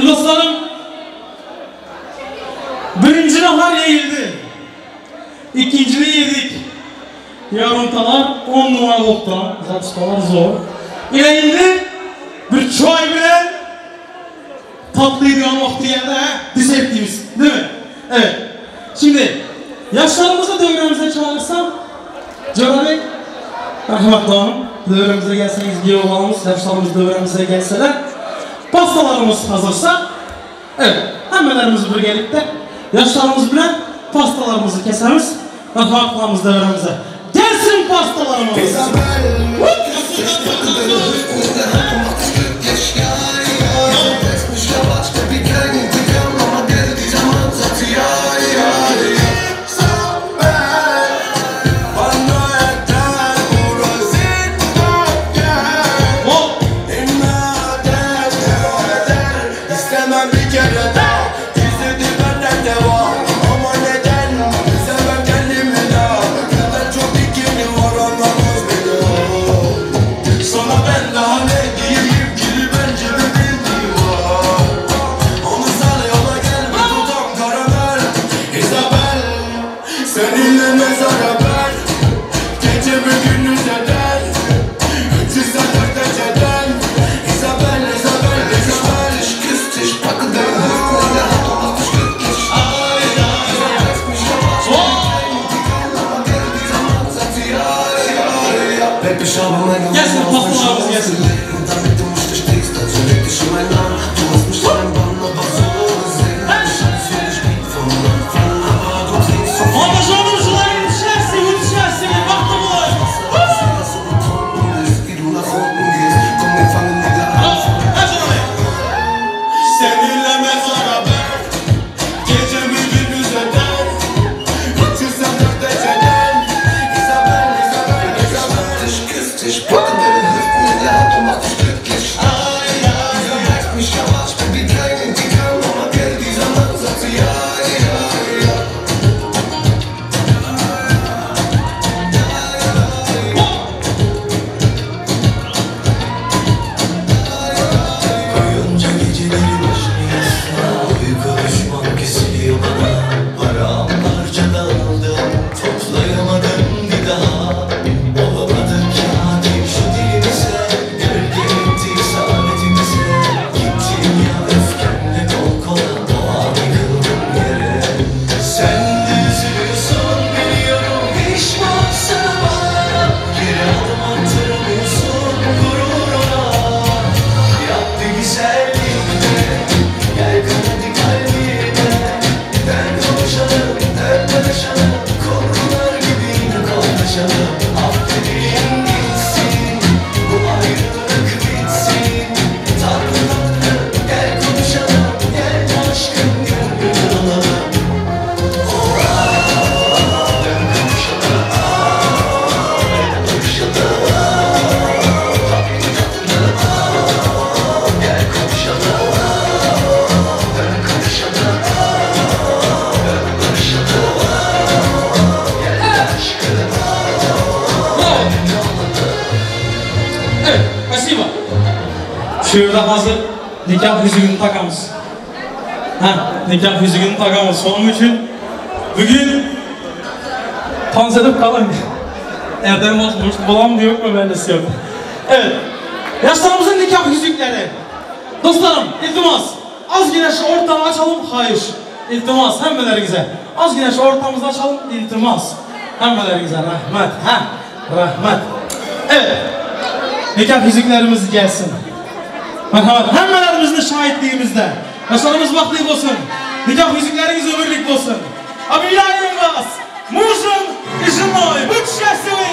Dostlarım, birinci nahar yayıldı. İkincini yedik. Yarımtalar 10 numara oldu. Zatışmalar zor. Yayıldı. Bir çay bile tatlıydı ama vakti geldi. Diz ettiğimiz. Değil mi? Evet. Şimdi yaşlarımızı dövremize çağırsam Cora Bey, rahmetli hanım, dövremize gelseniz bir oğlanımız, yaşlarımız dövremize gelseler pastalarımız hazırsa, evet, hammelerimiz bir gelip de yaşlarımız bilen pastalarımızı keseriz ve farklarımız dövremize. Gelsin pastalarımız! Gelsin pastalarımız gelsin. Şurada hazır nikah yüzüğünü takamız. Nikah yüzüğünü takamız. Onun için bugün dans edip kalın. Evden bulam diyor mu ben de istiyorum. Evet. Yaşlarımızın nikah yüzükleri. Dostlarım, iltimas. Az güneşi ortamı açalım. Hayır. İltimas. Hemmelerinize. Az güneşi ortamızda açalım. İltimas. Hemmelerinize. Rahmet. Rahmet. Evet. Nikah yüzüklerimiz gelsin. Merhamet. Hemmelerimizin şahitliğimizde. Yaşlarımız vakti olsun. Nikah yüzükleriniz ömürlük olsun. Объявляем мужем и женой. Будьте счастливы!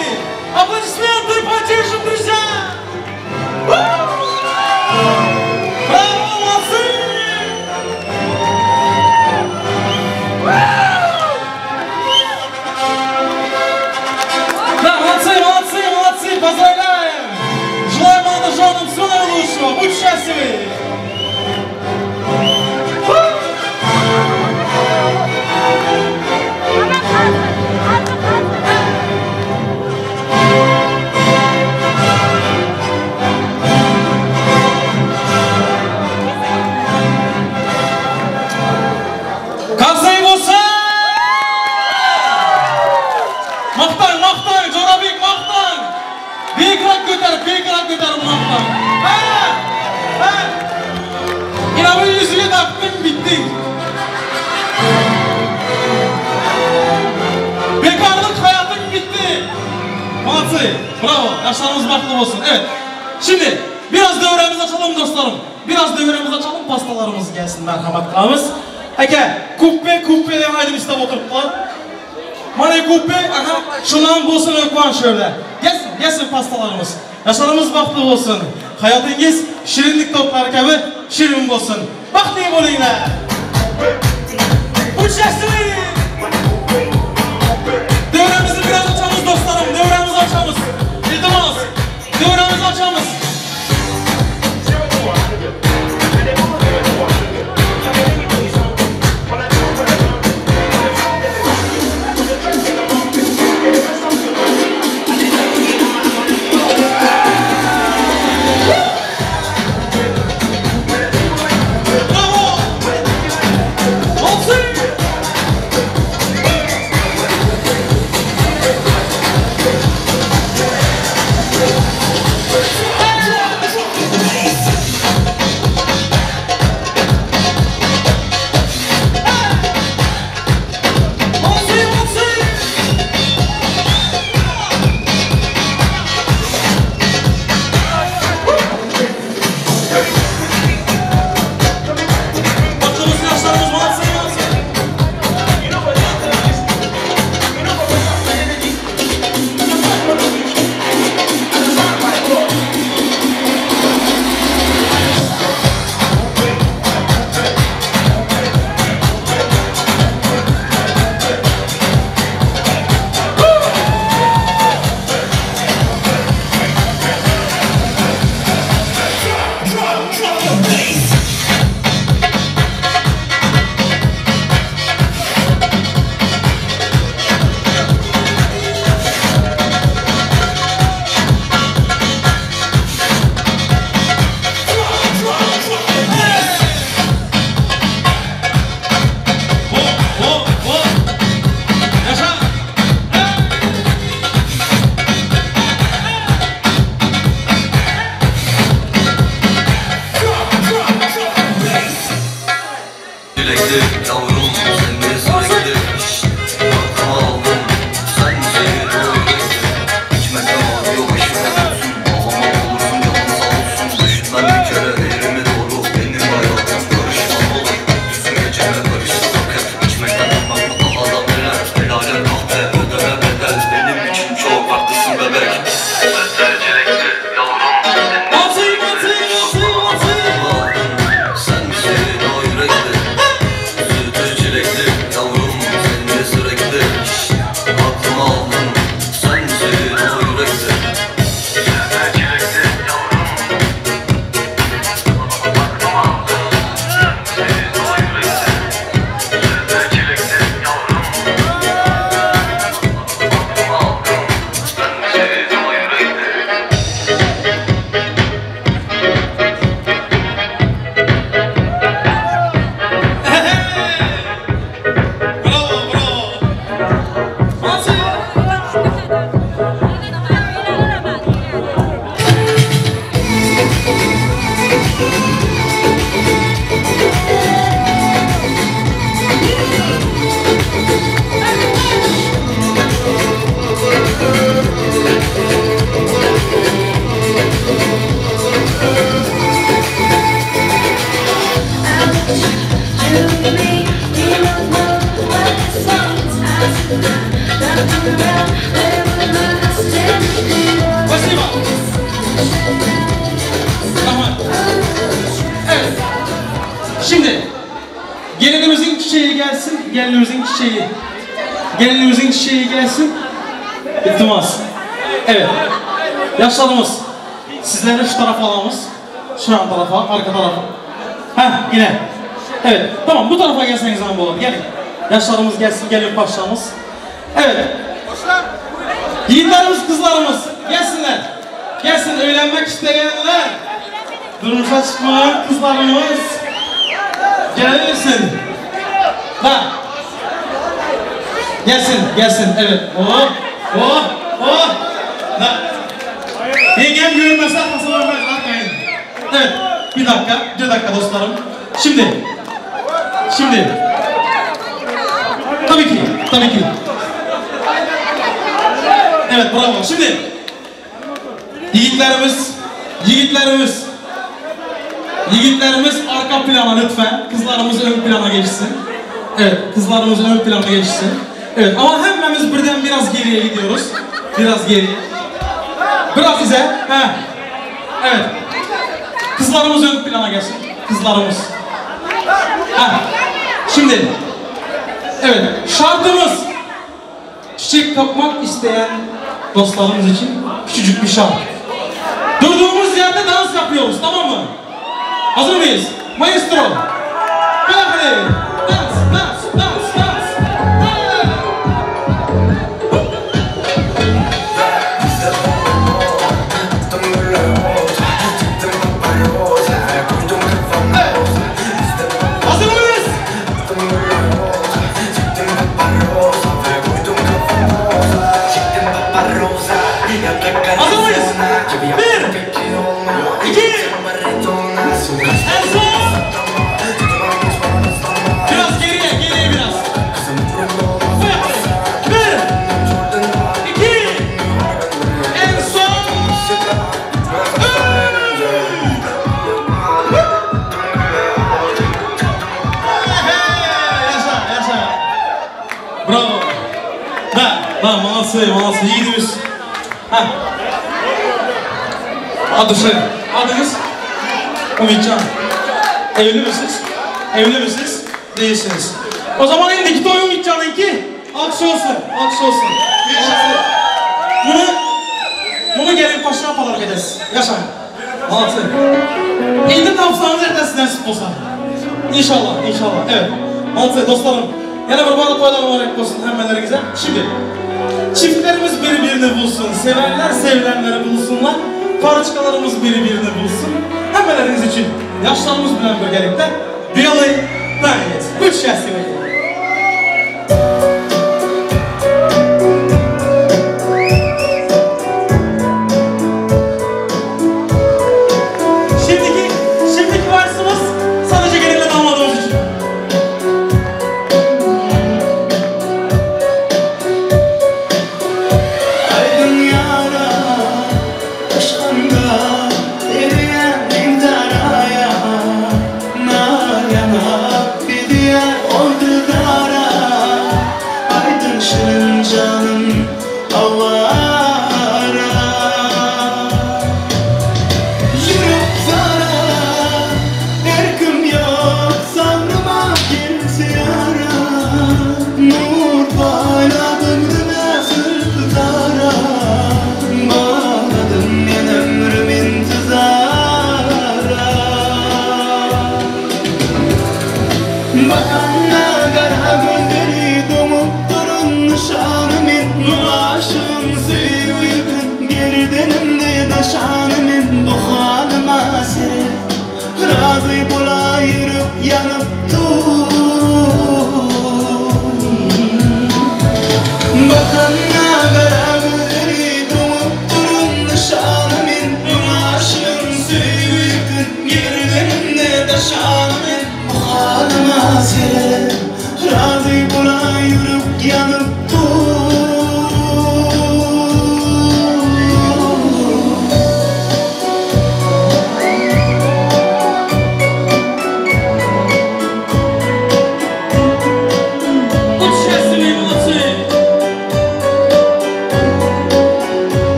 Аплодисменты поддержим, друзья! Браво, молодцы! Да, молодцы, молодцы, молодцы! Поздравляем! Желаем молодоженам всего наилучшего! Будьте счастливы! Bekrak götür bundan. İnanın yüzüne taktım bitti. Bekarlık hayatım bitti. Malatsi, bravo. Yaşlarımız baklı olsun. Evet. Şimdi biraz dövremizi açalım dostlarım. Biraz dövremizi açalım, pastalarımız gelsin merhamet kılağımız. Eke, kuppe diye haydi istep oturttular. Mane kuppe, şundan bulsun ökvan şöyle. Gelsin pastalarımız. Yaşlarımız baklı olsun. Hayatınız şirinlik topları gibi şirin olsun. Baklı olayla. Uçaksın. Devremizi biraz açamız dostlarım. Devremizi açamız. İltimas. Devremizi açamız. Evet. Şimdi gelinimizin çiçeği gelsin. Gelinimizin çiçeği. Gelinimizin çiçeği gelsin. İltimas. Evet. Yaşlarımız. Sizleri şu tarafa alamız. Şu an tarafa, arka tarafa. Heh, yine. Evet. Tamam, bu tarafa gelseniz zaman olur. Gelin. Yaşlarımız gelsin, gelin başlamız. Evet. Yiğitlerimiz, kızlarımız gelsinler. Gelsin, evlenmek isteyenler. Duruşa çıkmayan kızlarımız gelirsin. Da. Gelsin, gelsin. Evet. Oh, oh, oh. Da. Yengem görünmezse arkasına bakmayın. Evet. Bir dakika dostlarım. Şimdi. Tabii ki. Evet, bravo. Şimdi yiğitlerimiz arka plana lütfen. Kızlarımız ön plana geçsin. Evet, kızlarımız ön plana geçsin. Evet, ama hepimiz birden biraz geriye gidiyoruz. Biraz geriye. Biraz bize. Evet. Kızlarımız ön plana geçsin. Kızlarımız. Şimdi. Evet, şartımız. Çiçek kapmak isteyen dostlarımız için küçücük bir şart. Durduğumuz yerde dans yapıyoruz, tamam mı? Hazır mıyız? Maestro. Hadi. Dans. Hazır mıyız? Hazır mıyız? 1, 2, en son. Biraz geriye biraz. 1, 2, en son. Yaşa. Bravo. Da, malası, yiğidimiz. Adınız? Ümitcan. Evli misiniz? Değilsiniz. O zaman indiki toy Ümitcan'ınki. Alkış olsun. Bunu gelin paşa yapalar ederiz. Yaşa. Malası. İndi tapsanız ertesi nasip olsa. İnşallah. Evet. Malası dostlarım. Yine bir bana toylar olarak olsun hemmelerinize. Şimdi. Çiftlerimiz birbirini bulsun. Sevenler sevilenleri bulsunlar. Parçalarımız birbirini bulsun. Hemmeleriniz için yaşlarımız bilen birlikte Billy Daniels. 3 yaşlı. Şimdiki varsımız sadece gelinle damadımız için.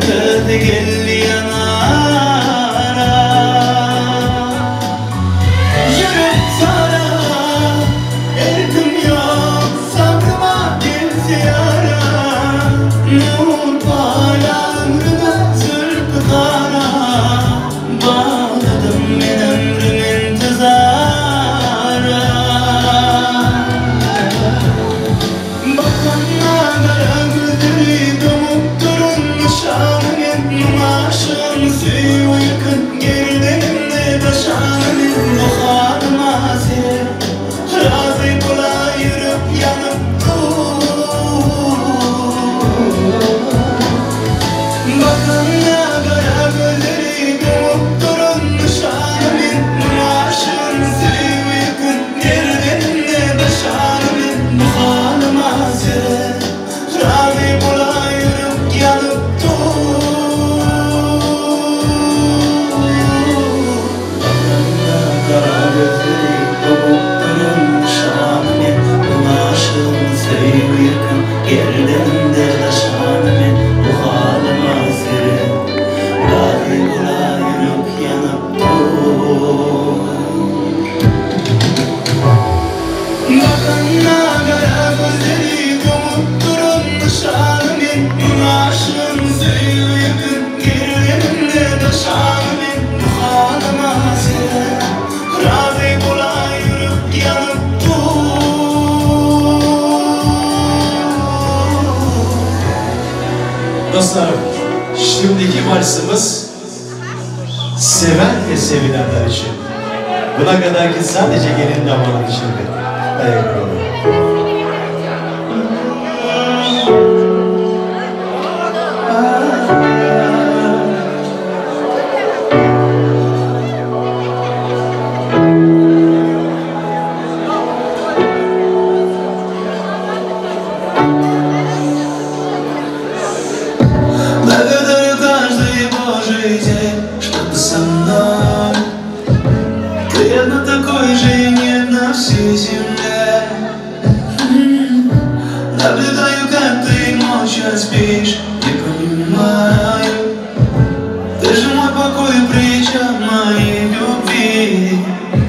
Tıkır geldi yanara Yürüp sana erdim yok Sabrıma geldi yara Nur hala ömrüme zırpı kara Bağladım ben ömrüm intizara Bakanla kara gözleri domup durun nişanın Numaşın suyu yakın gerilimde taşanın Bu halıma sen razı kula yürüp yanıp Bakanla kara gözleri domup durun nişanın Numaşın suyu yakın gerilimde taşanın Bu halıma sen razı kula yürüp yanıp Kara gözleri domup durun nişanın Numaşın suyu yakın gerilimde taşanın Bu halıma sen razı kula yürüp yanıp Bakanla kara gözleri domup durun nişanın Numaşın suyu yakın gerilimde taşanın Bu halıma sen razı kula yürüp yanıp
Dostlarım, şimdiki valsimiz seven ve sevilenler için. Buna kadarki sadece gelin damat içindi. Eyvallah.
Благодарю каждый божий день, что ты со мной. Ты одна такой же нет на всей земле. Наблюдаю, как ты ночью спишь, не понимаю. Ты же мой покой, притча моей любви.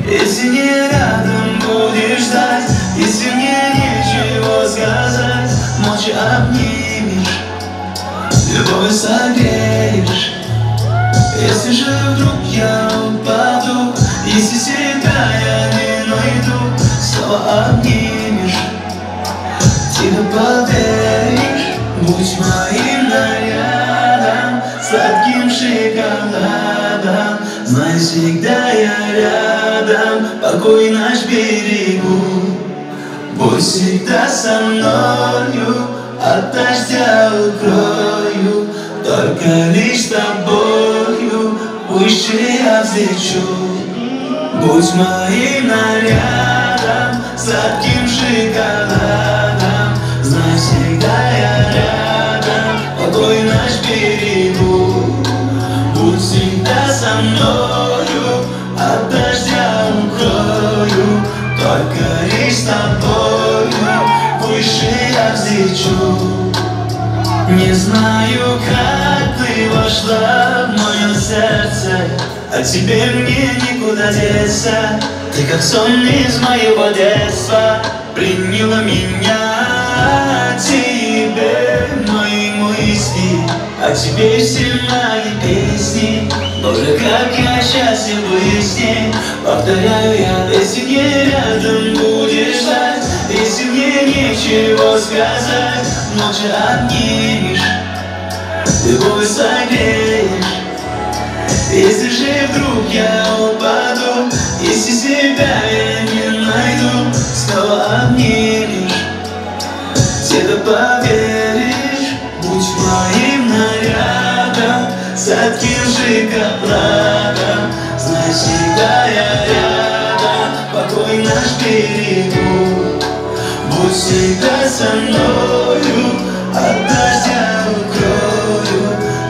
Если не рядом будешь ждать, если мне нечего сказать, молча обнимешь, любовь согреешь. Если же вдруг я упаду, если себя я не найду, снова обнимешь, тихо поверишь. Будь моим нарядом, сладким шоколадом. Знай, всегда я рядом, покой наш берегу. Будь всегда со мною, от дождя укрою, только лишь с тобою выше я взлечу. Будь моим нарядом, сладким шоколадом. Знай, всегда я рядом, покой наш берегу. Будь всегда со мною, от дождя укрою, только лишь с тобою выше я взлечу. Не знаю, как ты вошла в мое сердце, а тебе мне никуда деться. Ты как сон из моего детства, пленила меня. Тебе мои мысли, а тебе все мои песни. Боже, как я счастлив быть с ней. Повторяю я, если не рядом будешь ждать, если мне нечего сказать, молча обнимешь, любовь согреешь. Если же вдруг я упаду, если себя я не найду, снова обнимешь, тихо поверишь. Будь моим нарядом, сладким шоколадом. Знай, всегда я рядом, покой наш берегу. Будь всегда со мною, от дождя укрою,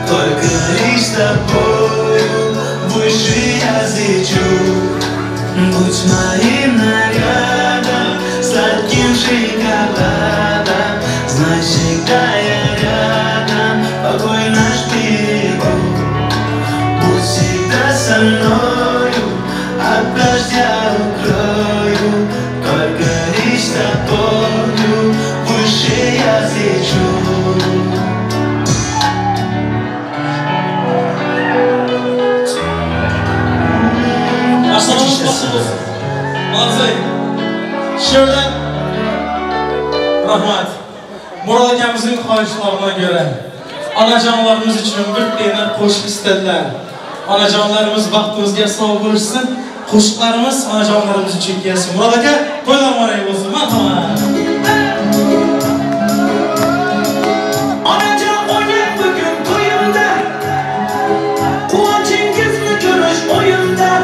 только лишь с тобою выше я взлечу. Будь моим нарядом, сладким шоколадом. Знай, всегда я рядом, покой наш берег.
Ona göre anacanlarımız için bir tane koşuk istediler. Anacanlarımız vaxtımızga sağ olsun. Koşuklarımız anacanlarımız için gelsin. Murat aka, toylar marayı olsun. Marhamat.
Anacan oynar bugün toyumda, Kuvvancingizmi görüş oyunda.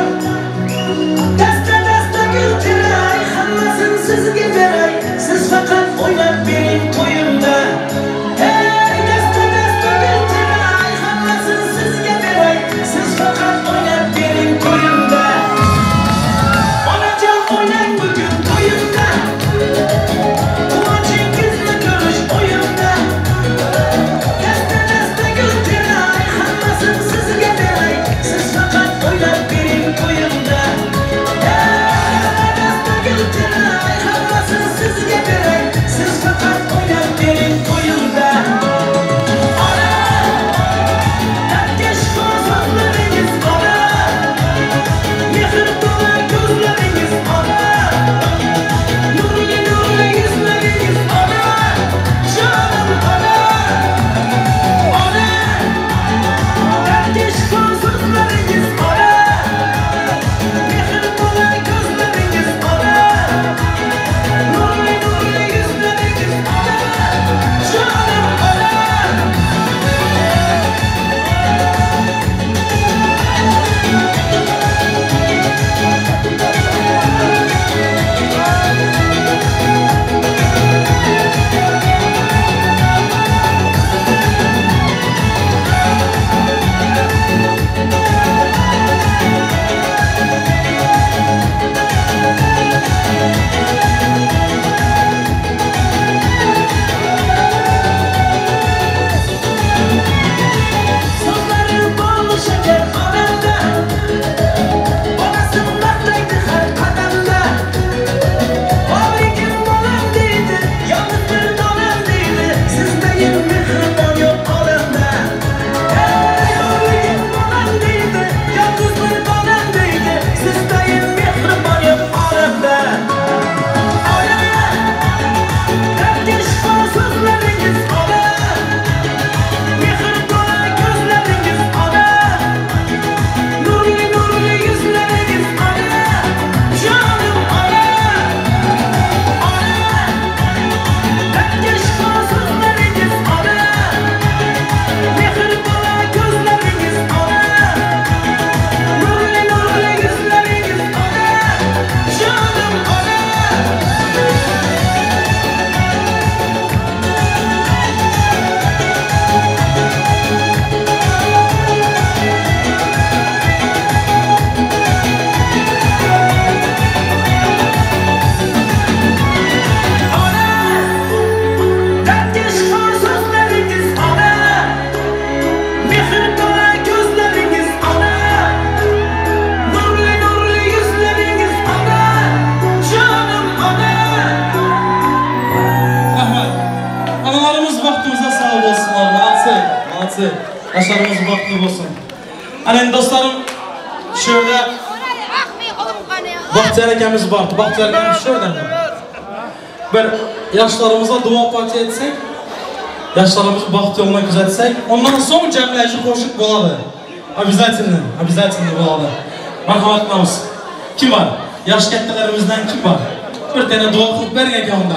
Dasta gül teray, hammasını sizge beray, siz fakat oynab bering toyumda. Hey, dasta gül teray, hammasını sizge beray, siz fakat oynab bering toyumda. Anacan oynar bugün toyumda, Kuvvancingizmi görüş oyunda. Dasta gül teray, hammasını sizge beray, siz fakat oynab bering toyumda. Dasta gül teray, hammasını sizge beray, siz fakat oynab bering toyumda. Ana, tatkesh ko'zlaringiz ona, mehr to'la ko'zlaringiz ona, nurli yuzlaringiz ona, jonim ona. Ona, tatkesh ko'zlaringiz ona, mehr to'la ko'zlaringiz ona, nurli yuzlaringiz ona, jonim ona. Sözleri bol şeker anamda, babasını maqtaydi har qadamda. Oligim bolam deydi, yolg'iz bir donam deydi, sizdayim mehribon yo'q olamda. Hey, oligim bolam deydi, yolg'iz bir donam deydi, sizdayim mehribon yo'q olamda. Ona, tatkesh so'zlaringiz ona, mehr to'la ko'zlaringiz ona, nurli yuzlaringiz ona, jonim ona. Ona, tatkesh so'zlaringiz ona, mehr to'la ko'zlaringiz ona, nurli yuzlaringiz ona, jonim ona. Tatkesh so'zlaringiz ona, mehr to'la ko'zlaringiz ona, nurli yuzlaringiz ona, jonim ona.
Rahmat. Analarımız vaxtımıza sağ olsunlar. Malatsi. Yaşlarımız vaxtlı olsun. Hani dostlarım, şöyle Bahtiyar ekemiz vardı. Bahtiyar ekemiz şöyle. Bir yaşlarımıza dua parti etsek, yaşlarımızı baht yoluna gözetsek, ondan sonra cemleyici koşuk buladı. Обязательно buladı. Merhametlerimiz. Kim var? Yaş kettelerimizden kim var? Bir tane dua kılıp verin ekeminde.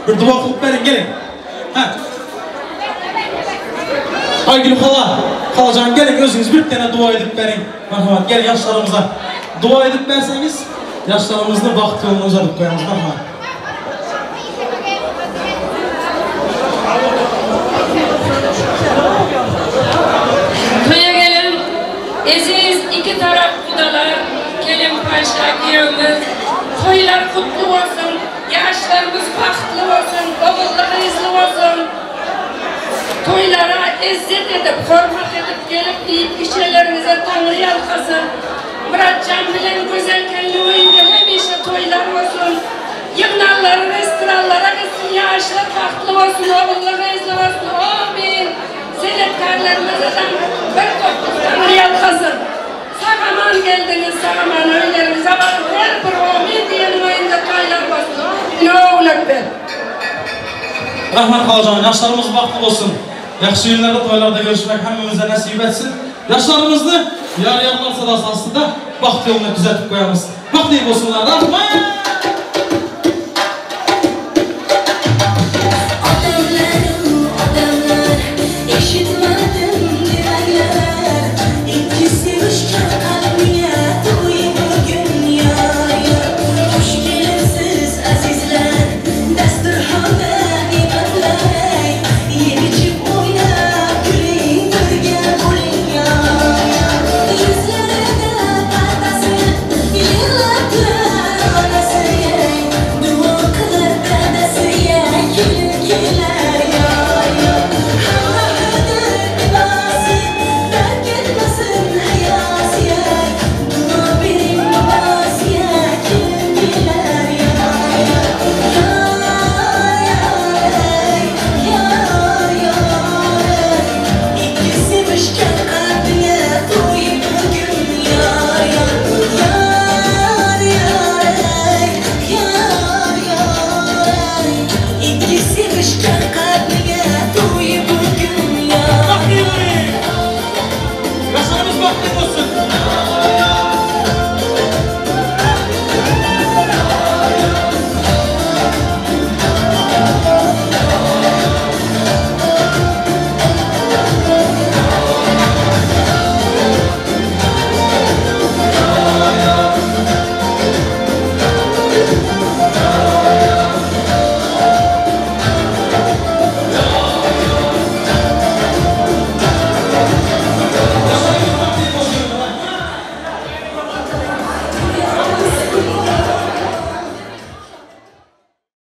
Bir dua kılıp verin, gelin. Aygül Halacan gelin özünüz bir tane dua edip verin. Merhamet, gelin yaşlarımıza. Dua edip verseniz, yaşlarımızı baht yoluna uzatıp koyalım. Merhamet.
Toya gelin, eziz iki taraf kudalar, gelin paşa kıyımız, toylar kutlu olsun, yaşlarımız bahtlı olsun, bavulları izli olsun. Toylara izzet edip, hürmet edip gelip yiyip içerlerinize Tanrı yalkasın. Muratcan bilen güzel kendiğinde hemşe toylar olsun. Yığınarlar, restoranlara gitsin, yaşlar bahtlı olsun, bavulları izli olsun. Amin. Senetkarlarımızdan bir toplu Tanrı yalkasın. Sağaman geldiniz, sağaman öylerimize varın. Her bir amin diyelim oyunda toylar olsun. Ne oğlak ben.
Rahmat Xalacan, yaşlarımız baxtlı olsun. Yaxşı günlerde, toylarda görüşmek hemimize nasip etsin. Yaşlarımızı yarıyanlar sadası aslında baxt yoluna düzeltip koyamız. Baxt iyi olsunlar. Rahmat!